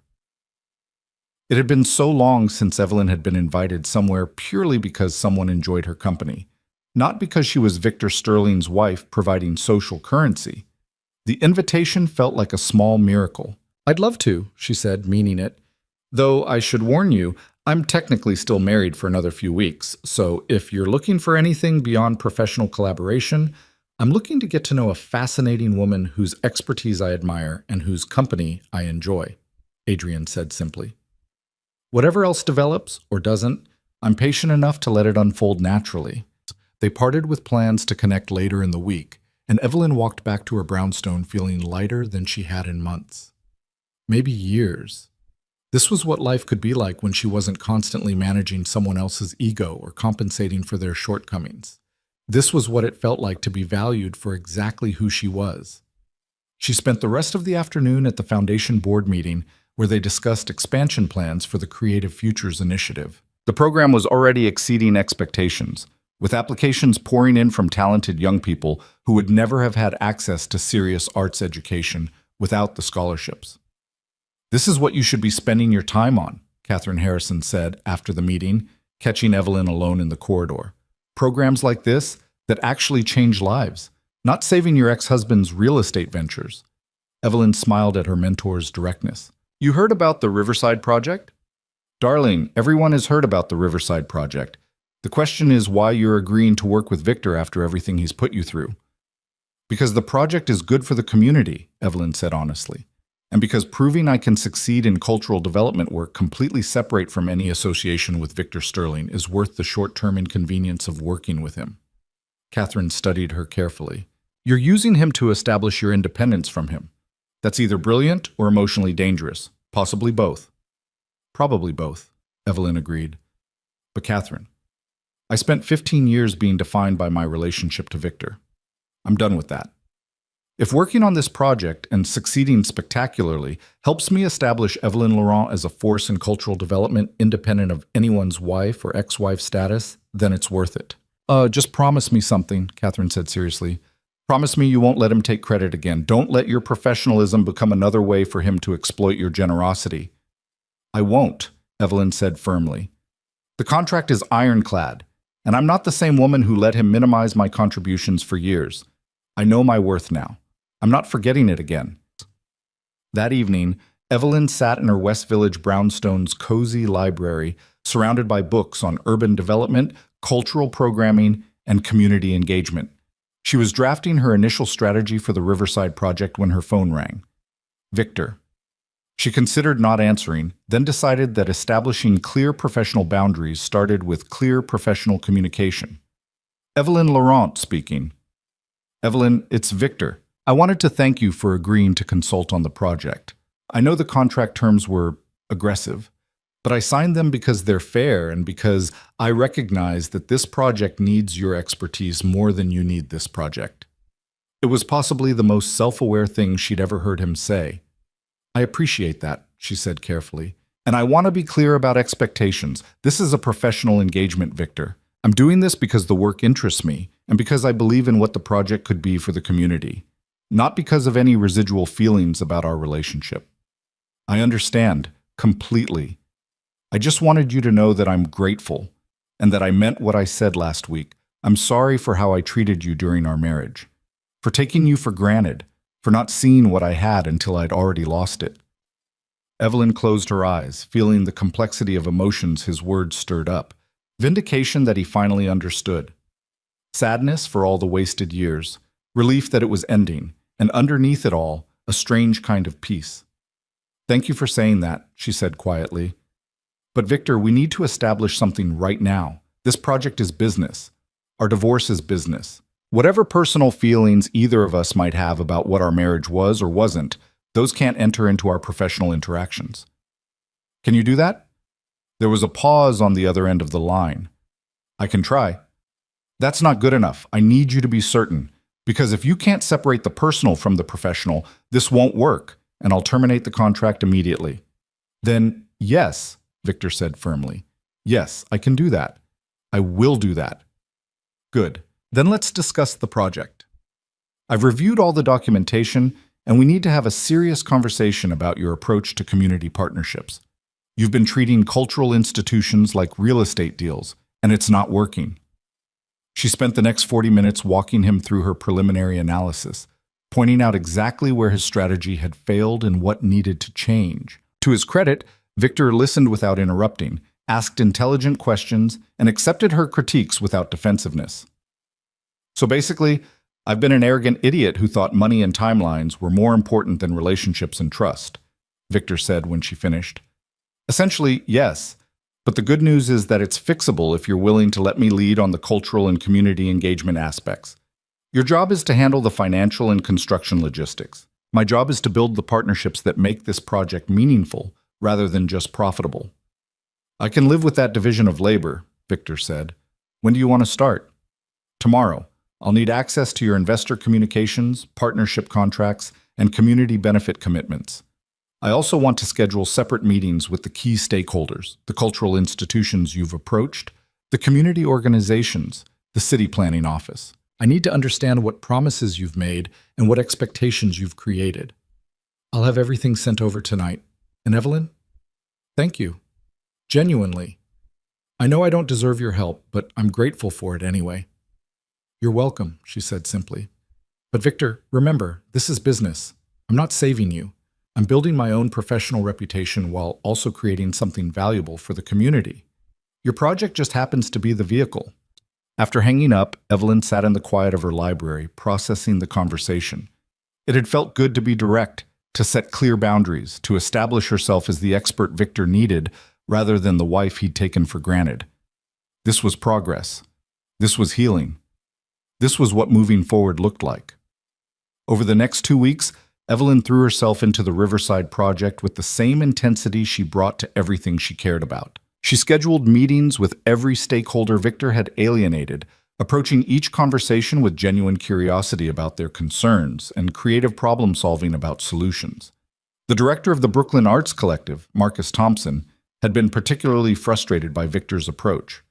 It had been so long since Evelyn had been invited somewhere purely because someone enjoyed her company, not because she was Victor Sterling's wife providing social currency. The invitation felt like a small miracle. "I'd love to," she said, meaning it. "Though I should warn you, I'm technically still married for another few weeks, so if you're looking for anything beyond professional collaboration, I'm looking to get to know a fascinating woman whose expertise I admire and whose company I enjoy," Adrian said simply. "Whatever else develops or doesn't, I'm patient enough to let it unfold naturally." They parted with plans to connect later in the week, and Evelyn walked back to her brownstone feeling lighter than she had in months. Maybe years. This was what life could be like when she wasn't constantly managing someone else's ego or compensating for their shortcomings. This was what it felt like to be valued for exactly who she was. She spent the rest of the afternoon at the Foundation board meeting where they discussed expansion plans for the Creative Futures initiative. The program was already exceeding expectations, with applications pouring in from talented young people who would never have had access to serious arts education without the scholarships. "This is what you should be spending your time on," Catherine Harrison said after the meeting, catching Evelyn alone in the corridor. "Programs like this that actually change lives, not saving your ex-husband's real estate ventures." Evelyn smiled at her mentor's directness. "You heard about the Riverside Project?" "Darling, everyone has heard about the Riverside Project. The question is why you're agreeing to work with Victor after everything he's put you through." "Because the project is good for the community," Evelyn said honestly. "And because proving I can succeed in cultural development work completely separate from any association with Victor Sterling is worth the short-term inconvenience of working with him." Catherine studied her carefully. "You're using him to establish your independence from him. That's either brilliant or emotionally dangerous. Possibly both." "Probably both," Evelyn agreed. "But Catherine, I spent 15 years being defined by my relationship to Victor. I'm done with that. If working on this project and succeeding spectacularly helps me establish Evelyn Laurent as a force in cultural development independent of anyone's wife or ex-wife status, then it's worth it." Just promise me something," Catherine said seriously. "Promise me you won't let him take credit again. Don't let your professionalism become another way for him to exploit your generosity." "I won't," Evelyn said firmly. "The contract is ironclad, and I'm not the same woman who let him minimize my contributions for years. I know my worth now. I'm not forgetting it again." That evening, Evelyn sat in her West Village brownstone's cozy library, surrounded by books on urban development, cultural programming, and community engagement. She was drafting her initial strategy for the Riverside Project when her phone rang. Victor. She considered not answering, then decided that establishing clear professional boundaries started with clear professional communication. "Evelyn Laurent speaking." "Evelyn, it's Victor. I wanted to thank you for agreeing to consult on the project. I know the contract terms were aggressive, but I signed them because they're fair and because I recognize that this project needs your expertise more than you need this project." It was possibly the most self-aware thing she'd ever heard him say. "I appreciate that," she said carefully. "And I want to be clear about expectations. This is a professional engagement, Victor. I'm doing this because the work interests me and because I believe in what the project could be for the community, not because of any residual feelings about our relationship. I understand completely. I just wanted you to know that I'm grateful and that I meant what I said last week. I'm sorry for how I treated you during our marriage, for taking you for granted, for not seeing what I had until I'd already lost it." Evelyn closed her eyes, feeling the complexity of emotions his words stirred up, vindication that he finally understood, sadness for all the wasted years, relief that it was ending, and underneath it all, a strange kind of peace. "Thank you for saying that," she said quietly. "But Victor, we need to establish something right now. This project is business. Our divorce is business. Whatever personal feelings either of us might have about what our marriage was or wasn't, those can't enter into our professional interactions. Can you do that?" There was a pause on the other end of the line. "I can try." "That's not good enough. I need you to be certain. Because if you can't separate the personal from the professional, this won't work, and I'll terminate the contract immediately." "Then, yes," Victor said firmly. Yes, I can do that. I will do that. Good. Then let's discuss the project. I've reviewed all the documentation, and we need to have a serious conversation about your approach to community partnerships. You've been treating cultural institutions like real estate deals, and it's not working. She spent the next 40 minutes walking him through her preliminary analysis, pointing out exactly where his strategy had failed and what needed to change. To his credit, Victor listened without interrupting, asked intelligent questions, and accepted her critiques without defensiveness. So basically, I've been an arrogant idiot who thought money and timelines were more important than relationships and trust, Victor said when she finished. Essentially, yes, but the good news is that it's fixable if you're willing to let me lead on the cultural and community engagement aspects. Your job is to handle the financial and construction logistics. My job is to build the partnerships that make this project meaningful rather than just profitable. I can live with that division of labor, Victor said. When do you want to start? Tomorrow. I'll need access to your investor communications, partnership contracts, and community benefit commitments. I also want to schedule separate meetings with the key stakeholders, the cultural institutions you've approached, the community organizations, the city planning office. I need to understand what promises you've made and what expectations you've created. I'll have everything sent over tonight. And Evelyn? Thank you. Genuinely. I know I don't deserve your help, but I'm grateful for it anyway. You're welcome, she said simply. But Victor, remember, this is business. I'm not saving you. I'm building my own professional reputation while also creating something valuable for the community. Your project just happens to be the vehicle. After hanging up, Evelyn sat in the quiet of her library, processing the conversation. It had felt good to be direct, to set clear boundaries, to establish herself as the expert Victor needed rather than the wife he'd taken for granted. This was progress. This was healing. This was what moving forward looked like. Over the next 2 weeks, Evelyn threw herself into the Riverside project with the same intensity she brought to everything she cared about. She scheduled meetings with every stakeholder Victor had alienated, approaching each conversation with genuine curiosity about their concerns and creative problem-solving about solutions. The director of the Brooklyn Arts Collective, Marcus Thompson, had been particularly frustrated by Victor's approach.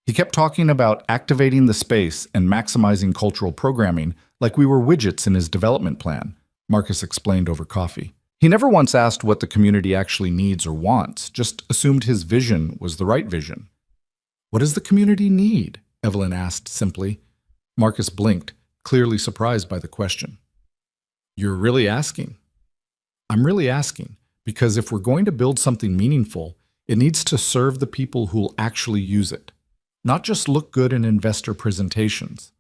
He kept talking about activating the space and maximizing cultural programming like we were widgets in his development plan, Marcus explained over coffee. He never once asked what the community actually needs or wants, just assumed his vision was the right vision. What does the community need? Evelyn asked simply. Marcus blinked, clearly surprised by the question. You're really asking? I'm really asking, because if we're going to build something meaningful, it needs to serve the people who'll actually use it, not just look good in investor presentations.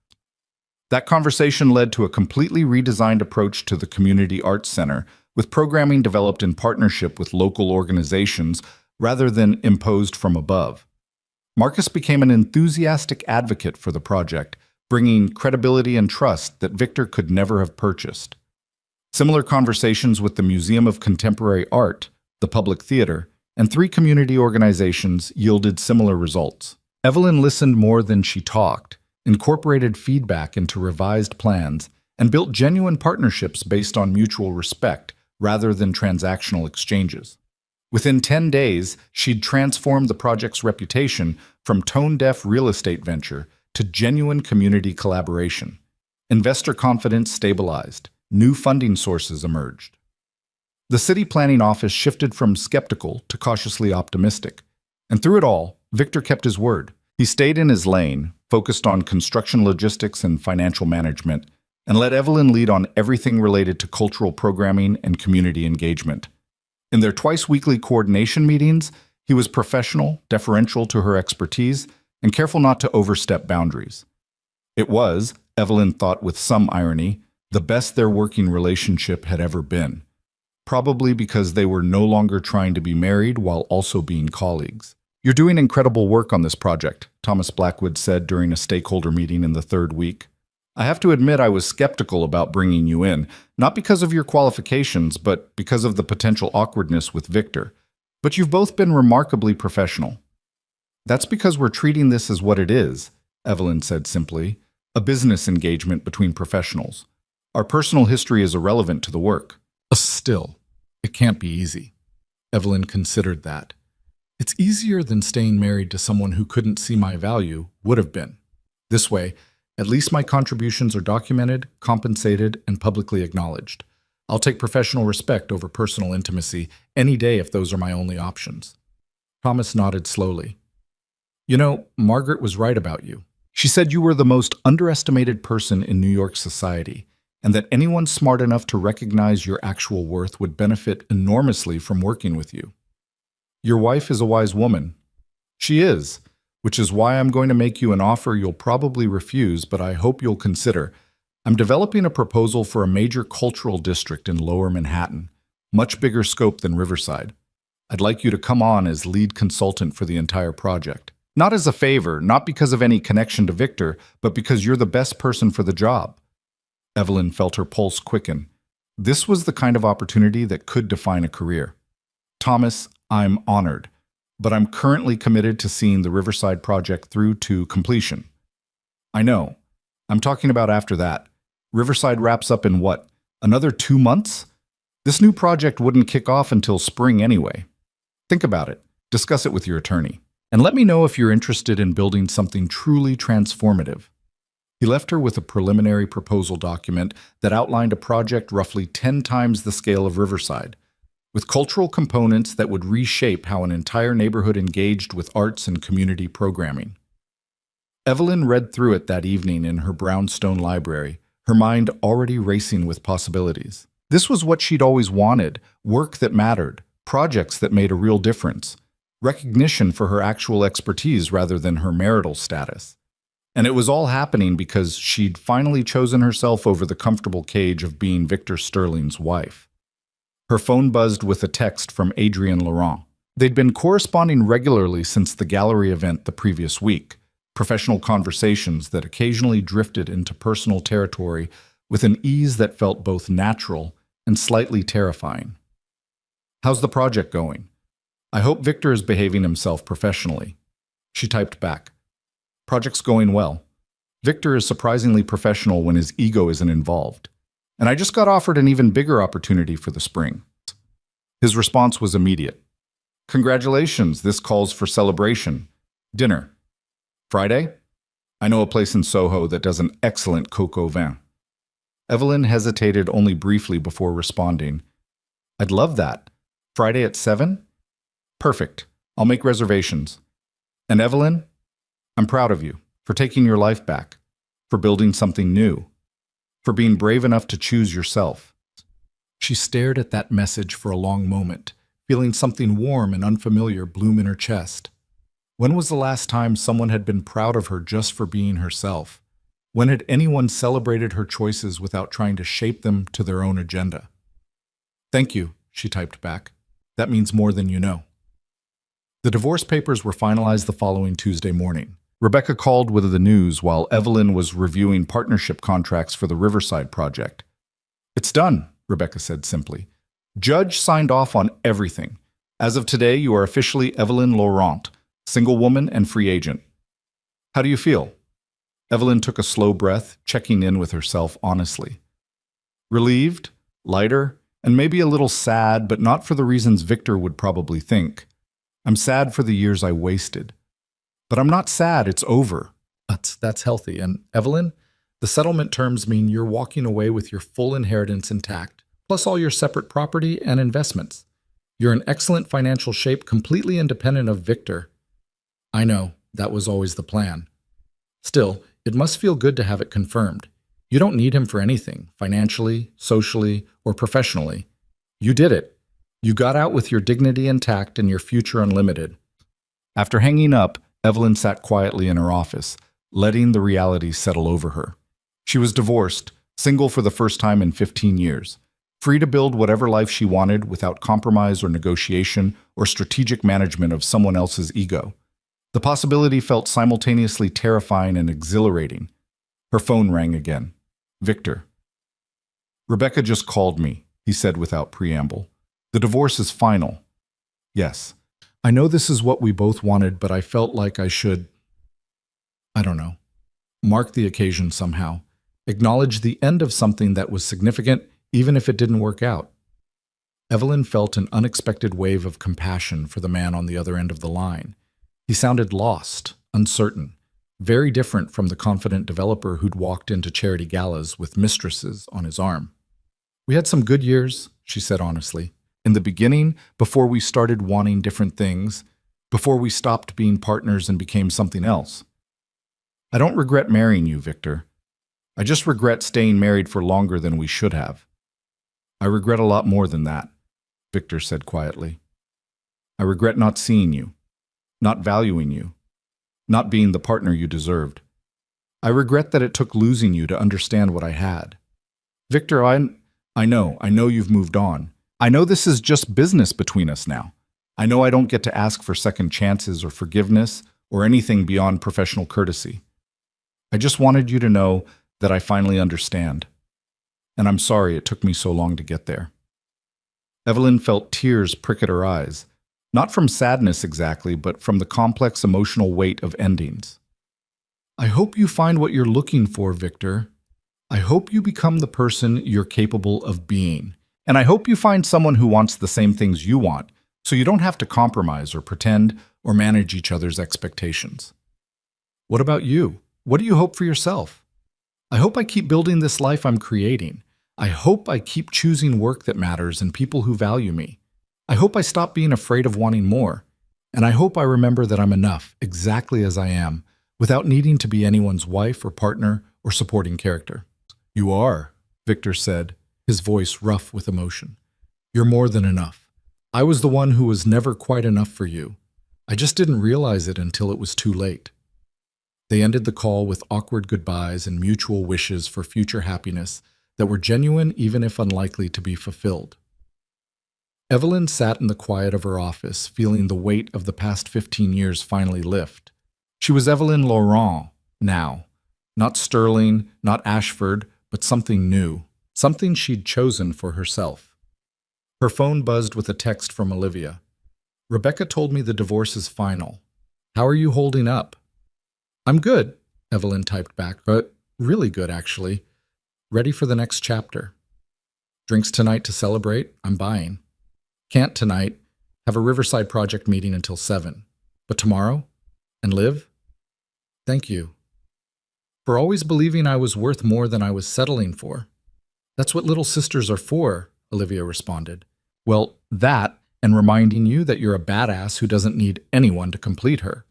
That conversation led to a completely redesigned approach to the Community Arts Center, with programming developed in partnership with local organizations rather than imposed from above. Marcus became an enthusiastic advocate for the project, bringing credibility and trust that Victor could never have purchased. Similar conversations with the Museum of Contemporary Art, the Public Theater, and 3 community organizations yielded similar results. Evelyn listened more than she talked, incorporated feedback into revised plans, and built genuine partnerships based on mutual respect rather than transactional exchanges. Within 10 days, she'd transformed the project's reputation from tone-deaf real estate venture to genuine community collaboration. Investor confidence stabilized. New funding sources emerged. The city planning office shifted from skeptical to cautiously optimistic. And through it all, Victor kept his word. He stayed in his lane, focused on construction logistics and financial management, and let Evelyn lead on everything related to cultural programming and community engagement. In their twice-weekly coordination meetings, he was professional, deferential to her expertise, and careful not to overstep boundaries. It was, Evelyn thought with some irony, the best their working relationship had ever been, probably because they were no longer trying to be married while also being colleagues. You're doing incredible work on this project, Thomas Blackwood said during a stakeholder meeting in the 3rd week. I have to admit I was skeptical about bringing you in, not because of your qualifications, but because of the potential awkwardness with Victor. But you've both been remarkably professional. That's because we're treating this as what it is, Evelyn said simply, a business engagement between professionals. Our personal history is irrelevant to the work. Still, it can't be easy. Evelyn considered that. It's easier than staying married to someone who couldn't see my value would have been. This way, at least my contributions are documented, compensated, and publicly acknowledged. I'll take professional respect over personal intimacy any day if those are my only options. Thomas nodded slowly. You know, Margaret was right about you. She said you were the most underestimated person in New York society, and that anyone smart enough to recognize your actual worth would benefit enormously from working with you. Your wife is a wise woman. She is, which is why I'm going to make you an offer you'll probably refuse, but I hope you'll consider. I'm developing a proposal for a major cultural district in Lower Manhattan, much bigger scope than Riverside. I'd like you to come on as lead consultant for the entire project. Not as a favor, not because of any connection to Victor, but because you're the best person for the job. Evelyn felt her pulse quicken. This was the kind of opportunity that could define a career. Thomas, I'm honored, but I'm currently committed to seeing the Riverside project through to completion. I know. I'm talking about after that. Riverside wraps up in what? Another 2 months? This new project wouldn't kick off until spring anyway. Think about it. Discuss it with your attorney. And let me know if you're interested in building something truly transformative. He left her with a preliminary proposal document that outlined a project roughly 10 times the scale of Riverside, with cultural components that would reshape how an entire neighborhood engaged with arts and community programming. Evelyn read through it that evening in her brownstone library, her mind already racing with possibilities. This was what she'd always wanted, work that mattered, projects that made a real difference, recognition for her actual expertise rather than her marital status. And it was all happening because she'd finally chosen herself over the comfortable cage of being Victor Sterling's wife. Her phone buzzed with a text from Adrienne Laurent. They'd been corresponding regularly since the gallery event the previous week, professional conversations that occasionally drifted into personal territory with an ease that felt both natural and slightly terrifying. How's the project going? I hope Victor is behaving himself professionally. She typed back. Project's going well. Victor is surprisingly professional when his ego isn't involved. And I just got offered an even bigger opportunity for the spring. His response was immediate. Congratulations, this calls for celebration. Dinner. Friday? I know a place in Soho that does an excellent coq au vin. Evelyn hesitated only briefly before responding. I'd love that. Friday at 7? Perfect. I'll make reservations. And Evelyn, I'm proud of you for taking your life back, for building something new, for being brave enough to choose yourself. She stared at that message for a long moment, feeling something warm and unfamiliar bloom in her chest. When was the last time someone had been proud of her just for being herself? When had anyone celebrated her choices without trying to shape them to their own agenda? Thank you, she typed back. That means more than you know. The divorce papers were finalized the following Tuesday morning. Rebecca called with the news while Evelyn was reviewing partnership contracts for the Riverside project. It's done, Rebecca said simply. Judge signed off on everything. As of today, you are officially Evelyn Laurent, single woman and free agent. How do you feel? Evelyn took a slow breath, checking in with herself honestly. Relieved, lighter, and maybe a little sad, but not for the reasons Victor would probably think. I'm sad for the years I wasted. But I'm not sad, it's over. That's healthy. And Evelyn, the settlement terms mean you're walking away with your full inheritance intact, plus all your separate property and investments. You're in excellent financial shape, completely independent of Victor. I know, that was always the plan. Still, it must feel good to have it confirmed. You don't need him for anything, financially, socially, or professionally. You did it. You got out with your dignity intact and your future unlimited. After hanging up, Evelyn sat quietly in her office, letting the reality settle over her. She was divorced, single for the first time in 15 years, free to build whatever life she wanted without compromise or negotiation or strategic management of someone else's ego. The possibility felt simultaneously terrifying and exhilarating. Her phone rang again. Victor. Rebecca just called me, he said without preamble. The divorce is final. Yes. I know this is what we both wanted, but I felt like I should, mark the occasion somehow. Acknowledge the end of something that was significant, even if it didn't work out. Evelyn felt an unexpected wave of compassion for the man on the other end of the line. He sounded lost, uncertain, very different from the confident developer who'd walked into charity galas with mistresses on his arm. "We had some good years," she said honestly. "In the beginning, before we started wanting different things, before we stopped being partners and became something else. I don't regret marrying you, Victor. I just regret staying married for longer than we should have." "I regret a lot more than that," Victor said quietly. "I regret not seeing you, not valuing you, not being the partner you deserved. I regret that it took losing you to understand what I had. Victor, I know you've moved on. I know this is just business between us now. I know I don't get to ask for second chances or forgiveness or anything beyond professional courtesy. I just wanted you to know that I finally understand. And I'm sorry it took me so long to get there." Evelyn felt tears prick at her eyes, not from sadness exactly, but from the complex emotional weight of endings. "I hope you find what you're looking for, Victor. I hope you become the person you're capable of being. And I hope you find someone who wants the same things you want, so you don't have to compromise or pretend or manage each other's expectations. What about you? What do you hope for yourself? I hope I keep building this life I'm creating. I hope I keep choosing work that matters and people who value me. I hope I stop being afraid of wanting more. And I hope I remember that I'm enough, exactly as I am, without needing to be anyone's wife or partner or supporting character." "You are," Victor said, his voice rough with emotion. "You're more than enough. I was the one who was never quite enough for you. I just didn't realize it until it was too late." They ended the call with awkward goodbyes and mutual wishes for future happiness that were genuine even if unlikely to be fulfilled. Evelyn sat in the quiet of her office, feeling the weight of the past 15 years finally lift. She was Evelyn Laurent now. Not Sterling, not Ashford, but something new. Something she'd chosen for herself. Her phone buzzed with a text from Olivia. "Rebecca told me the divorce is final. How are you holding up?" "I'm good," Evelyn typed back, "but really good, actually. Ready for the next chapter. Drinks tonight to celebrate? I'm buying. Can't tonight. Have a Riverside project meeting until 7. But tomorrow? And live? Thank you. For always believing I was worth more than I was settling for. That's what little sisters are for," Olivia responded. "Well, that, and reminding you that you're a badass who doesn't need anyone to complete her."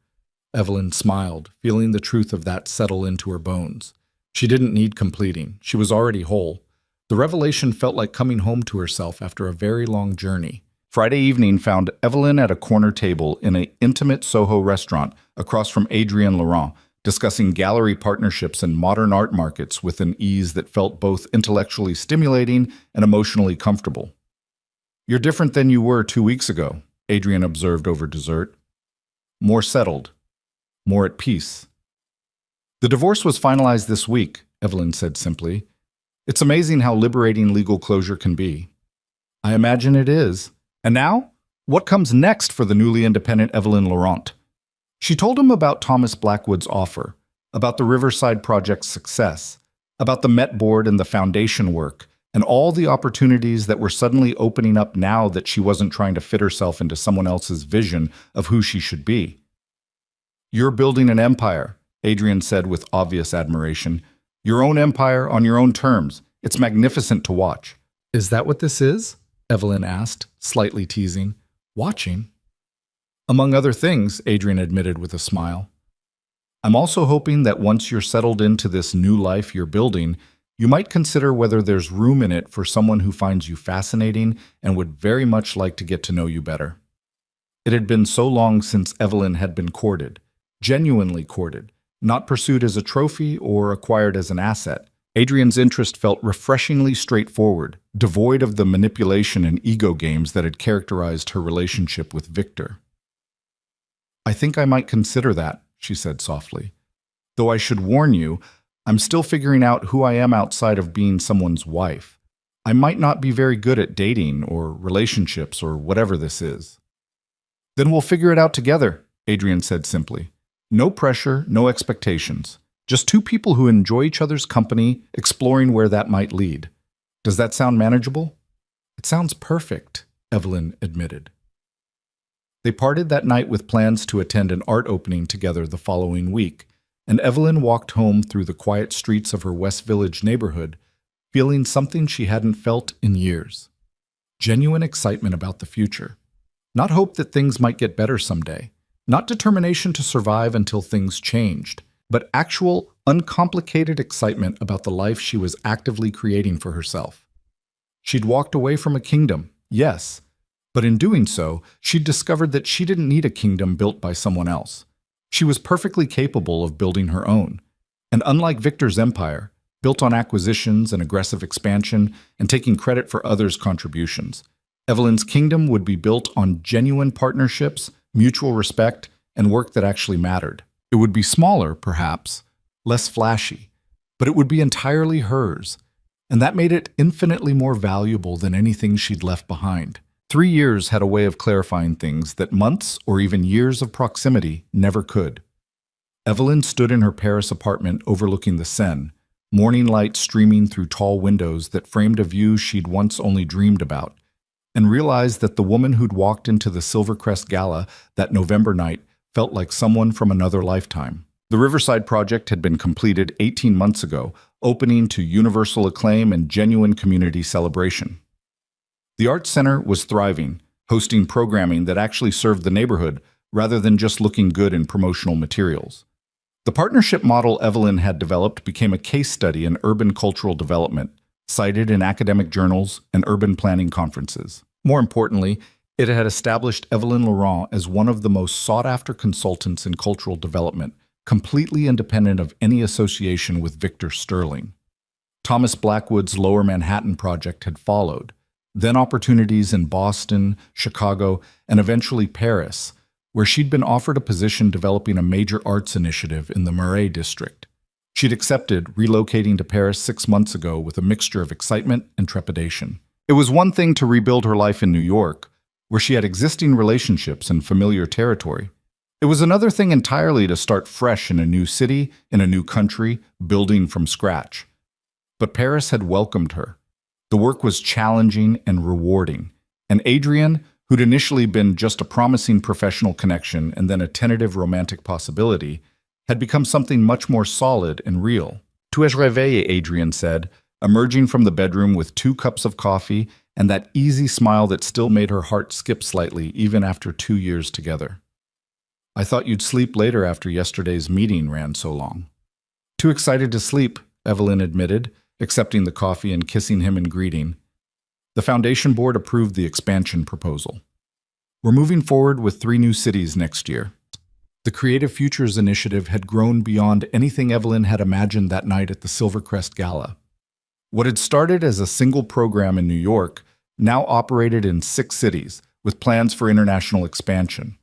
Evelyn smiled, feeling the truth of that settle into her bones. She didn't need completing. She was already whole. The revelation felt like coming home to herself after a very long journey. Friday evening found Evelyn at a corner table in an intimate Soho restaurant across from Adrienne Laurent, discussing gallery partnerships and modern art markets with an ease that felt both intellectually stimulating and emotionally comfortable. "You're different than you were 2 weeks ago," Adrienne observed over dessert. "More settled. More at peace." "The divorce was finalized this week," Evelyn said simply. "It's amazing how liberating legal closure can be." "I imagine it is. And now, what comes next for the newly independent Evelyn Laurent?" She told him about Thomas Blackwood's offer, about the Riverside project's success, about the Met Board and the foundation work, and all the opportunities that were suddenly opening up now that she wasn't trying to fit herself into someone else's vision of who she should be. "You're building an empire," Adrienne said with obvious admiration. "Your own empire on your own terms. It's magnificent to watch." "Is that what this is?" Evelyn asked, slightly teasing. "Watching?" "Among other things," Adrienne admitted with a smile. "I'm also hoping that once you're settled into this new life you're building, you might consider whether there's room in it for someone who finds you fascinating and would very much like to get to know you better." It had been so long since Evelyn had been courted, genuinely courted, not pursued as a trophy or acquired as an asset. Adrienne's interest felt refreshingly straightforward, devoid of the manipulation and ego games that had characterized her relationship with Victor. "I think I might consider that," she said softly. "Though I should warn you, I'm still figuring out who I am outside of being someone's wife. I might not be very good at dating or relationships or whatever this is." "Then we'll figure it out together," Adrienne said simply. "No pressure, no expectations. Just two people who enjoy each other's company, exploring where that might lead. Does that sound manageable?" "It sounds perfect," Evelyn admitted. They parted that night with plans to attend an art opening together the following week, and Evelyn walked home through the quiet streets of her West Village neighborhood, feeling something she hadn't felt in years. Genuine excitement about the future. Not hope that things might get better someday. Not determination to survive until things changed, but actual, uncomplicated excitement about the life she was actively creating for herself. She'd walked away from a kingdom, yes, but in doing so, she'd discovered that she didn't need a kingdom built by someone else. She was perfectly capable of building her own. And unlike Victor's empire, built on acquisitions and aggressive expansion and taking credit for others' contributions, Evelyn's kingdom would be built on genuine partnerships, mutual respect, and work that actually mattered. It would be smaller, perhaps, less flashy, but it would be entirely hers, and that made it infinitely more valuable than anything she'd left behind. 3 years had a way of clarifying things that months or even years of proximity never could. Evelyn stood in her Paris apartment overlooking the Seine, morning light streaming through tall windows that framed a view she'd once only dreamed about, and realized that the woman who'd walked into the Silvercrest Gala that November night felt like someone from another lifetime. The Riverside project had been completed 18 months ago, opening to universal acclaim and genuine community celebration. The Arts Center was thriving, hosting programming that actually served the neighborhood rather than just looking good in promotional materials. The partnership model Evelyn had developed became a case study in urban cultural development, cited in academic journals and urban planning conferences. More importantly, it had established Evelyn Laurent as one of the most sought-after consultants in cultural development, completely independent of any association with Victor Sterling. Thomas Blackwood's Lower Manhattan project had followed, then opportunities in Boston, Chicago, and eventually Paris, where she'd been offered a position developing a major arts initiative in the Marais district. She'd accepted relocating to Paris 6 months ago with a mixture of excitement and trepidation. It was one thing to rebuild her life in New York, where she had existing relationships and familiar territory. It was another thing entirely to start fresh in a new city, in a new country, building from scratch. But Paris had welcomed her. The work was challenging and rewarding, and Adrian, who'd initially been just a promising professional connection and then a tentative romantic possibility, had become something much more solid and real. Tu es réveillé, Adrian said, emerging from the bedroom with 2 cups of coffee and that easy smile that still made her heart skip slightly even after 2 years together. I thought you'd sleep later after yesterday's meeting ran so long. Too excited to sleep, Evelyn admitted, accepting the coffee and kissing him in greeting. The foundation board approved the expansion proposal. We're moving forward with 3 new cities next year. The Creative Futures Initiative had grown beyond anything Evelyn had imagined that night at the Silvercrest Gala. What had started as a single program in New York now operated in 6 cities, with plans for international expansion.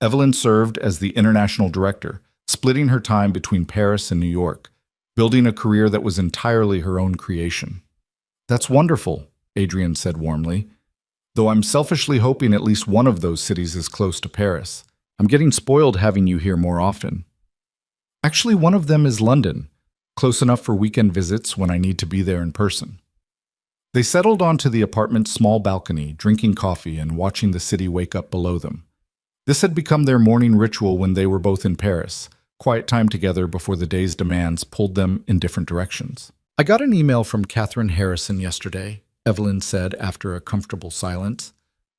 Evelyn served as the international director, splitting her time between Paris and New York, building a career that was entirely her own creation. That's wonderful, Adrian said warmly, though I'm selfishly hoping at least one of those cities is close to Paris. I'm getting spoiled having you here more often. Actually, one of them is London, close enough for weekend visits when I need to be there in person. They settled onto the apartment's small balcony, drinking coffee and watching the city wake up below them. This had become their morning ritual when they were both in Paris, quiet time together before the day's demands pulled them in different directions. I got an email from Catherine Harrison yesterday, Evelyn said after a comfortable silence.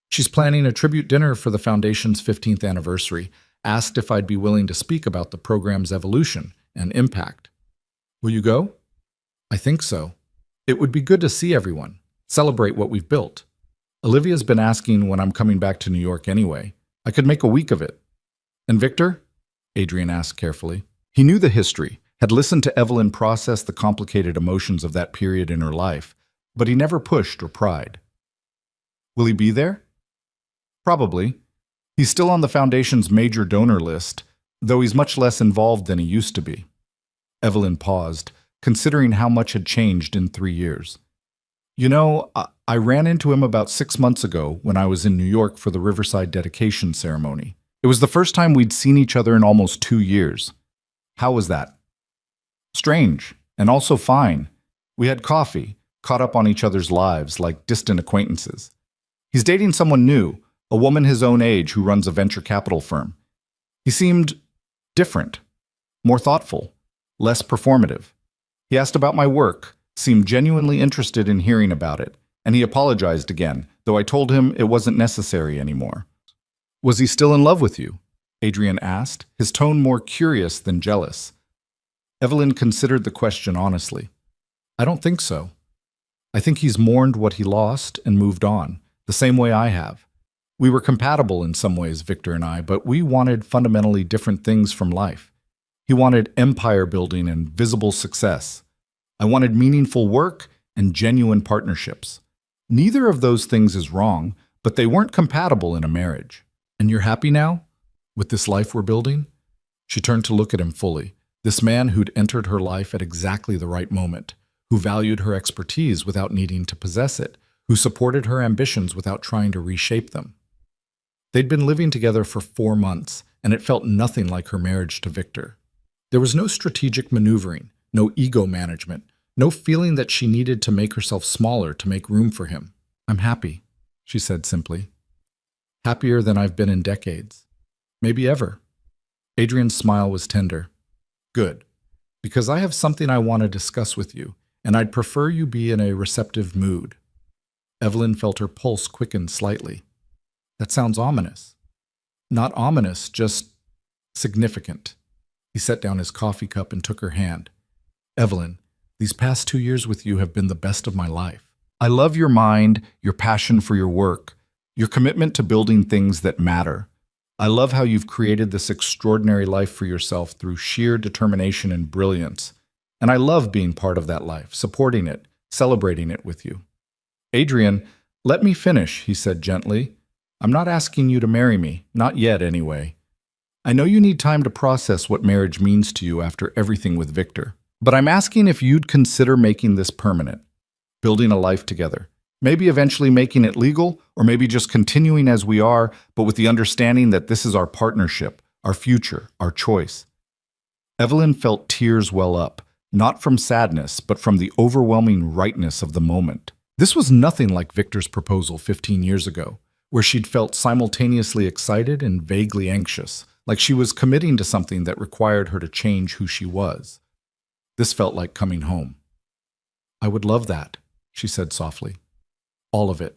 She's planning a tribute dinner for the Foundation's 15th anniversary, asked if I'd be willing to speak about the program's evolution and impact. Will you go? I think so. It would be good to see everyone, celebrate what we've built. Olivia's been asking when I'm coming back to New York anyway. I could make a week of it. And Victor? Adrian asked carefully. He knew the history, had listened to Evelyn process the complicated emotions of that period in her life, but he never pushed or pried. Will he be there? Probably. He's still on the Foundation's major donor list, though he's much less involved than he used to be. Evelyn paused, considering how much had changed in 3 years. You know, I ran into him about 6 months ago when I was in New York for the Riverside dedication ceremony. It was the first time we'd seen each other in almost 2 years. How was that? Strange, and also fine. We had coffee, caught up on each other's lives like distant acquaintances. He's dating someone new, a woman his own age who runs a venture capital firm. He seemed different, more thoughtful, less performative. He asked about my work, seemed genuinely interested in hearing about it, and he apologized again, though I told him it wasn't necessary anymore. Was he still in love with you? Adrian asked, his tone more curious than jealous. Evelyn considered the question honestly. I don't think so. I think he's mourned what he lost and moved on, the same way I have. We were compatible in some ways, Victor and I, but we wanted fundamentally different things from life. He wanted empire building and visible success. I wanted meaningful work and genuine partnerships. Neither of those things is wrong, but they weren't compatible in a marriage. And you're happy now? With this life we're building? She turned to look at him fully, this man who'd entered her life at exactly the right moment, who valued her expertise without needing to possess it, who supported her ambitions without trying to reshape them. They'd been living together for 4 months, and it felt nothing like her marriage to Victor. There was no strategic maneuvering, no ego management, no feeling that she needed to make herself smaller to make room for him. I'm happy, she said simply. Happier than I've been in decades. Maybe ever. Adrian's smile was tender. Good, because I have something I want to discuss with you, and I'd prefer you be in a receptive mood. Evelyn felt her pulse quicken slightly. That sounds ominous. Not ominous, just significant. He set down his coffee cup and took her hand. Evelyn, these past 2 years with you have been the best of my life. I love your mind, your passion for your work, your commitment to building things that matter. I love how you've created this extraordinary life for yourself through sheer determination and brilliance. And I love being part of that life, supporting it, celebrating it with you. Adrian, let me finish, he said gently. I'm not asking you to marry me, not yet anyway. I know you need time to process what marriage means to you after everything with Victor. But I'm asking if you'd consider making this permanent, building a life together. Maybe eventually making it legal, or maybe just continuing as we are, but with the understanding that this is our partnership, our future, our choice. Evelyn felt tears well up, not from sadness, but from the overwhelming rightness of the moment. This was nothing like Victor's proposal 15 years ago, where she'd felt simultaneously excited and vaguely anxious, like she was committing to something that required her to change who she was. This felt like coming home. I would love that, she said softly. All of it.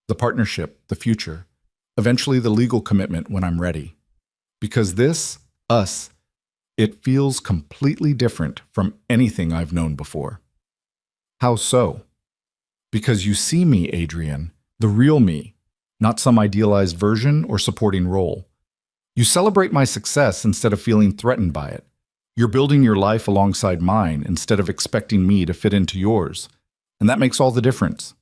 The partnership, the future, eventually the legal commitment when I'm ready. Because this, us, it feels completely different from anything I've known before. How so? Because you see me, Adrian, the real me, not some idealized version or supporting role. You celebrate my success instead of feeling threatened by it. You're building your life alongside mine instead of expecting me to fit into yours. And that makes all the difference.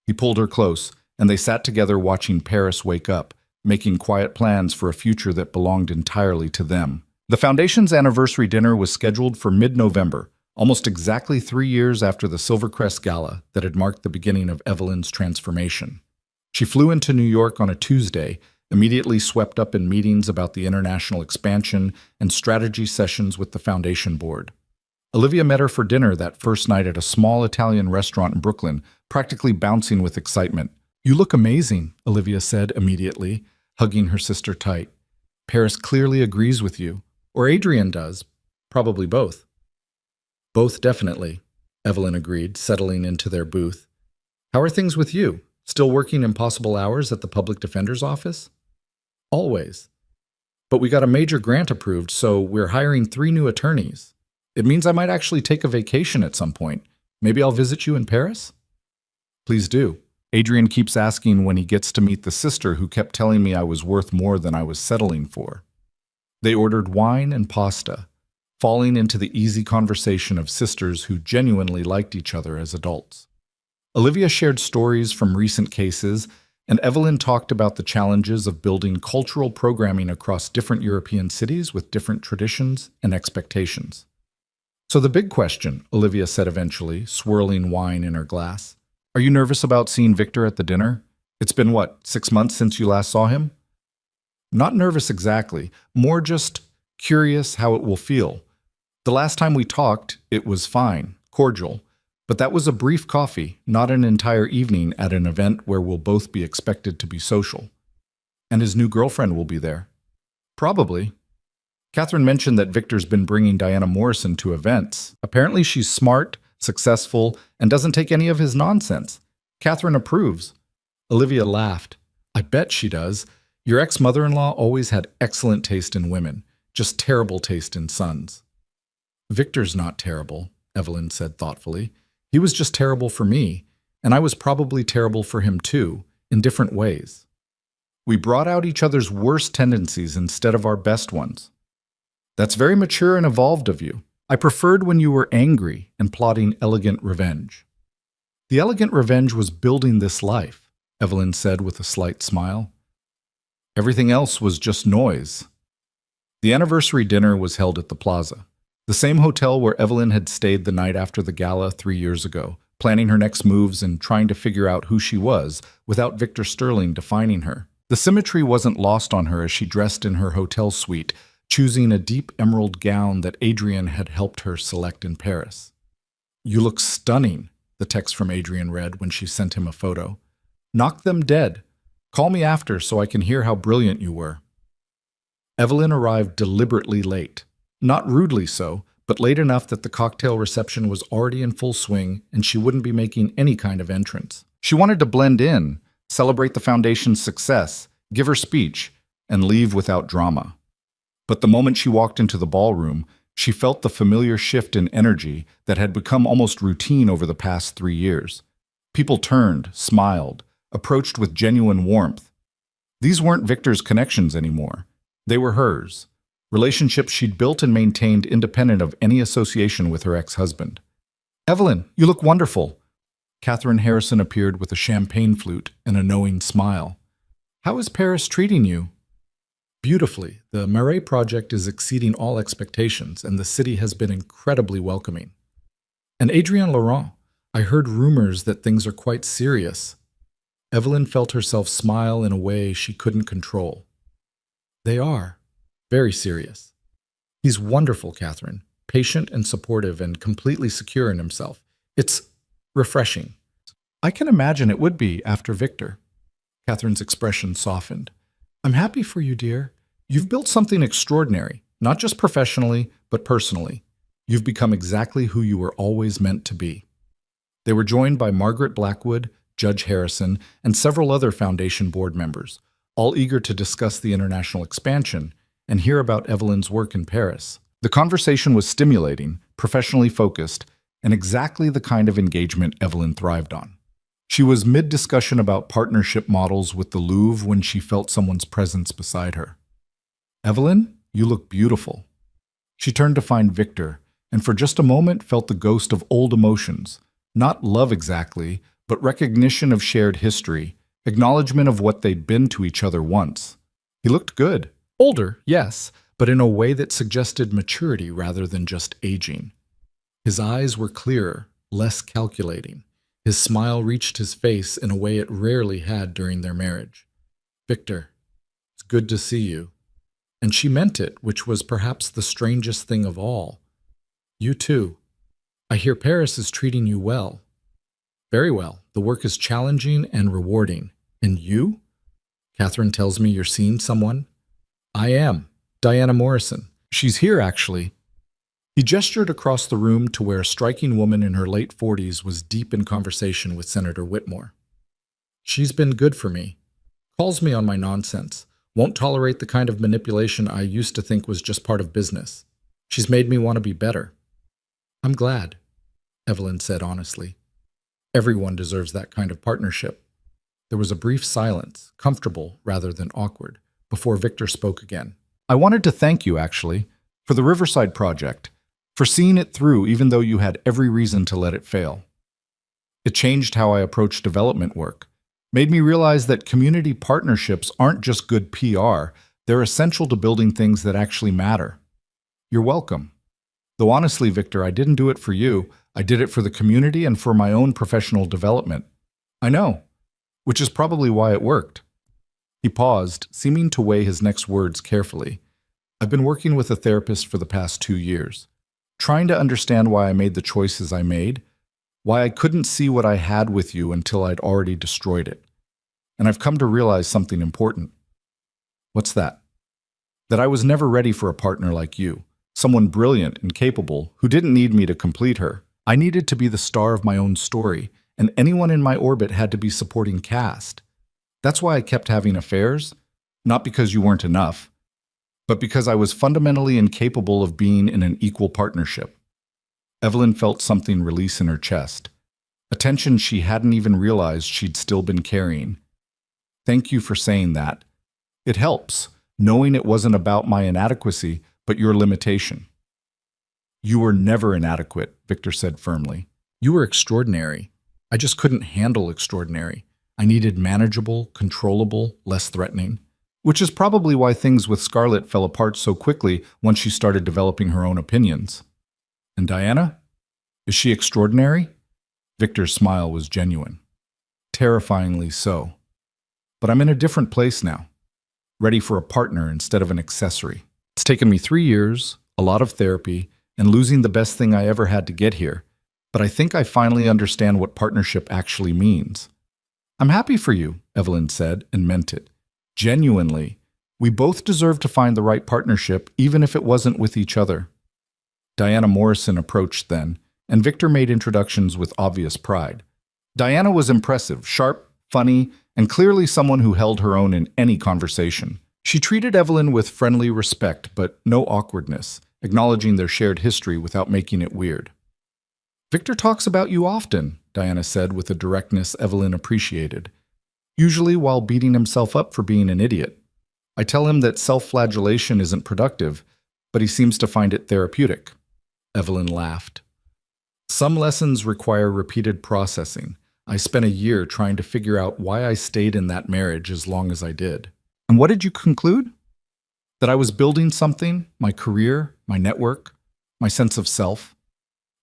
He pulled her close, and they sat together watching Paris wake up, making quiet plans for a future that belonged entirely to them. The Foundation's anniversary dinner was scheduled for mid-November, almost exactly 3 years after the Silvercrest Gala that had marked the beginning of Evelyn's transformation. She flew into New York on a Tuesday, immediately swept up in meetings about the international expansion and strategy sessions with the Foundation board. Olivia met her for dinner that first night at a small Italian restaurant in Brooklyn, practically bouncing with excitement. You look amazing, Olivia said immediately, hugging her sister tight. Paris clearly agrees with you. Or Adrian does. Probably both. Both definitely, Evelyn agreed, settling into their booth. How are things with you? Still working impossible hours at the public defender's office? Always. But we got a major grant approved, so we're hiring 3 new attorneys. It means I might actually take a vacation at some point. Maybe I'll visit you in Paris? Please do. Adrian keeps asking when he gets to meet the sister who kept telling me I was worth more than I was settling for. They ordered wine and pasta, falling into the easy conversation of sisters who genuinely liked each other as adults. Olivia shared stories from recent cases, and Evelyn talked about the challenges of building cultural programming across different European cities with different traditions and expectations. So the big question, Olivia said eventually, swirling wine in her glass. Are you nervous about seeing Victor at the dinner? It's been, 6 months since you last saw him? Not nervous exactly, more just curious how it will feel. The last time we talked, it was fine, cordial. But that was a brief coffee, not an entire evening at an event where we'll both be expected to be social. And his new girlfriend will be there. Probably. Catherine mentioned that Victor's been bringing Diana Morrison to events. Apparently she's smart, successful, and doesn't take any of his nonsense. Catherine approves. Olivia laughed. I bet she does. Your ex-mother-in-law always had excellent taste in women, just terrible taste in sons. Victor's not terrible, Evelyn said thoughtfully. He was just terrible for me, and I was probably terrible for him too, in different ways. We brought out each other's worst tendencies instead of our best ones. That's very mature and evolved of you. I preferred when you were angry and plotting elegant revenge. The elegant revenge was building this life, Evelyn said with a slight smile. Everything else was just noise. The anniversary dinner was held at the Plaza, the same hotel where Evelyn had stayed the night after the gala 3 years ago, planning her next moves and trying to figure out who she was without Victor Sterling defining her. The symmetry wasn't lost on her as she dressed in her hotel suite, choosing a deep emerald gown that Adrian had helped her select in Paris. You look stunning, the text from Adrian read when she sent him a photo. Knock them dead. Call me after so I can hear how brilliant you were. Evelyn arrived deliberately late. Not rudely so, but late enough that the cocktail reception was already in full swing and she wouldn't be making any kind of entrance. She wanted to blend in, celebrate the foundation's success, give her speech, and leave without drama. But the moment she walked into the ballroom, she felt the familiar shift in energy that had become almost routine over the past 3 years. People turned, smiled, approached with genuine warmth. These weren't Victor's connections anymore. They were hers, relationships she'd built and maintained independent of any association with her ex-husband. Evelyn, you look wonderful. Catherine Harrison appeared with a champagne flute and a knowing smile. How is Paris treating you? Beautifully. The Marais project is exceeding all expectations, and the city has been incredibly welcoming. And Adrien Laurent, I heard rumors that things are quite serious. Evelyn felt herself smile in a way she couldn't control. They are. Very serious. He's wonderful, Catherine. Patient and supportive and completely secure in himself. It's refreshing. I can imagine it would be after Victor. Catherine's expression softened. I'm happy for you, dear. You've built something extraordinary, not just professionally, but personally. You've become exactly who you were always meant to be. They were joined by Margaret Blackwood, Judge Harrison, and several other Foundation board members, all eager to discuss the international expansion and hear about Evelyn's work in Paris. The conversation was stimulating, professionally focused, and exactly the kind of engagement Evelyn thrived on. She was mid-discussion about partnership models with the Louvre when she felt someone's presence beside her. Evelyn, you look beautiful. She turned to find Victor, and for just a moment felt the ghost of old emotions, not love exactly, but recognition of shared history, acknowledgement of what they'd been to each other once. He looked good. Older, yes, but in a way that suggested maturity rather than just aging. His eyes were clearer, less calculating. His smile reached his face in a way it rarely had during their marriage. Victor, it's good to see you. And she meant it, which was perhaps the strangest thing of all. You too. I hear Paris is treating you well. Very well. The work is challenging and rewarding. And you? Catherine tells me you're seeing someone. I am. Diana Morrison. She's here, actually. He gestured across the room to where a striking woman in her late 40s was deep in conversation with Senator Whitmore. She's been good for me. Calls me on my nonsense. Won't tolerate the kind of manipulation I used to think was just part of business. She's made me want to be better. I'm glad, Evelyn said honestly. Everyone deserves that kind of partnership. There was a brief silence, comfortable rather than awkward, before Victor spoke again. I wanted to thank you, actually, for the Riverside project, for seeing it through even though you had every reason to let it fail. It changed how I approach development work, made me realize that community partnerships aren't just good PR, they're essential to building things that actually matter. You're welcome. Though honestly, Victor, I didn't do it for you. I did it for the community and for my own professional development. I know, which is probably why it worked. He paused, seeming to weigh his next words carefully. I've been working with a therapist for the past 2 years, trying to understand why I made the choices I made, why I couldn't see what I had with you until I'd already destroyed it. And I've come to realize something important. What's that? That I was never ready for a partner like you, someone brilliant and capable who didn't need me to complete her. I needed to be the star of my own story, and anyone in my orbit had to be supporting cast. That's why I kept having affairs, not because you weren't enough, but because I was fundamentally incapable of being in an equal partnership. Evelyn felt something release in her chest, a tension she hadn't even realized she'd still been carrying. Thank you for saying that. It helps, knowing it wasn't about my inadequacy, but your limitation. You were never inadequate, Victor said firmly. You were extraordinary. I just couldn't handle extraordinary. I needed manageable, controllable, less threatening. Which is probably why things with Scarlett fell apart so quickly once she started developing her own opinions. And Diana? Is she extraordinary? Victor's smile was genuine. Terrifyingly so. But I'm in a different place now. Ready for a partner instead of an accessory. It's taken me 3 years, a lot of therapy, and losing the best thing I ever had to get here. But I think I finally understand what partnership actually means. I'm happy for you, Evelyn said, and meant it. Genuinely. We both deserve to find the right partnership, even if it wasn't with each other. Diana Morrison approached then, and Victor made introductions with obvious pride. Diana was impressive, sharp, funny, and clearly someone who held her own in any conversation. She treated Evelyn with friendly respect, but no awkwardness, acknowledging their shared history without making it weird. Victor talks about you often, Diana said with a directness Evelyn appreciated, usually while beating himself up for being an idiot. I tell him that self-flagellation isn't productive, but he seems to find it therapeutic. Evelyn laughed. Some lessons require repeated processing. I spent a year trying to figure out why I stayed in that marriage as long as I did. And what did you conclude? That I was building something, my career, my network, my sense of self.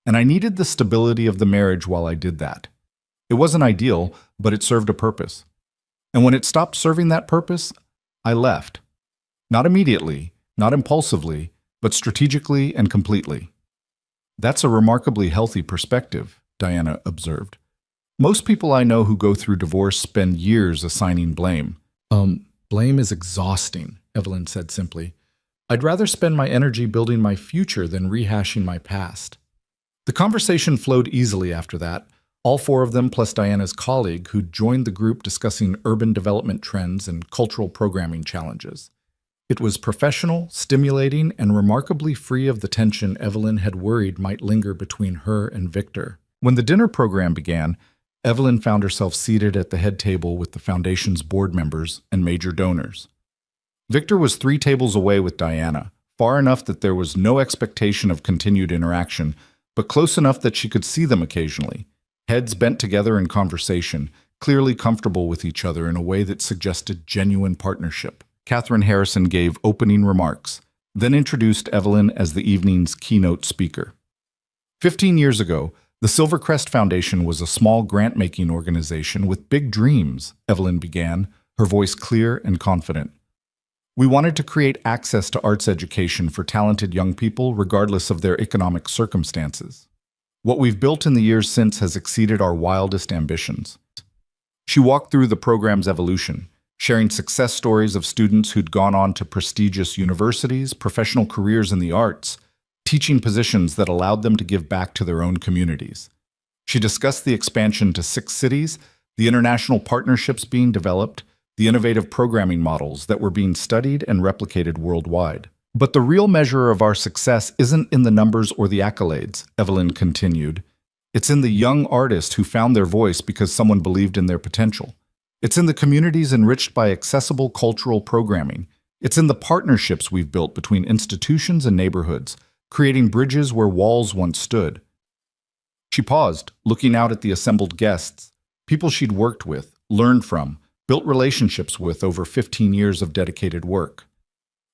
And I needed the stability of the marriage while I did that. It wasn't ideal, but it served a purpose. And when it stopped serving that purpose, I left. Not immediately, not impulsively, but strategically and completely. That's a remarkably healthy perspective, Diana observed. Most people I know who go through divorce spend years assigning blame. Blame is exhausting, Evelyn said simply. I'd rather spend my energy building my future than rehashing my past. The conversation flowed easily after that, all 4 of them plus Diana's colleague who'd joined the group discussing urban development trends and cultural programming challenges. It was professional, stimulating, and remarkably free of the tension Evelyn had worried might linger between her and Victor. When the dinner program began, Evelyn found herself seated at the head table with the Foundation's board members and major donors. Victor was 3 tables away with Diana, far enough that there was no expectation of continued interaction, but close enough that she could see them occasionally, heads bent together in conversation, clearly comfortable with each other in a way that suggested genuine partnership. Catherine Harrison gave opening remarks, then introduced Evelyn as the evening's keynote speaker. 15 years ago, the Silvercrest Foundation was a small grant-making organization with big dreams, Evelyn began, her voice clear and confident. We wanted to create access to arts education for talented young people regardless of their economic circumstances. What we've built in the years since has exceeded our wildest ambitions. She walked through the program's evolution, sharing success stories of students who'd gone on to prestigious universities, professional careers in the arts, teaching positions that allowed them to give back to their own communities. She discussed the expansion to 6 cities, the international partnerships being developed, the innovative programming models that were being studied and replicated worldwide. But the real measure of our success isn't in the numbers or the accolades, Evelyn continued. It's in the young artists who found their voice because someone believed in their potential. It's in the communities enriched by accessible cultural programming. It's in the partnerships we've built between institutions and neighborhoods, creating bridges where walls once stood. She paused, looking out at the assembled guests, people she'd worked with, learned from, built relationships with over 15 years of dedicated work.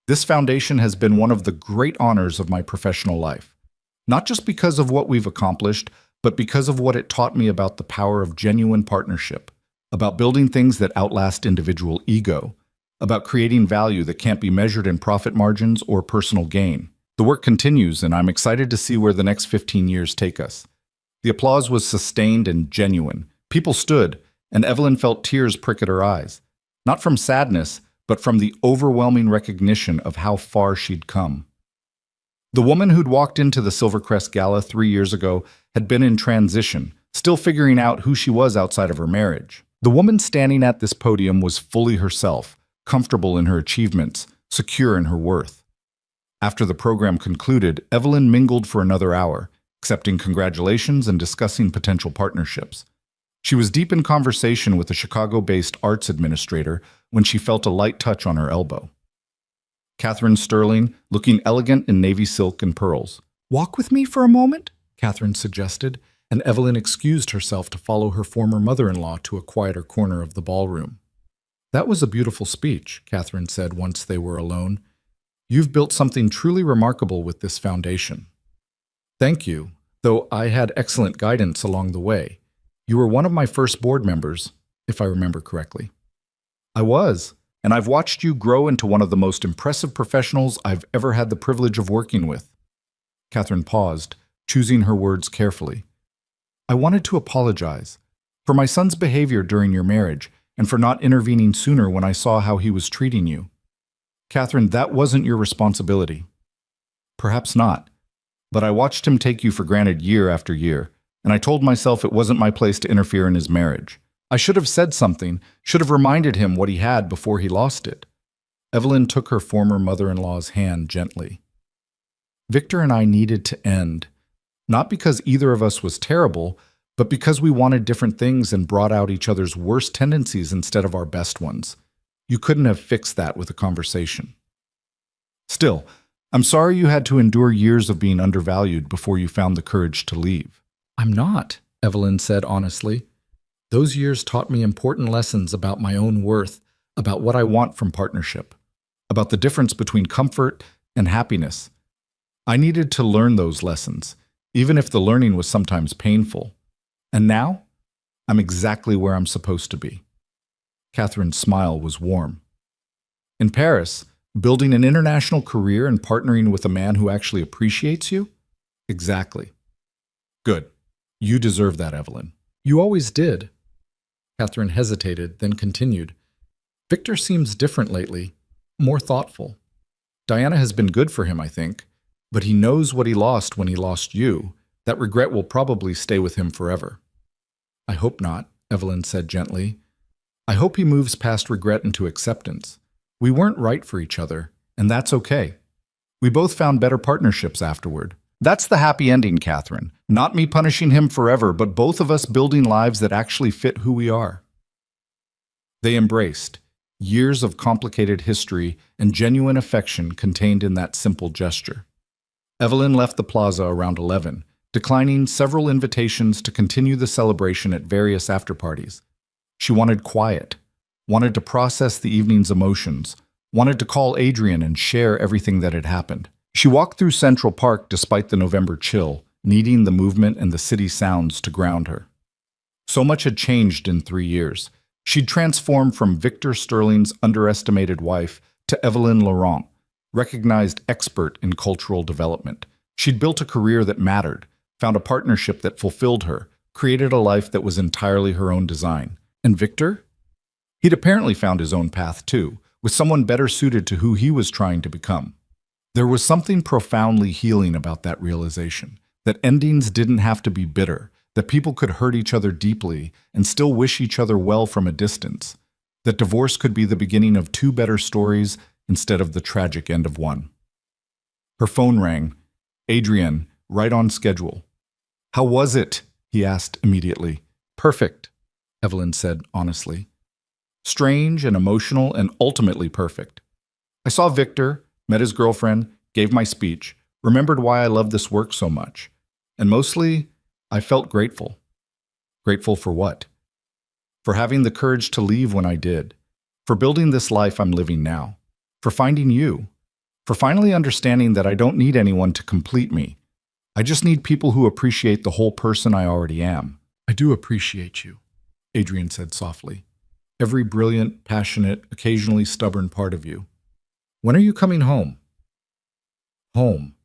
This foundation has been one of the great honors of my professional life, not just because of what we've accomplished, but because of what it taught me about the power of genuine partnership, about building things that outlast individual ego, about creating value that can't be measured in profit margins or personal gain. The work continues, and I'm excited to see where the next 15 years take us. The applause was sustained and genuine. People stood, and Evelyn felt tears prick at her eyes. Not from sadness, but from the overwhelming recognition of how far she'd come. The woman who'd walked into the Silvercrest Gala 3 years ago had been in transition, still figuring out who she was outside of her marriage. The woman standing at this podium was fully herself, comfortable in her achievements, secure in her worth. After the program concluded, Evelyn mingled for another hour, accepting congratulations and discussing potential partnerships. She was deep in conversation with a Chicago-based arts administrator when she felt a light touch on her elbow. Catherine Sterling, looking elegant in navy silk and pearls. "Walk with me for a moment?" Catherine suggested, and Evelyn excused herself to follow her former mother-in-law to a quieter corner of the ballroom. "That was a beautiful speech," Catherine said once they were alone. "You've built something truly remarkable with this foundation." "Thank you, though I had excellent guidance along the way. You were one of my first board members, if I remember correctly." "I was, and I've watched you grow into one of the most impressive professionals I've ever had the privilege of working with." Catherine paused, choosing her words carefully. "I wanted to apologize for my son's behavior during your marriage and for not intervening sooner when I saw how he was treating you. Catherine, that wasn't your responsibility." "Perhaps not, but I watched him take you for granted year after year, and I told myself it wasn't my place to interfere in his marriage. I should have said something, should have reminded him what he had before he lost it." Evelyn took her former mother-in-law's hand gently. "Victor and I needed to end, not because either of us was terrible, but because we wanted different things and brought out each other's worst tendencies instead of our best ones. You couldn't have fixed that with a conversation. Still, I'm sorry you had to endure years of being undervalued before you found the courage to leave." "I'm not," Evelyn said honestly. "Those years taught me important lessons about my own worth, about what I want from partnership, about the difference between comfort and happiness. I needed to learn those lessons, even if the learning was sometimes painful. And now, I'm exactly where I'm supposed to be." Catherine's smile was warm. "In Paris, building an international career and partnering with a man who actually appreciates you?" "Exactly." "Good. You deserve that, Evelyn." "You always did." Catherine hesitated, then continued. "Victor seems different lately, more thoughtful. Diana has been good for him, I think, but he knows what he lost when he lost you. That regret will probably stay with him forever." "I hope not," Evelyn said gently. "I hope he moves past regret into acceptance. We weren't right for each other, and that's okay. We both found better partnerships afterward. That's the happy ending, Catherine. Not me punishing him forever, but both of us building lives that actually fit who we are." They embraced, years of complicated history and genuine affection contained in that simple gesture. Evelyn left the plaza around 11, declining several invitations to continue the celebration at various after-parties. She wanted quiet, wanted to process the evening's emotions, wanted to call Adrian and share everything that had happened. She walked through Central Park despite the November chill, needing the movement and the city sounds to ground her. So much had changed in 3 years. She'd transformed from Victor Sterling's underestimated wife to Evelyn Laurent, recognized expert in cultural development. She'd built a career that mattered, found a partnership that fulfilled her, created a life that was entirely her own design. And Victor? He'd apparently found his own path too, with someone better suited to who he was trying to become. There was something profoundly healing about that realization, that endings didn't have to be bitter, that people could hurt each other deeply and still wish each other well from a distance, that divorce could be the beginning of 2 better stories instead of the tragic end of one. Her phone rang. Adrian, right on schedule. "How was it?" he asked immediately. "Perfect," Evelyn said honestly. "Strange and emotional and ultimately perfect. I saw Victor, met his girlfriend, gave my speech, remembered why I love this work so much. And mostly, I felt grateful." "Grateful for what?" "For having the courage to leave when I did. For building this life I'm living now. For finding you. For finally understanding that I don't need anyone to complete me. I just need people who appreciate the whole person I already am." "I do appreciate you," Adrian said softly. "Every brilliant, passionate, occasionally stubborn part of you. When are you coming home?" Home.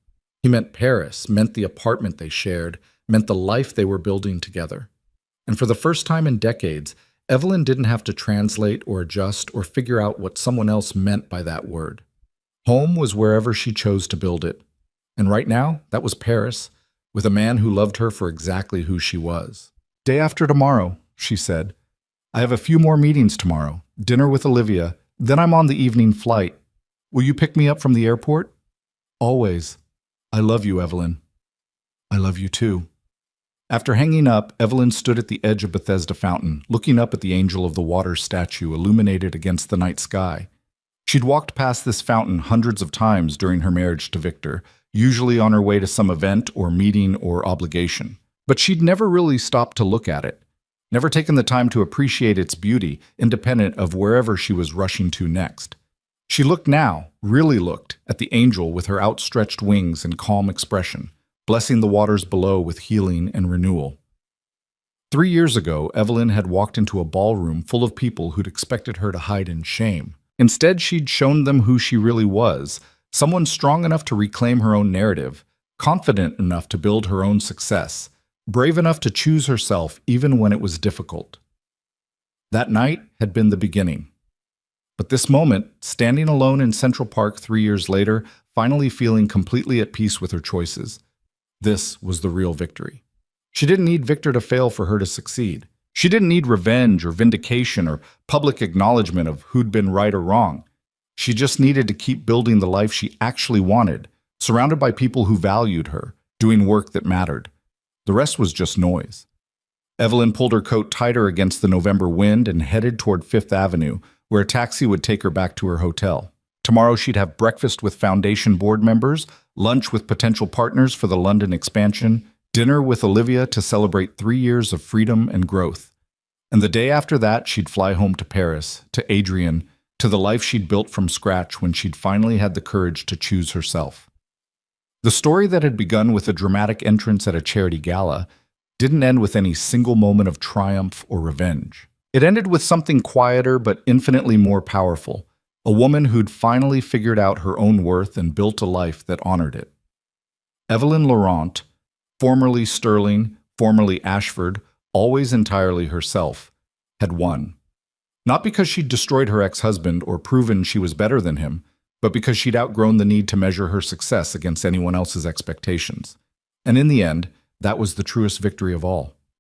He meant Paris, meant the apartment they shared, meant the life they were building together. And for the first time in decades, Evelyn didn't have to translate or adjust or figure out what someone else meant by that word. Home was wherever she chose to build it. And right now, that was Paris, with a man who loved her for exactly who she was. "Day after tomorrow," she said. "I have a few more meetings tomorrow, dinner with Olivia, then I'm on the evening flight. Will you pick me up from the airport?" "Always. I love you, Evelyn." "I love you too." After hanging up, Evelyn stood at the edge of Bethesda Fountain, looking up at the Angel of the Water statue illuminated against the night sky. She'd walked past this fountain hundreds of times during her marriage to Victor, usually on her way to some event or meeting or obligation. But she'd never really stopped to look at it, never taken the time to appreciate its beauty, independent of wherever she was rushing to next. She looked now, really looked, at the angel with her outstretched wings and calm expression, blessing the waters below with healing and renewal. 3 years ago, Evelyn had walked into a ballroom full of people who'd expected her to hide in shame. Instead, she'd shown them who she really was, someone strong enough to reclaim her own narrative, confident enough to build her own success, brave enough to choose herself even when it was difficult. That night had been the beginning. But this moment, standing alone in Central Park 3 years later, finally feeling completely at peace with her choices, this was the real victory. She didn't need Victor to fail for her to succeed. She didn't need revenge or vindication or public acknowledgement of who'd been right or wrong. She just needed to keep building the life she actually wanted, surrounded by people who valued her, doing work that mattered. The rest was just noise. Evelyn pulled her coat tighter against the November wind and headed toward Fifth Avenue, where a taxi would take her back to her hotel. Tomorrow she'd have breakfast with Foundation board members, lunch with potential partners for the London expansion, dinner with Olivia to celebrate 3 years of freedom and growth. And the day after that, she'd fly home to Paris, to Adrian, to the life she'd built from scratch when she'd finally had the courage to choose herself. The story that had begun with a dramatic entrance at a charity gala didn't end with any single moment of triumph or revenge. It ended with something quieter but infinitely more powerful, a woman who'd finally figured out her own worth and built a life that honored it. Evelyn Laurent, formerly Sterling, formerly Ashford, always entirely herself, had won. Not because she'd destroyed her ex-husband or proven she was better than him, but because she'd outgrown the need to measure her success against anyone else's expectations. And in the end, that was the truest victory of all.